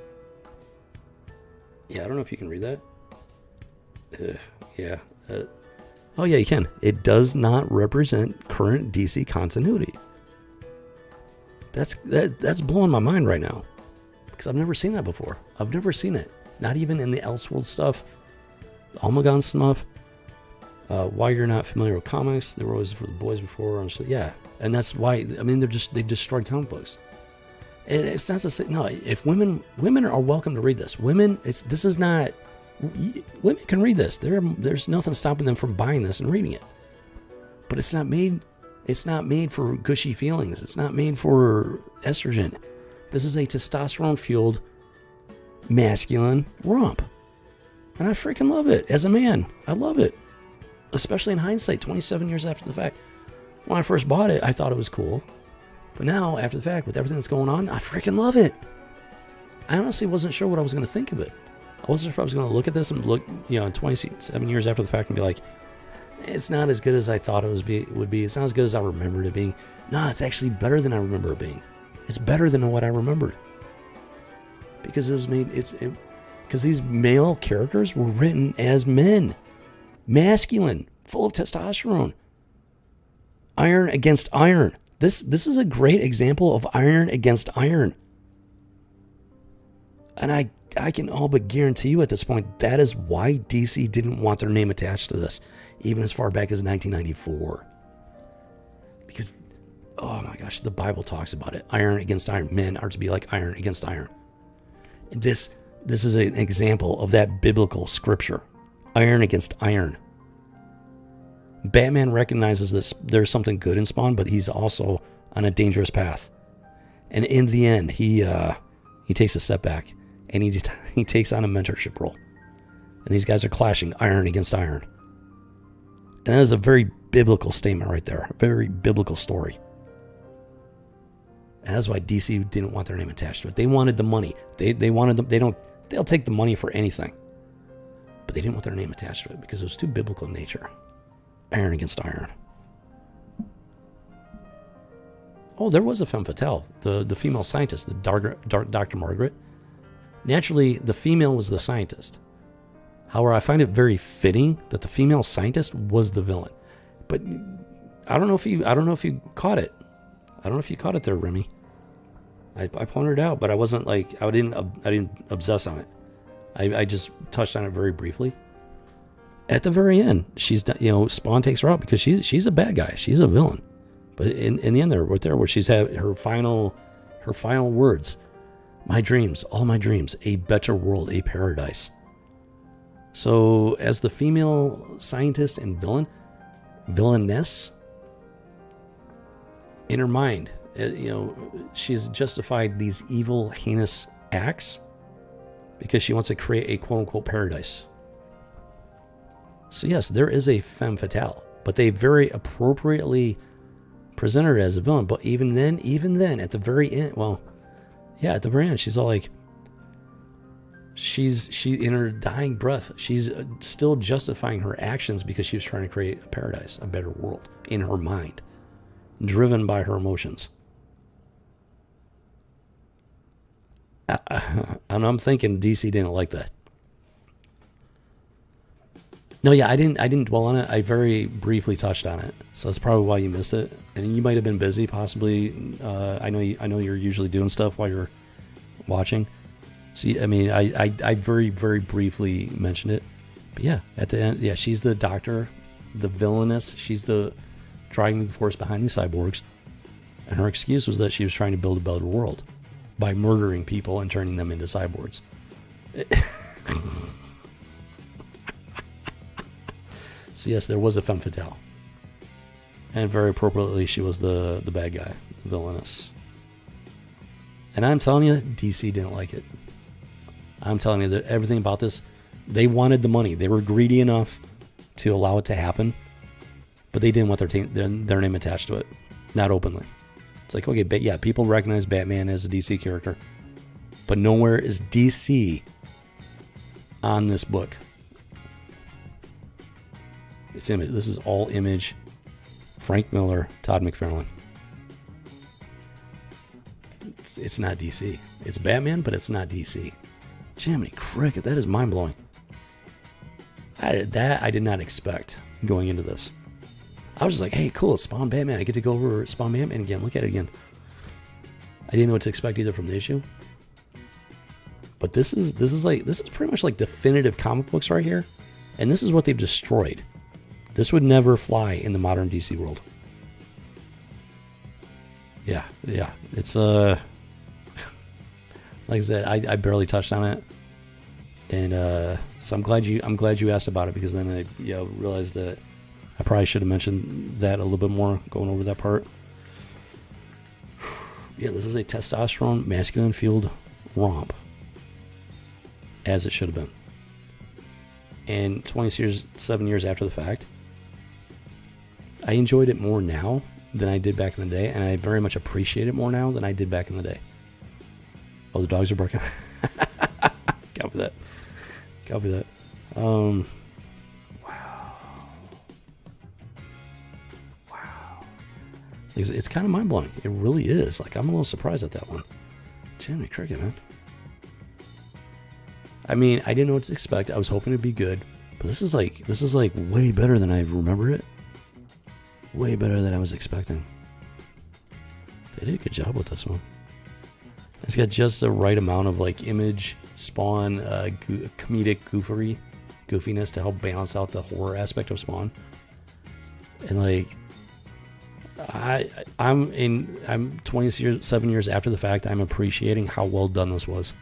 Yeah, I don't know if you can read that. Yeah. Oh, yeah, you can. It does not represent current DC continuity. That's blowing my mind right now. Because I've never seen that before. I've never seen it. Not even in the Elseworld stuff. Almagon stuff. Why you're not familiar with comics. They were always for the boys before. And so, yeah. And that's why, I mean, they destroyed comic books. And it's not to say, no, if women are welcome to read this. This is not Women can read this. There's nothing stopping them from buying this and reading it. But it's not made for gushy feelings. It's not made for estrogen. This is a testosterone-fueled, masculine romp. And I freaking love it. As a man, I love it. Especially in hindsight, 27 years after the fact. When I first bought it, I thought it was cool. But now, after the fact, with everything that's going on, I freaking love it. I honestly wasn't sure what I was going to think of it. I wasn't sure if I was going to look at this and look, 27 years after the fact and be like, it's not as good as I thought it would be. It's not as good as I remembered it being. No, it's actually better than I remember it being. It's better than what I remembered. Because because these male characters were written as men. Masculine, full of testosterone. Iron against iron. This is a great example of iron against iron. And I can all but guarantee you at this point, that is why DC didn't want their name attached to this, even as far back as 1994. Because, oh my gosh, the Bible talks about it. Iron against iron. Men are to be like iron against iron. And this is an example of that biblical scripture. Iron against iron. Batman recognizes this. There's something good in Spawn, but he's also on a dangerous path. And in the end, he takes a step back. And he takes on a mentorship role. And these guys are clashing iron against iron. And that is a very biblical statement right there. A very biblical story. And that's why DC didn't want their name attached to it. They wanted the money. They'll take the money for anything. But they didn't want their name attached to it because it was too biblical in nature. Iron against iron. Oh, there was a femme fatale. The female scientist, the Dr. Margaret. Naturally, the female was the scientist. However, I find it very fitting that the female scientist was the villain. But I don't know if you caught it. I don't know if you caught it there, Remy. I pointed it out, but I wasn't like I didn't obsess on it. I just touched on it very briefly. At the very end, she's Spawn takes her out because she's a bad guy. She's a villain. But in the end, where she's had her final words. My dreams, all my dreams, a better world, a paradise. So as the female scientist and villainess, in her mind, she's justified these evil, heinous acts because she wants to create a quote-unquote paradise. So yes, there is a femme fatale, but they very appropriately present her as a villain. But even then, at the very end, at the very end, she's all like, she in her dying breath, she's still justifying her actions because she was trying to create a paradise, a better world in her mind, driven by her emotions. And I'm thinking DC didn't like that. No, yeah, I didn't dwell on it. I very briefly touched on it, so that's probably why you missed it. And you might have been busy, possibly. I know you're usually doing stuff while you're watching. See, I mean, I very, very briefly mentioned it, but yeah, at the end, yeah, she's the doctor, the villainess. She's the driving force behind these cyborgs, and her excuse was that she was trying to build a better world by murdering people and turning them into cyborgs. So yes, there was a femme fatale. And very appropriately, she was the bad guy, the villainess. And I'm telling you, DC didn't like it. I'm telling you that everything about this, they wanted the money. They were greedy enough to allow it to happen, but they didn't want their name attached to it. Not openly. It's like, okay, but yeah, people recognize Batman as a DC character, but nowhere is DC on this book. It's Image. This is all Image. Frank Miller, Todd McFarlane. It's not DC. It's Batman, but it's not DC. Jiminy cricket, that is mind-blowing. I did not expect going into this. I was just like, hey, cool, it's Spawn Batman. I get to go over Spawn Batman again. Look at it again. I didn't know what to expect either from the issue. But this is pretty much like definitive comic books right here. And this is what they've destroyed. This would never fly in the modern DC world. Yeah. It's like I said, I barely touched on it. And so I'm glad you asked about it, because then I realized that I probably should have mentioned that a little bit more going over that part. Yeah, this is a testosterone masculine fueled romp, as it should have been. And 27 years after the fact, I enjoyed it more now than I did back in the day, and I very much appreciate it more now than I did back in the day. Oh, the dogs are barking. Copy that. Wow. It's kind of mind-blowing. It really is. Like, I'm a little surprised at that one. Jimmy Cricket, man. I mean, I didn't know what to expect. I was hoping it'd be good, but this is like way better than I remember it. Way better than I was expecting. They did a good job with this one. It's got just the right amount of like image, Spawn, comedic goofiness to help balance out the horror aspect of Spawn. And like, I'm 27 years after the fact. I'm appreciating how well done this was.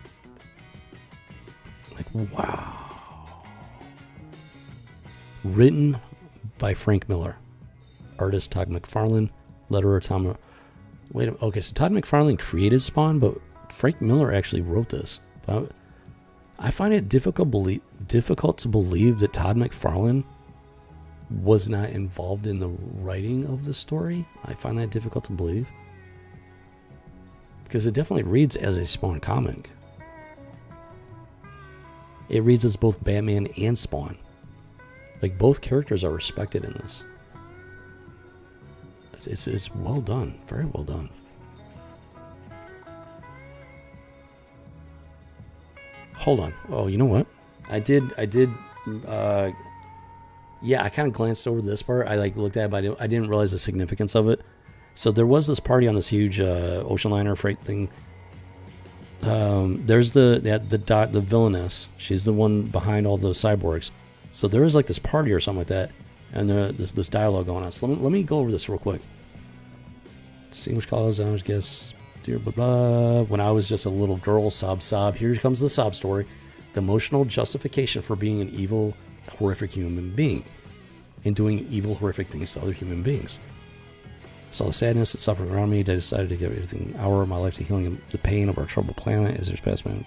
Like, wow. Written by Frank Miller, artist Todd McFarlane, letterer Tom. Okay, so Todd McFarlane created Spawn, but Frank Miller actually wrote this. I find it difficult to believe that Todd McFarlane was not involved in the writing of the story. I find that difficult to believe, because it definitely reads as a Spawn comic. It reads as both Batman and Spawn. Like, both characters are respected in this. It's well done, very well done. Hold on. Oh, you know what? I did. Yeah, I kind of glanced over this part. I looked at it, but I didn't realize the significance of it. So there was this party on this huge ocean liner freight thing. There's the villainess. She's the one behind all the cyborgs. So there is like this party or something like that, and this dialogue going on. So let me go over this real quick. Distinguished callers, I guess, dear blah blah. When I was just a little girl, sob. Here comes the sob story. The emotional justification for being an evil, horrific human being and doing evil, horrific things to other human beings. Saw the sadness and suffering around me. I decided to give everything hour of my life to healing the pain of our troubled planet as there's past man.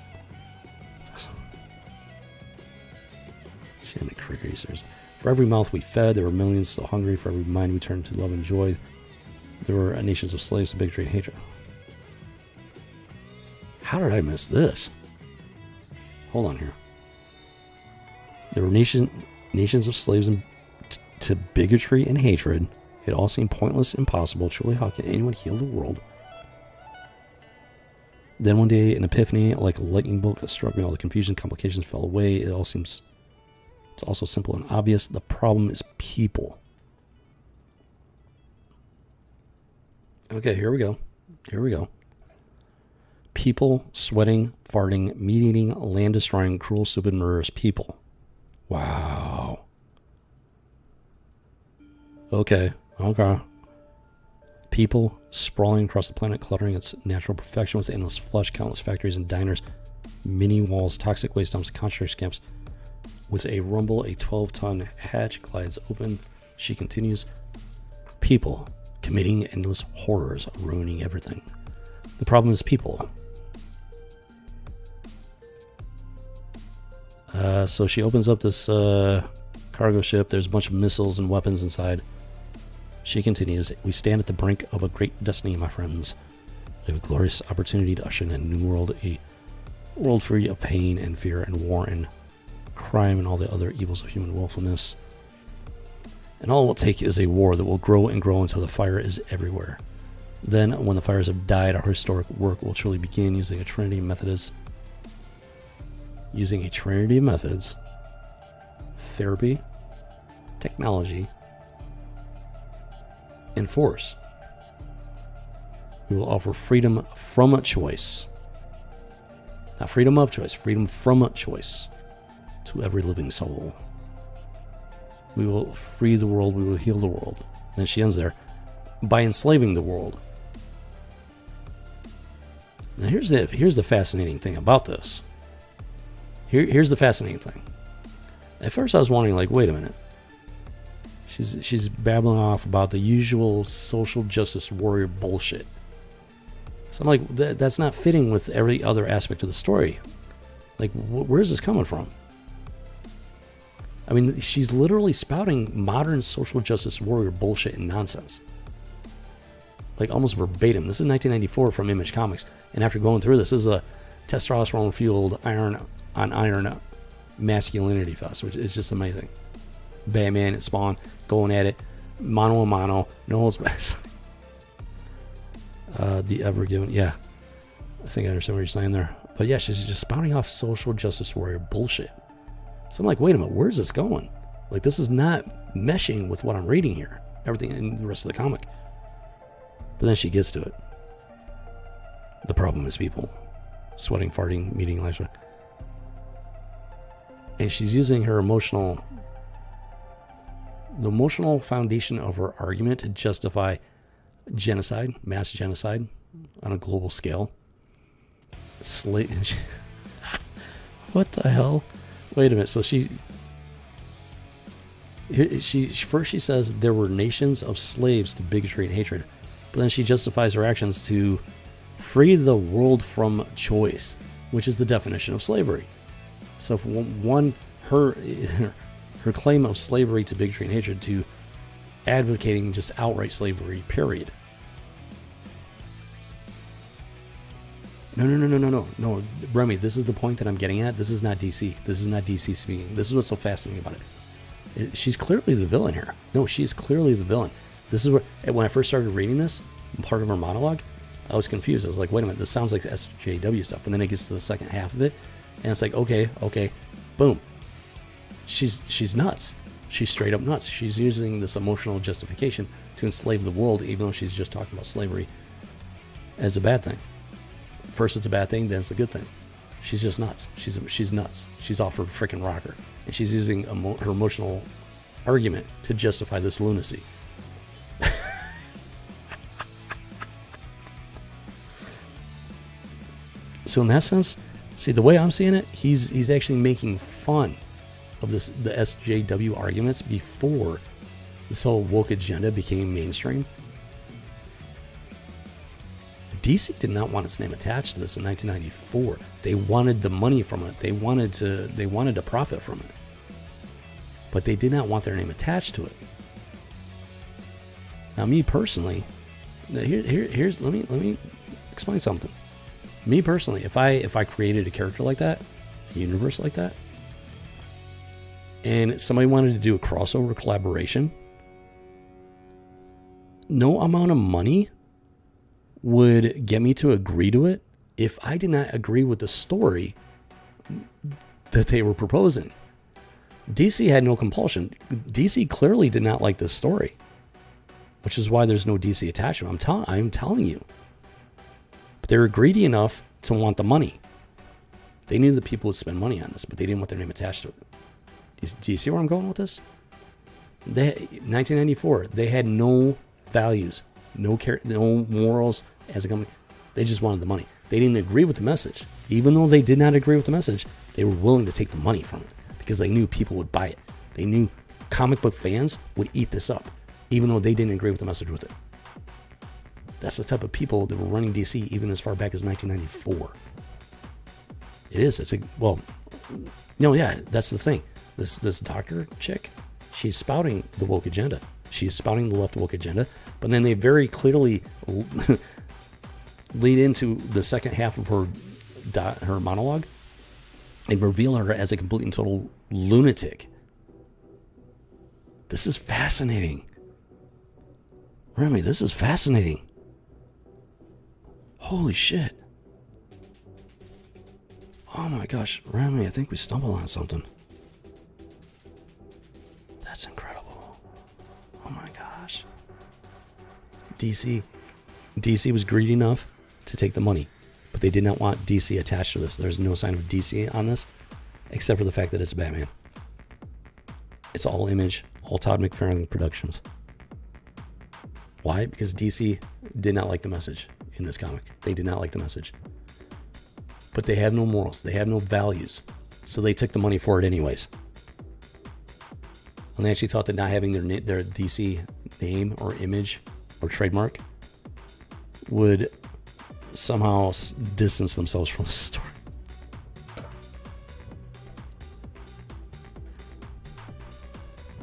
Shannon Cricker says, for every mouth we fed, there were millions still hungry. For every mind we turned to love and joy, there were nations of slaves to bigotry and hatred. How did I miss this? Hold on here. There were nations of slaves to bigotry and hatred. It all seemed pointless, impossible. Truly, how can anyone heal the world? Then one day, an epiphany, like a lightning bolt, that struck me. All the confusion, complications fell away. It all seems... It's also simple and obvious. The problem is people. Okay, here we go. People, sweating, farting, meat-eating, land-destroying, cruel, stupid, murderous people. Wow. Okay. People sprawling across the planet, cluttering its natural perfection with endless flush, countless factories and diners, mini walls, toxic waste dumps, concentration camps. With a rumble, a 12-ton hatch glides open. She continues. People committing endless horrors, ruining everything. The problem is people. So she opens up this cargo ship. There's a bunch of missiles and weapons inside. She continues, we stand at the brink of a great destiny, my friends. We have a glorious opportunity to usher in a new world, a world free of pain and fear and war and crime and all the other evils of human willfulness. And all it will take is a war that will grow and grow until the fire is everywhere. Then, when the fires have died, our historic work will truly begin using a trinity of methods. Therapy, technology, and force. We will offer freedom from a choice. Not freedom of choice, freedom from a choice to every living soul. We will free the world, we will heal the world. And then she ends there, by enslaving the world. Now here's the fascinating thing about this. Here's the fascinating thing. At first I was wondering, like, wait a minute. She's babbling off about the usual social justice warrior bullshit. So I'm like, that's not fitting with every other aspect of the story. Like, where's this coming from? I mean, she's literally spouting modern social justice warrior bullshit and nonsense. Like, almost verbatim. This is 1994 from Image Comics. And after going through this is a testosterone-fueled iron on iron masculinity fest, which is just amazing. Batman and Spawn going at it, mano a mano, no holds back. The Ever Given, yeah. I think I understand what you're saying there. But yeah, she's just spouting off social justice warrior bullshit. So I'm like, wait a minute, where's this going? Like, this is not meshing with what I'm reading here. Everything in the rest of the comic. But then she gets to it. The problem is people. Sweating, farting, meeting lifestyle. And she's using her the emotional foundation of her argument to justify genocide, mass genocide on a global scale. What the hell? Wait a minute. So she first she says there were nations of slaves to bigotry and hatred, but then she justifies her actions to free the world from choice, which is the definition of slavery. So if her claim of slavery to bigotry and hatred to advocating just outright slavery, period. No, Remy, this is the point that I'm getting at. This is not DC. This is not DC speaking. This is what's so fascinating about it. She's clearly the villain here. No, she's clearly the villain. This is where, when I first started reading this, part of her monologue, I was confused. I was like, wait a minute, this sounds like the SJW stuff. And then it gets to the second half of it, and it's like, okay, boom. She's nuts. She's straight up nuts. She's using this emotional justification to enslave the world, even though she's just talking about slavery as a bad thing. First it's a bad thing, then it's a good thing. She's just nuts. She's nuts. She's off her freaking rocker. And she's using her emotional argument to justify this lunacy. So in that sense, see, the way I'm seeing it, he's actually making fun of the SJW arguments before this whole woke agenda became mainstream. DC did not want its name attached to this in 1994. They wanted the money from it. They wanted to profit from it. But they did not want their name attached to it. Now, me personally, let me explain something. Me personally, if I created a character like that, a universe like that, and somebody wanted to do a crossover collaboration, no amount of money would get me to agree to it if I did not agree with the story that they were proposing. DC had no compulsion. DC clearly did not like this story, which is why there's no DC attachment. I'm telling you. But they were greedy enough to want the money. They knew that people would spend money on this, but they didn't want their name attached to it. Do you see where I'm going with this? 1994, they had no values, no morals as a company. They just wanted the money. They didn't agree with the message. Even though they did not agree with the message, they were willing to take the money from it because they knew people would buy it. They knew comic book fans would eat this up, even though they didn't agree with the message with it. That's the type of people that were running DC even as far back as 1994. It is. That's the thing. This doctor chick, she's spouting the woke agenda. She's spouting the left woke agenda, but then they very clearly lead into the second half of her monologue and reveal her as a complete and total lunatic. This is fascinating. Remy, this is fascinating. Holy shit. Oh my gosh, Remy, I think we stumbled on something. That's incredible. Oh my gosh. DC was greedy enough to take the money, but they did not want DC attached to this. There's no sign of DC on this, except for the fact that it's Batman. It's all Image, all Todd McFarlane Productions. Why? Because DC did not like the message in this comic. They did not like the message. But they have no morals. They have no values. So they took the money for it anyways. And they actually thought that not having their DC name or image or trademark would somehow distance themselves from the story.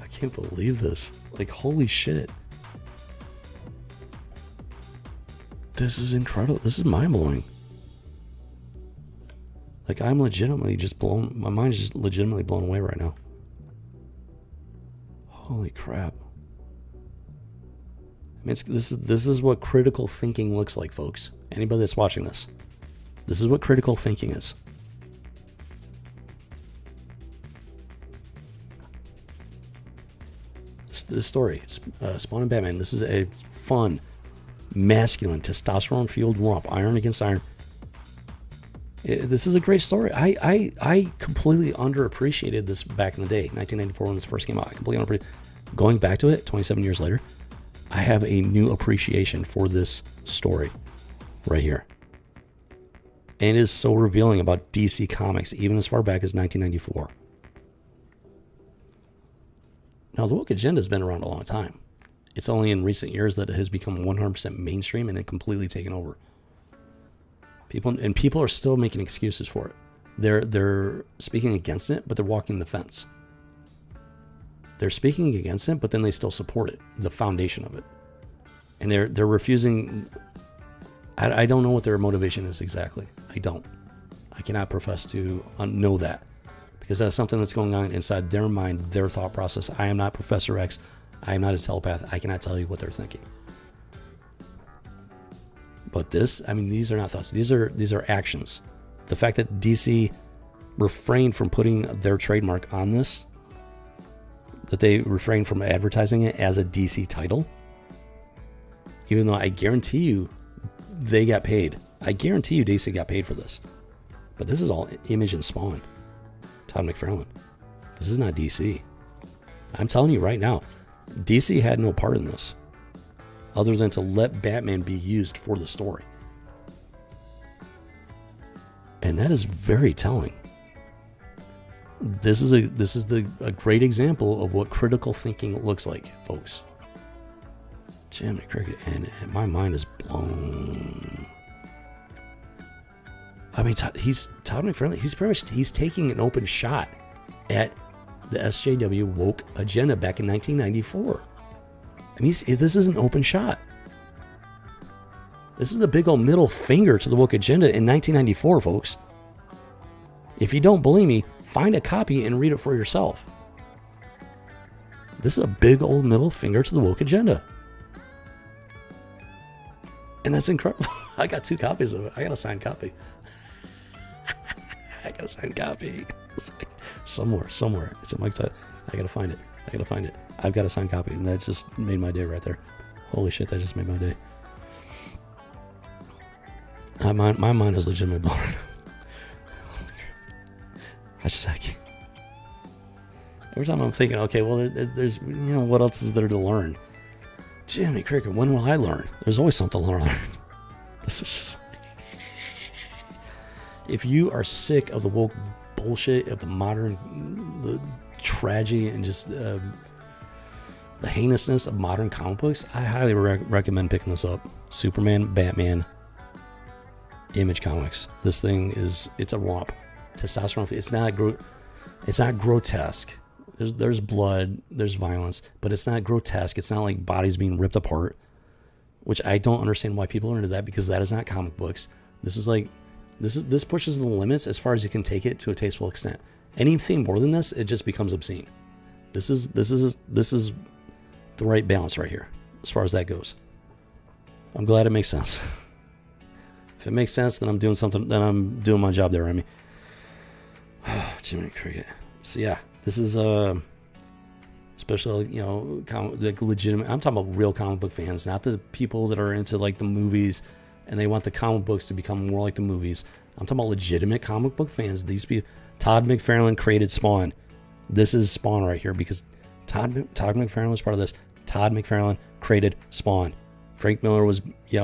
I can't believe this. Like, holy shit. This is incredible. This is mind-blowing. Like, I'm legitimately just blown. My mind is just legitimately blown away right now. Holy crap. I mean, this is what critical thinking looks like, folks. Anybody that's watching this. This is what critical thinking is. This story, Spawn and Batman, this is a fun, masculine, testosterone-fueled romp, iron against iron. This is a great story. I completely underappreciated this back in the day, 1994 when this first came out. I completely underappreciated. Going back to it, 27 years later, I have a new appreciation for this story right here. And it is so revealing about DC Comics, even as far back as 1994. Now, the woke agenda has been around a long time. It's only in recent years that it has become 100% mainstream and it completely taken over. People are still making excuses for it. They're speaking against it, but they're walking the fence. They're speaking against it, but then they still support it, the foundation of it. And they're refusing. I don't know what their motivation is exactly. I cannot profess to know that, because that's something that's going on inside their mind, their thought process. I am not Professor X. I am not a telepath. I cannot tell you what they're thinking. But this, I mean, these are not thoughts. These are actions. The fact that DC refrained from putting their trademark on this, that they refrained from advertising it as a DC title, even though I guarantee you they got paid. I guarantee you DC got paid for this. But this is all Image and Spawn. Todd McFarlane. This is not DC. I'm telling you right now, DC had no part in this, other than to let Batman be used for the story. And that is very telling. This is a great example of what critical thinking looks like, folks. Jiminy Cricket, and my mind is blown. I mean, Todd McFarlane, he's taking an open shot at the SJW woke agenda back in 1994. I mean, this is an open shot. This is the big old middle finger to the woke agenda in 1994, folks. If you don't believe me, find a copy and read it for yourself. This is a big old middle finger to the woke agenda. And that's incredible. I got 2 copies of it. I got a signed copy. I got a signed copy. Somewhere. It's in my I gotta find it. I've got a signed copy, and that just made my day right there. Holy shit, that just made my day. My mind is legitimately blown. I can't. Every time I'm thinking, okay, well, there's, what else is there to learn? Jiminy Cricket, when will I learn? There's always something to learn. This is just. If you are sick of the woke bullshit, of the modern tragedy, and just the heinousness of modern comic books, I highly recommend picking this up. Superman, Batman, Image Comics. This thing it's a romp. Testosterone. It's not grotesque. There's blood, there's violence, but it's not grotesque. It's not like bodies being ripped apart, which I don't understand why people are into that, because that is not comic books. This pushes the limits as far as you can take it to a tasteful extent. Anything more than this, it just becomes obscene. This is the right balance right here as far as that goes. I'm glad it makes sense. If it makes sense, then I'm doing something. Then I'm doing my job there, Remy. Jiminy Cricket. So yeah, this is especially like legitimate. I'm talking about real comic book fans, not the people that are into like the movies and they want the comic books to become more like the movies. I'm talking about legitimate comic book fans. These people. Todd McFarlane created Spawn. This is Spawn right here, because Todd McFarlane was part of this. Todd McFarlane created Spawn. Frank Miller was, he's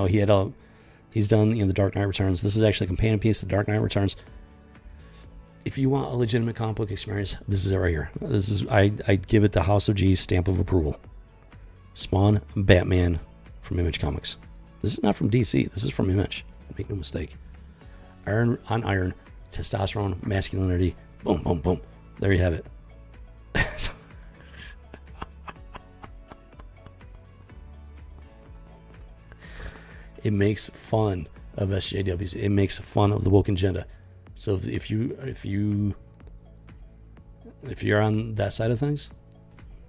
done the Dark Knight Returns. This is actually a companion piece to Dark Knight Returns. if you want a legitimate comic book experience, this is it right here. This is I give it the House of G stamp of approval. Spawn, Batman from Image Comics. This is not from DC. This is from Image. Make no mistake. Iron on iron, testosterone, masculinity. Boom, boom, boom. There you have it. It makes fun of SJWs. It makes fun of the woke agenda. So if you're on that side of things,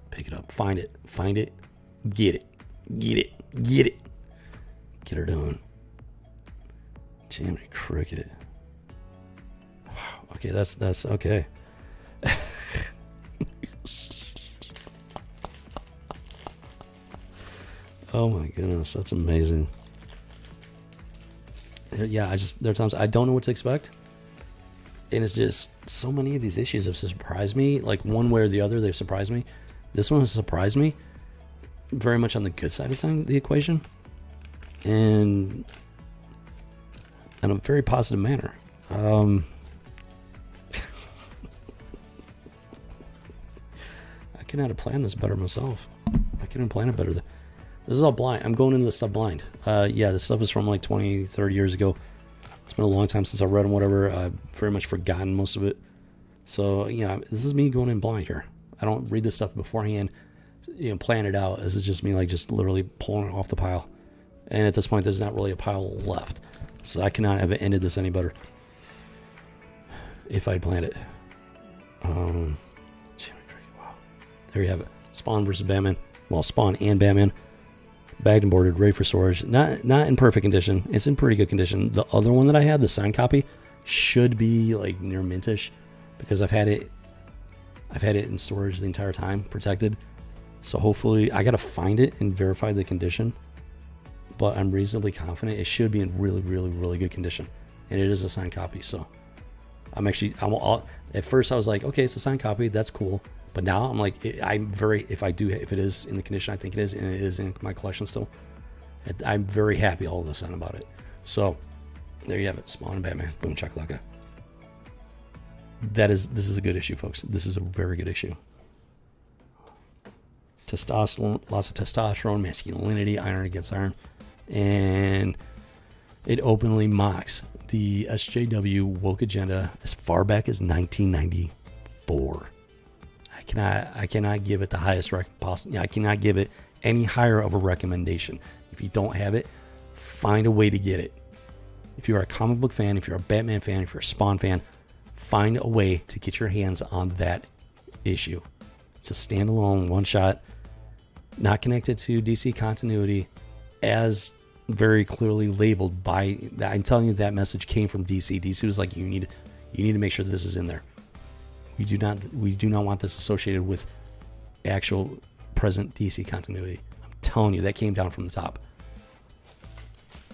pick it up, find it, get it. Get her done. Jiminy Cricket. Okay, that's okay. Oh my goodness, that's amazing. Yeah, there are times I don't know what to expect. And it's just so many of these issues have surprised me. Like one way or the other, they've surprised me. This one has surprised me very much on the good side of the equation. And in a very positive manner. I could not have planned this better myself. I couldn't plan it better. This is all blind. I'm going into this stuff blind. Yeah, this stuff is from like 20, 30 years ago. It's been a long time since I read them, whatever. I've very much forgotten most of it. So, this is me going in blind here. I don't read this stuff beforehand, plan it out. This is just me, like, just literally pulling it off the pile. And at this point, there's not really a pile left. So I cannot have ended this any better if I'd planned it. Wow. There you have it. Spawn versus Batman. Well, Spawn and Batman. Bagged and boarded, ready for storage. Not in perfect condition. It's in pretty good condition. The other one that I had, the signed copy, should be like near mintish because I've had it in storage the entire time, protected. So hopefully, I gotta find it and verify the condition. But I'm reasonably confident it should be in really, really, really good condition, and it is a signed copy. So at first I was like, okay, it's a signed copy, that's cool. But now I'm like, if it is in the condition I think it is, and it is in my collection still, I'm very happy all of a sudden about it. So there you have it, Spawn and Batman, boom chakalaka. This is a good issue, folks. This is a very good issue. Testosterone, lots of testosterone, masculinity, iron against iron, and it openly mocks the SJW woke agenda as far back as 1994. I cannot give it the highest possible. I cannot give it any higher of a recommendation. If you don't have it, find a way to get it. If you're a comic book fan, if you're a Batman fan, if you're a Spawn fan, find a way to get your hands on that issue. It's a standalone one shot, not connected to DC continuity, as very clearly labeled by. I'm telling you, that message came from DC. DC was like, you need to make sure this is in there. We do not want this associated with actual present DC continuity. I'm telling you, that came down from the top.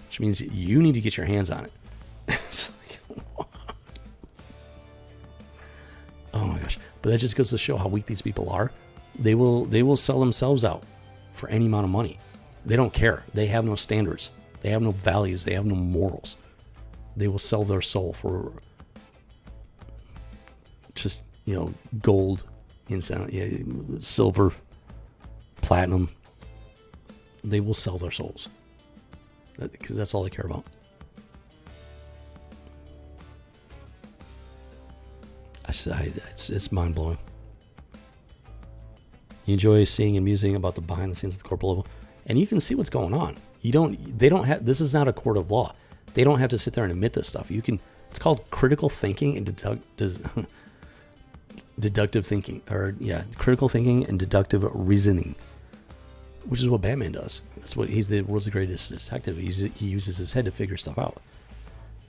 Which means you need to get your hands on it. Oh my gosh. But that just goes to show how weak these people are. They will sell themselves out for any amount of money. They don't care. They have no standards. They have no values. They have no morals. They will sell their soul for just, gold, incense, silver, platinum. They will sell their souls because that's all they care about. It's mind blowing. You enjoy seeing and musing about the behind the scenes of the corporate level, and you can see what's going on. They don't have. This is not a court of law. They don't have to sit there and admit this stuff. It's called critical thinking and deductive thinking, critical thinking and deductive reasoning, which is what Batman does. That's what he's the world's greatest detective. He uses his head to figure stuff out.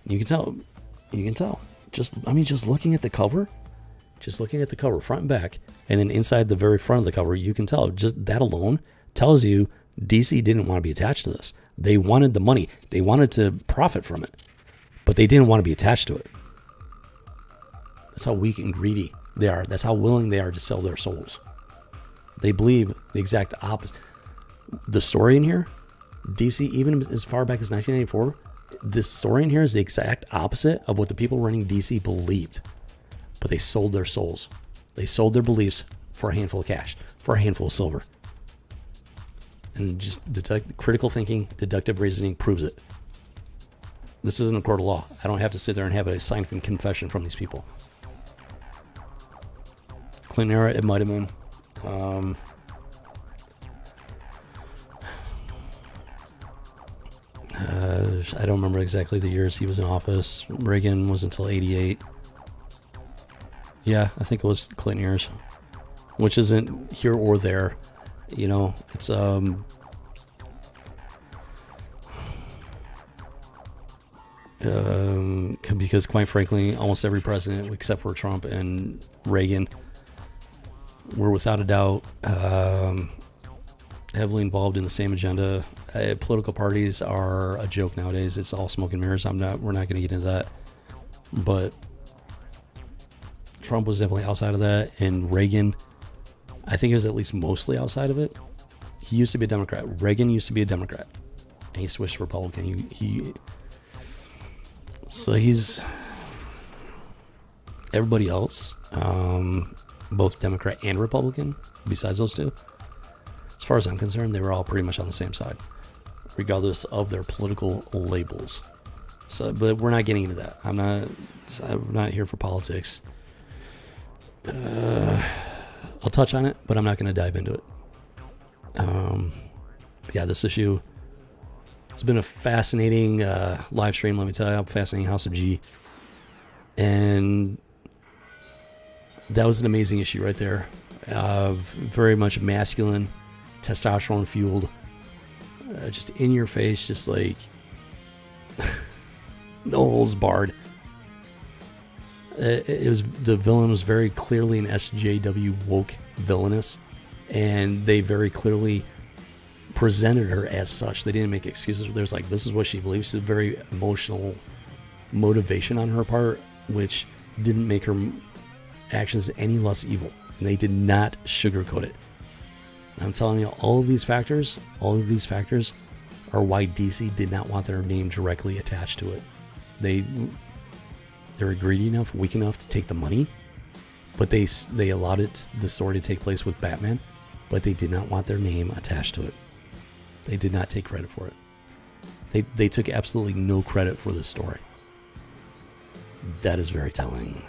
You can tell. Just looking at the cover, front and back, and then inside the very front of the cover, you can tell. Just that alone tells you DC didn't want to be attached to this. They wanted the money. They wanted to profit from it, but they didn't want to be attached to it. That's how weak and greedy they are. That's how willing they are to sell their souls. They believe the exact opposite. The story in here, DC, even as far back as 1994, this story in here is the exact opposite of what the people running DC believed. but they sold their souls. They sold their beliefs for a handful of cash, for a handful of silver. And just critical thinking, deductive reasoning proves it. This isn't a court of law. I don't have to sit there and have a signed confession from these people. Clinton era, it might have been. I don't remember exactly the years he was in office. Reagan was until 88. Yeah, I think it was Clinton years, which isn't here or there. You know, it's because quite frankly, almost every president except for Trump and Reagan were without a doubt heavily involved in the same agenda. Political parties are a joke nowadays. It's all smoke and mirrors. We're not going to get into that. But Trump was definitely outside of that, and Reagan, I think he was at least mostly outside of it. He used to be a Democrat. Reagan used to be a Democrat, and he switched to Republican. So he's everybody else, both Democrat and Republican. Besides those two, as far as I'm concerned, they were all pretty much on the same side, regardless of their political labels. So, but we're not getting into that. I'm not here for politics. I'll touch on it, but I'm not going to dive into it. Yeah, this issue has been a fascinating live stream, let me tell you. Fascinating House of G. And that was an amazing issue right there. Very much masculine, testosterone fueled, just in your face, just like no holes barred. It was, the villain was very clearly an SJW woke villainess, and they very clearly presented her as such. They didn't make excuses. There's like, this is what she believes. It's a very emotional motivation on her part, which didn't make her actions any less evil. And they did not sugarcoat it. And I'm telling you, all of these factors are why DC did not want their name directly attached to it. They were greedy enough, weak enough to take the money, but they allowed the story to take place with Batman, but they did not want their name attached to it. They did not take credit for it. They took absolutely no credit for this story. That is very telling.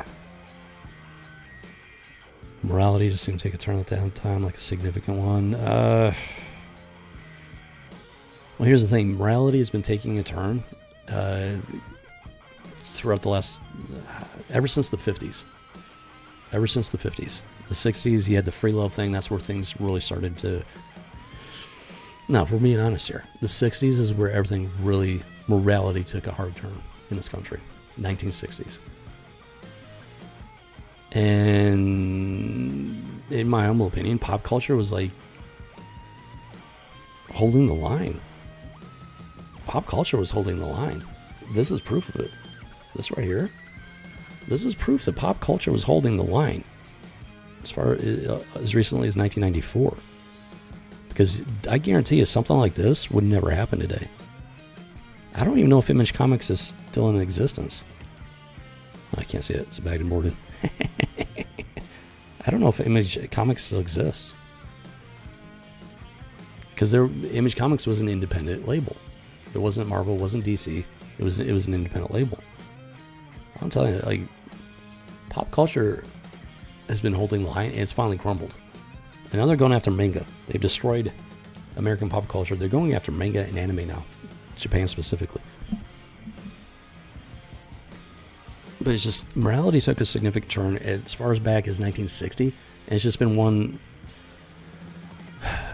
Morality just seemed to take a turn at that time, like a significant one. Well, here's the thing. Morality has been taking a turn throughout the last, ever since the 50s. Ever since the 50s. The 60s, you had the free love thing. That's where things really started to... Now, if we're being honest here, the 60s is where everything really, morality took a hard turn in this country. 1960s. And in my humble opinion, pop culture was like holding the line. Pop culture was holding the line. This is proof of it. This right here. This is proof that pop culture was holding the line as far as recently as 1994. Because I guarantee you something like this would never happen today. I don't even know if Image Comics is still in existence. Oh, I can't see it. It's bagged and boarded. I don't know if Image Comics still exists. Because Image Comics was an independent label. It wasn't Marvel, it wasn't DC. It was an independent label. I'm telling you, like, pop culture has been holding the line, and it's finally crumbled. And now they're going after manga. They've destroyed American pop culture. They're going after manga and anime now, Japan specifically. But it's just, morality took a significant turn as far as back as 1960, and it's just been one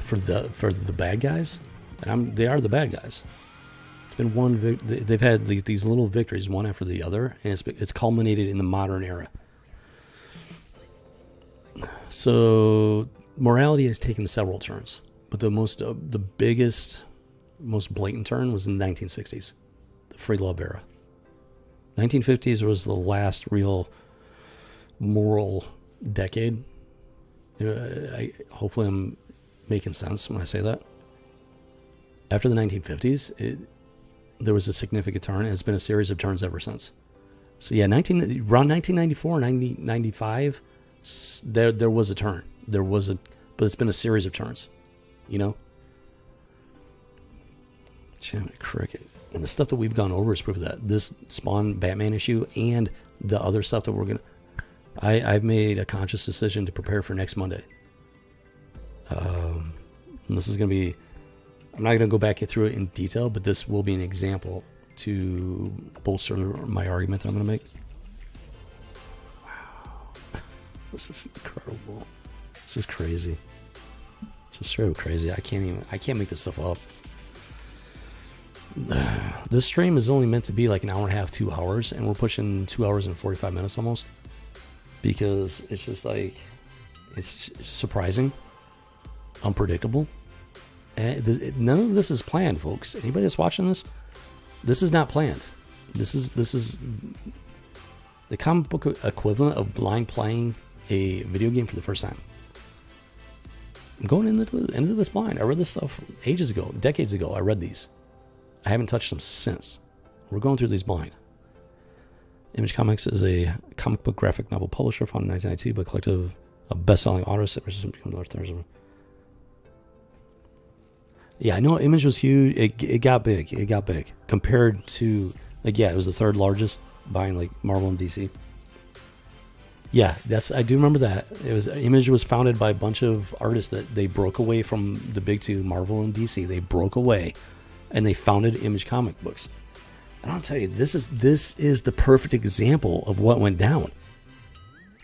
for the bad guys, and they are the bad guys. It's been one. They've had these little victories, one after the other, and it's culminated in the modern era. So morality has taken several turns, but the biggest, most blatant turn was in the 1960s, the free love era. 1950s was the last real moral decade. Hopefully I'm making sense when I say that. After the 1950s, there was a significant turn, and it's been a series of turns ever since. So yeah, around 1994, 1995, there was a turn. But it's been a series of turns, you know? Damn it, cricket. And the stuff that we've gone over is proof of that. This Spawn Batman issue and the other stuff that we're going to... I've made a conscious decision to prepare for next Monday. And this is going to be... I'm not going to go back through it in detail, but this will be an example to bolster my argument that I'm going to make. Wow. This is incredible. This is crazy. Just straight up crazy. I can't make this stuff up. This stream is only meant to be like an hour and a half, 2 hours, and we're pushing 2 hours and 45 minutes almost. Because it's just like, it's surprising, unpredictable. And none of this is planned, folks. Anybody that's watching this, this is not planned. This is the comic book equivalent of blind playing a video game for the first time. I'm going into this blind. I read this stuff ages ago, decades ago. I read these. I haven't touched them since. We're going through these blind. Image Comics is a comic book graphic novel publisher founded in 1992 by a collective of best-selling authors. Yeah, I know Image was huge. It got big. It got big compared to, like, yeah, it was the third largest behind like Marvel and DC. Yeah, I do remember that. Image was founded by a bunch of artists that they broke away from the big two, Marvel and DC. They broke away, and they founded Image Comic Books. And I'll tell you, this is the perfect example of what went down.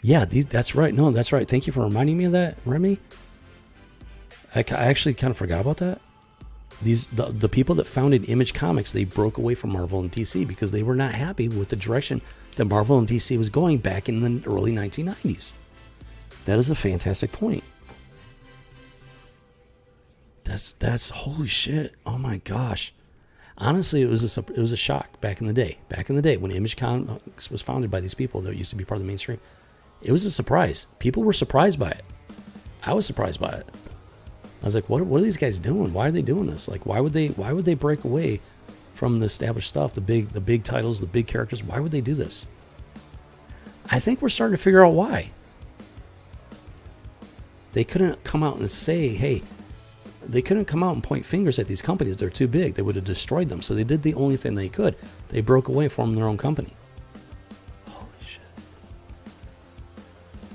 Yeah, that's right. No, that's right. Thank you for reminding me of that, Remy. I actually kind of forgot about that. The people that founded Image Comics, they broke away from Marvel and DC because they were not happy with the direction that Marvel and DC was going back in the early 1990s. That is a fantastic point. That's holy shit. Oh my gosh. Honestly, it was a shock back in the day. Back in the day when Image Comics was founded by these people that used to be part of the mainstream, it was a surprise. People were surprised by it. I was surprised by it. I was like, what are these guys doing? Why are they doing this? Like, why would they break away from the established stuff, the big titles, the big characters? Why would they do this? I think we're starting to figure out why. They couldn't come out and say, hey, they couldn't come out and point fingers at these companies. They're too big. They would have destroyed them. So they did the only thing they could. They broke away from their own company. Holy shit.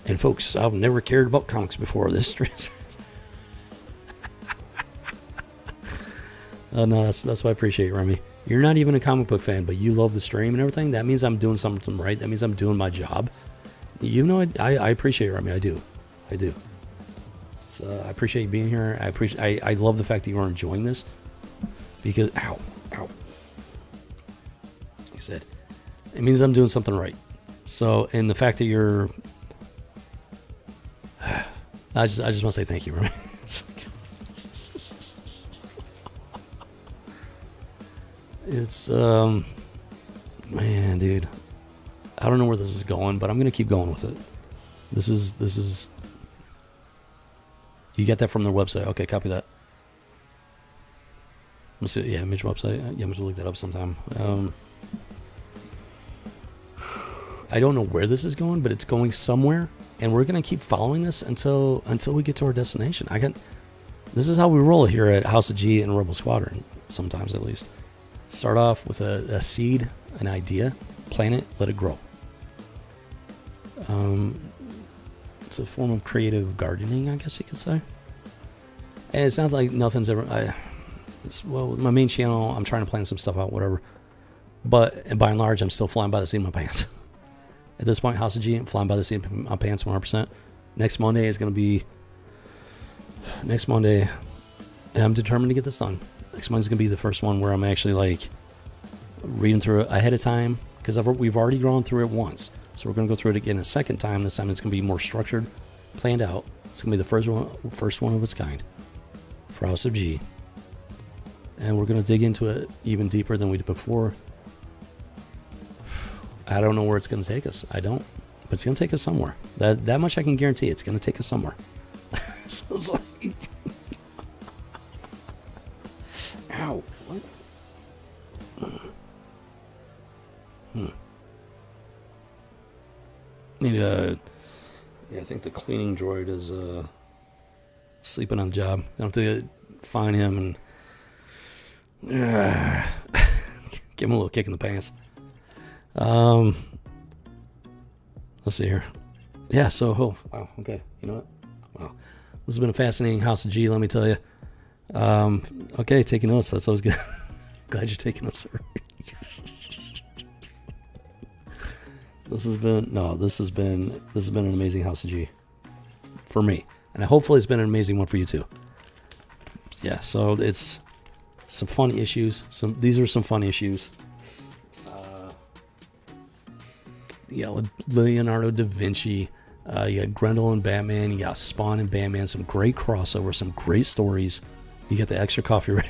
And folks, I've never cared about comics before this. No, that's what I appreciate, Remy. You're not even a comic book fan, but you love the stream and everything. That means I'm doing something right. That means I'm doing my job. You know, I appreciate it, Remy. I do. So I appreciate you being here. I love the fact that you are enjoying this because ow. Like I said, it means I'm doing something right. So, and the fact that you're, I just want to say thank you, Remy. It's man, dude, I don't know where this is going, but I'm gonna keep going with it. This is you get that from their website. Okay, copy that. Let me see. Yeah, Image website. Yeah, I'm gonna look that up sometime. I don't know where this is going, but it's going somewhere, and we're gonna keep following this until we get to our destination. This is how we roll here at House of G and Rebel Squadron. Sometimes, at least. Start off with a seed, an idea, plant it, let it grow. It's a form of creative gardening, I guess you could say. And it's not like nothing's ever... my main channel, I'm trying to plan some stuff out, whatever. But by and large, I'm still flying by the seat of my pants. At this point, House of G, I'm flying by the seat of my pants 100%. Next Monday is going to be... Next Monday, and I'm determined to get this done. Next Monday's going to be the first one where I'm actually like reading through it ahead of time because we've already gone through it once. So we're going to go through it again a second time. This time it's going to be more structured, planned out. It's going to be the first one of its kind for House of G. And we're going to dig into it even deeper than we did before. I don't know where it's going to take us. I don't. But it's going to take us somewhere. That much I can guarantee. It's going to take us somewhere. So it's like... Ow. What? Need yeah, I think the cleaning droid is sleeping on the job. I have to find him and give him a little kick in the pants. Let's see here. Yeah, so, oh, wow, okay. You know what? Wow. This has been a fascinating House of G, let me tell you. Okay, taking notes. That's always good. Glad you're taking notes, sir. This has been an amazing House of G for me. And hopefully it's been an amazing one for you too. Yeah, so it's some fun issues. These are some fun issues. Yeah, Leonardo da Vinci. You got Grendel and Batman. You got Spawn and Batman. Some great crossover. Some great stories. You got the extra coffee ready.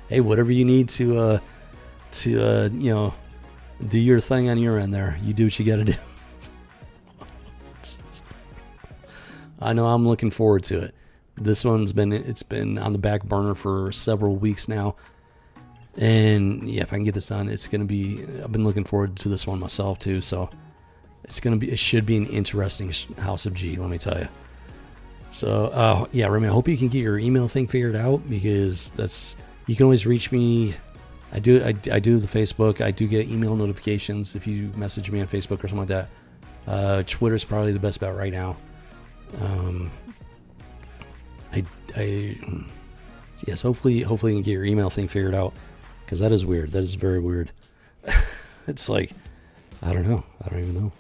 Hey, whatever you need to do your thing on your end there. You do what you got to do. I know I'm looking forward to it. This one's been on the back burner for several weeks now. And yeah, if I can get this done, it's going to be, I've been looking forward to this one myself too. So it should be an interesting House of G, let me tell you. So, yeah, Remy, I hope you can get your email thing figured out, because you can always reach me. I do the Facebook. I do get email notifications if you message me on Facebook or something like that. Twitter's probably the best bet right now. Yes, hopefully you can get your email thing figured out, because that is weird. That is very weird. It's like, I don't know. I don't even know.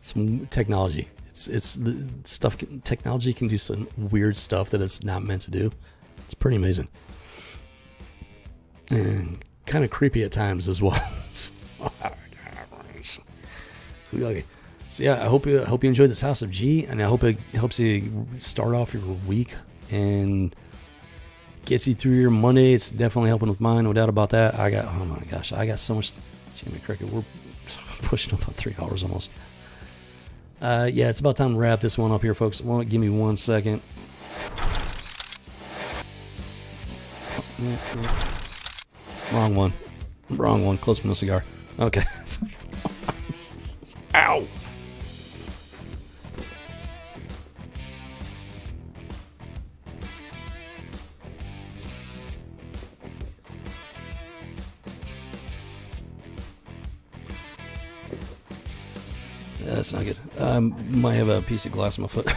Some technology. It's the stuff. Technology can do some weird stuff that it's not meant to do. It's pretty amazing. And kind of creepy at times as well. So yeah, I hope you enjoyed this House of G, and I hope it helps you start off your week and gets you through your Monday. It's definitely helping with mine, no doubt about that. Oh my gosh, I got so much. Jimmy Cricket, we're pushing up on 3 hours almost. Yeah, it's about time to wrap this one up here, folks. Give me 1 second. Wrong one. Close to no cigar. Okay. Ow. Yeah, that's not good. Might have a piece of glass in my foot.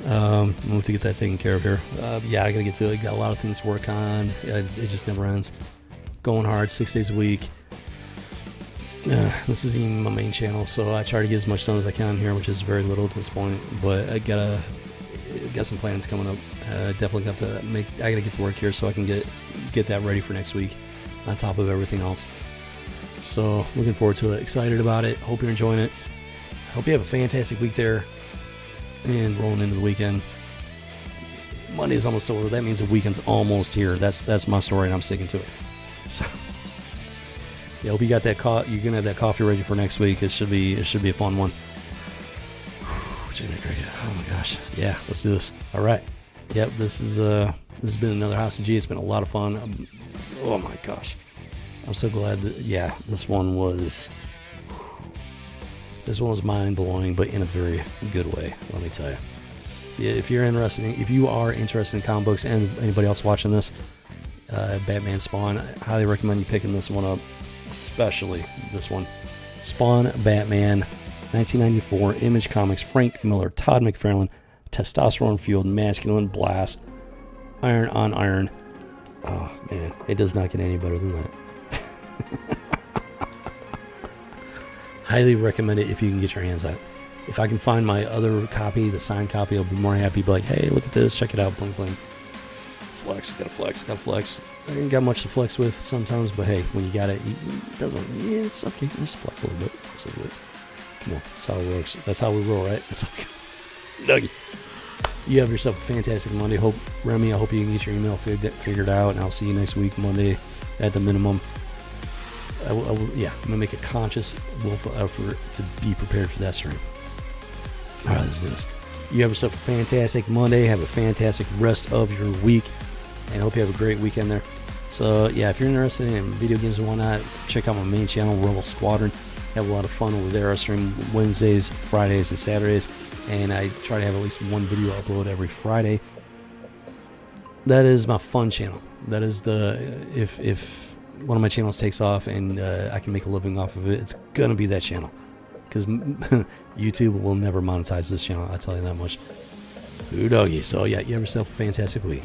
I'm going to get that taken care of here. Yeah, I gotta get to it. Got a lot of things to work on. It just never ends. Going hard 6 days a week. This isn't even my main channel, so I try to get as much done as I can here, which is very little at this point. But I got some plans coming up. Definitely got to I gotta get to work here so I can get that ready for next week, on top of everything else. So looking forward to it. Excited about it. Hope you're enjoying it. Hope you have a fantastic week there. And rolling into the weekend. Monday's almost over. That means the weekend's almost here. That's my story, and I'm sticking to it. So yeah, hope you got that. You're gonna have that coffee ready for next week. It should be a fun one. Jimmy Cricket. Oh my gosh. Yeah, let's do this. All right. Yep. This has been another House of G. It's been a lot of fun. Oh my gosh. I'm so glad that, yeah, this one was mind-blowing, but in a very good way, let me tell you. Yeah, if you are interested in comic books, and anybody else watching this, Batman Spawn, I highly recommend you picking this one up, especially this one. Spawn Batman, 1994, Image Comics, Frank Miller, Todd McFarlane, testosterone-fueled masculine blast, iron on iron. Oh, man, it does not get any better than that. Highly recommend it if you can get your hands on it. If I can find my other copy, the signed copy, I'll be more happy. But like, hey, look at this, check it out, bling bling. Gotta flex. I ain't got much to flex with sometimes, but hey, when you got it, it doesn't. Yeah, it's okay. Just flex a little bit. Come on, that's how it works. That's how we roll, right? It's okay. Dougie, you have yourself a fantastic Monday. Remy, I hope you can get your email figured out, and I'll see you next week, Monday, at the minimum. I'm gonna make a conscious willful effort to be prepared for that stream. All right, let's do this. You have yourself a fantastic Monday. Have a fantastic rest of your week, and I hope you have a great weekend there. So yeah, if you're interested in video games and whatnot, check out my main channel, Rebel Squadron. Have a lot of fun over there. I stream Wednesdays, Fridays, and Saturdays, and I try to have at least one video upload every Friday. That is my fun channel. That is the if one of my channels takes off and I can make a living off of it, it's gonna be that channel, because YouTube will never monetize this channel. I tell you that much. Ooh doggy. So yeah, you have yourself a fantastic week.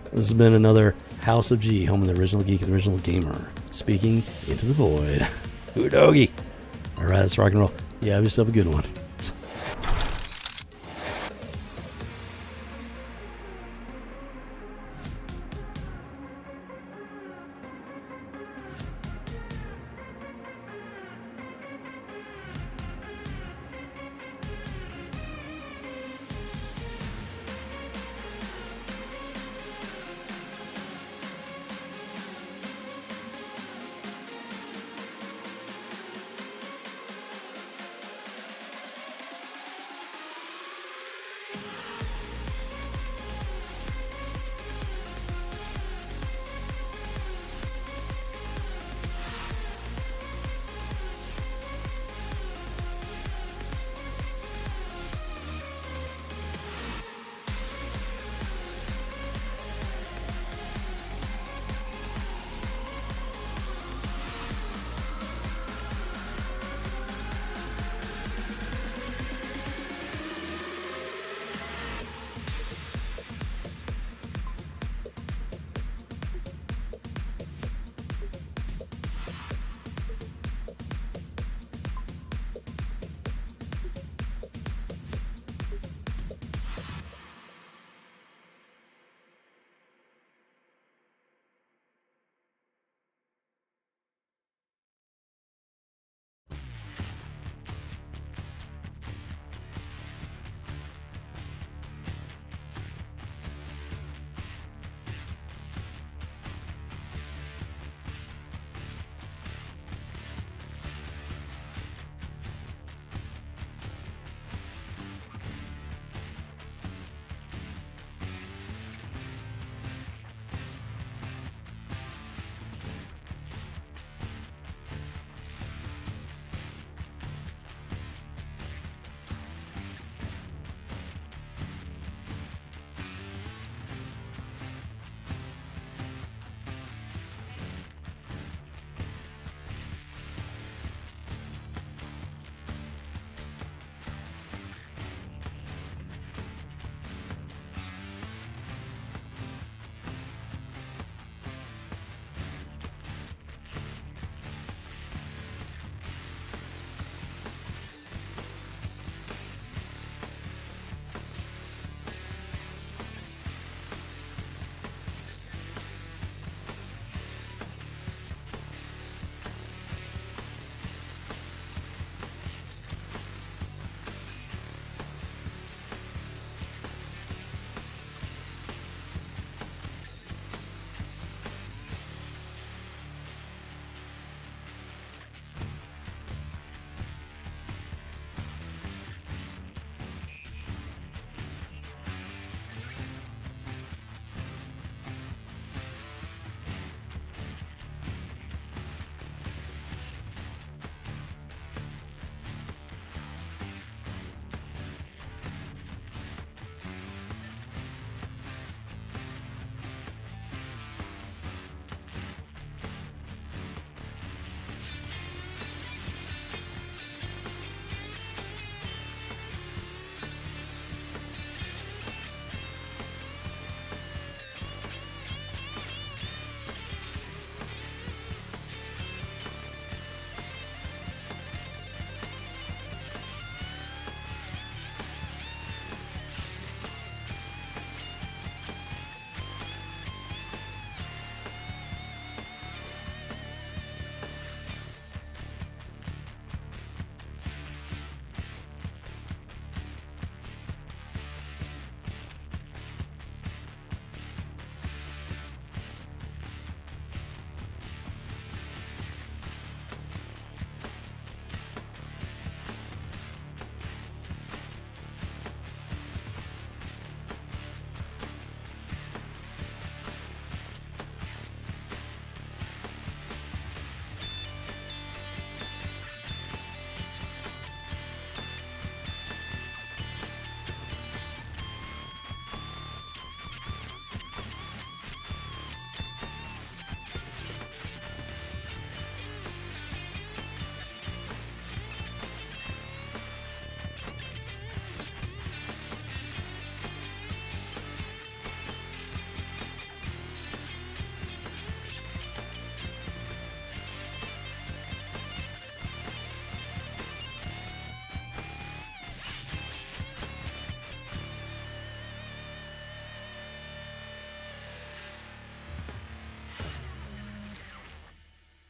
This has been another House of G, home of the original geek and the original gamer, speaking into the void. Ooh doggy. All right, let's rock and roll. You have yourself a good one.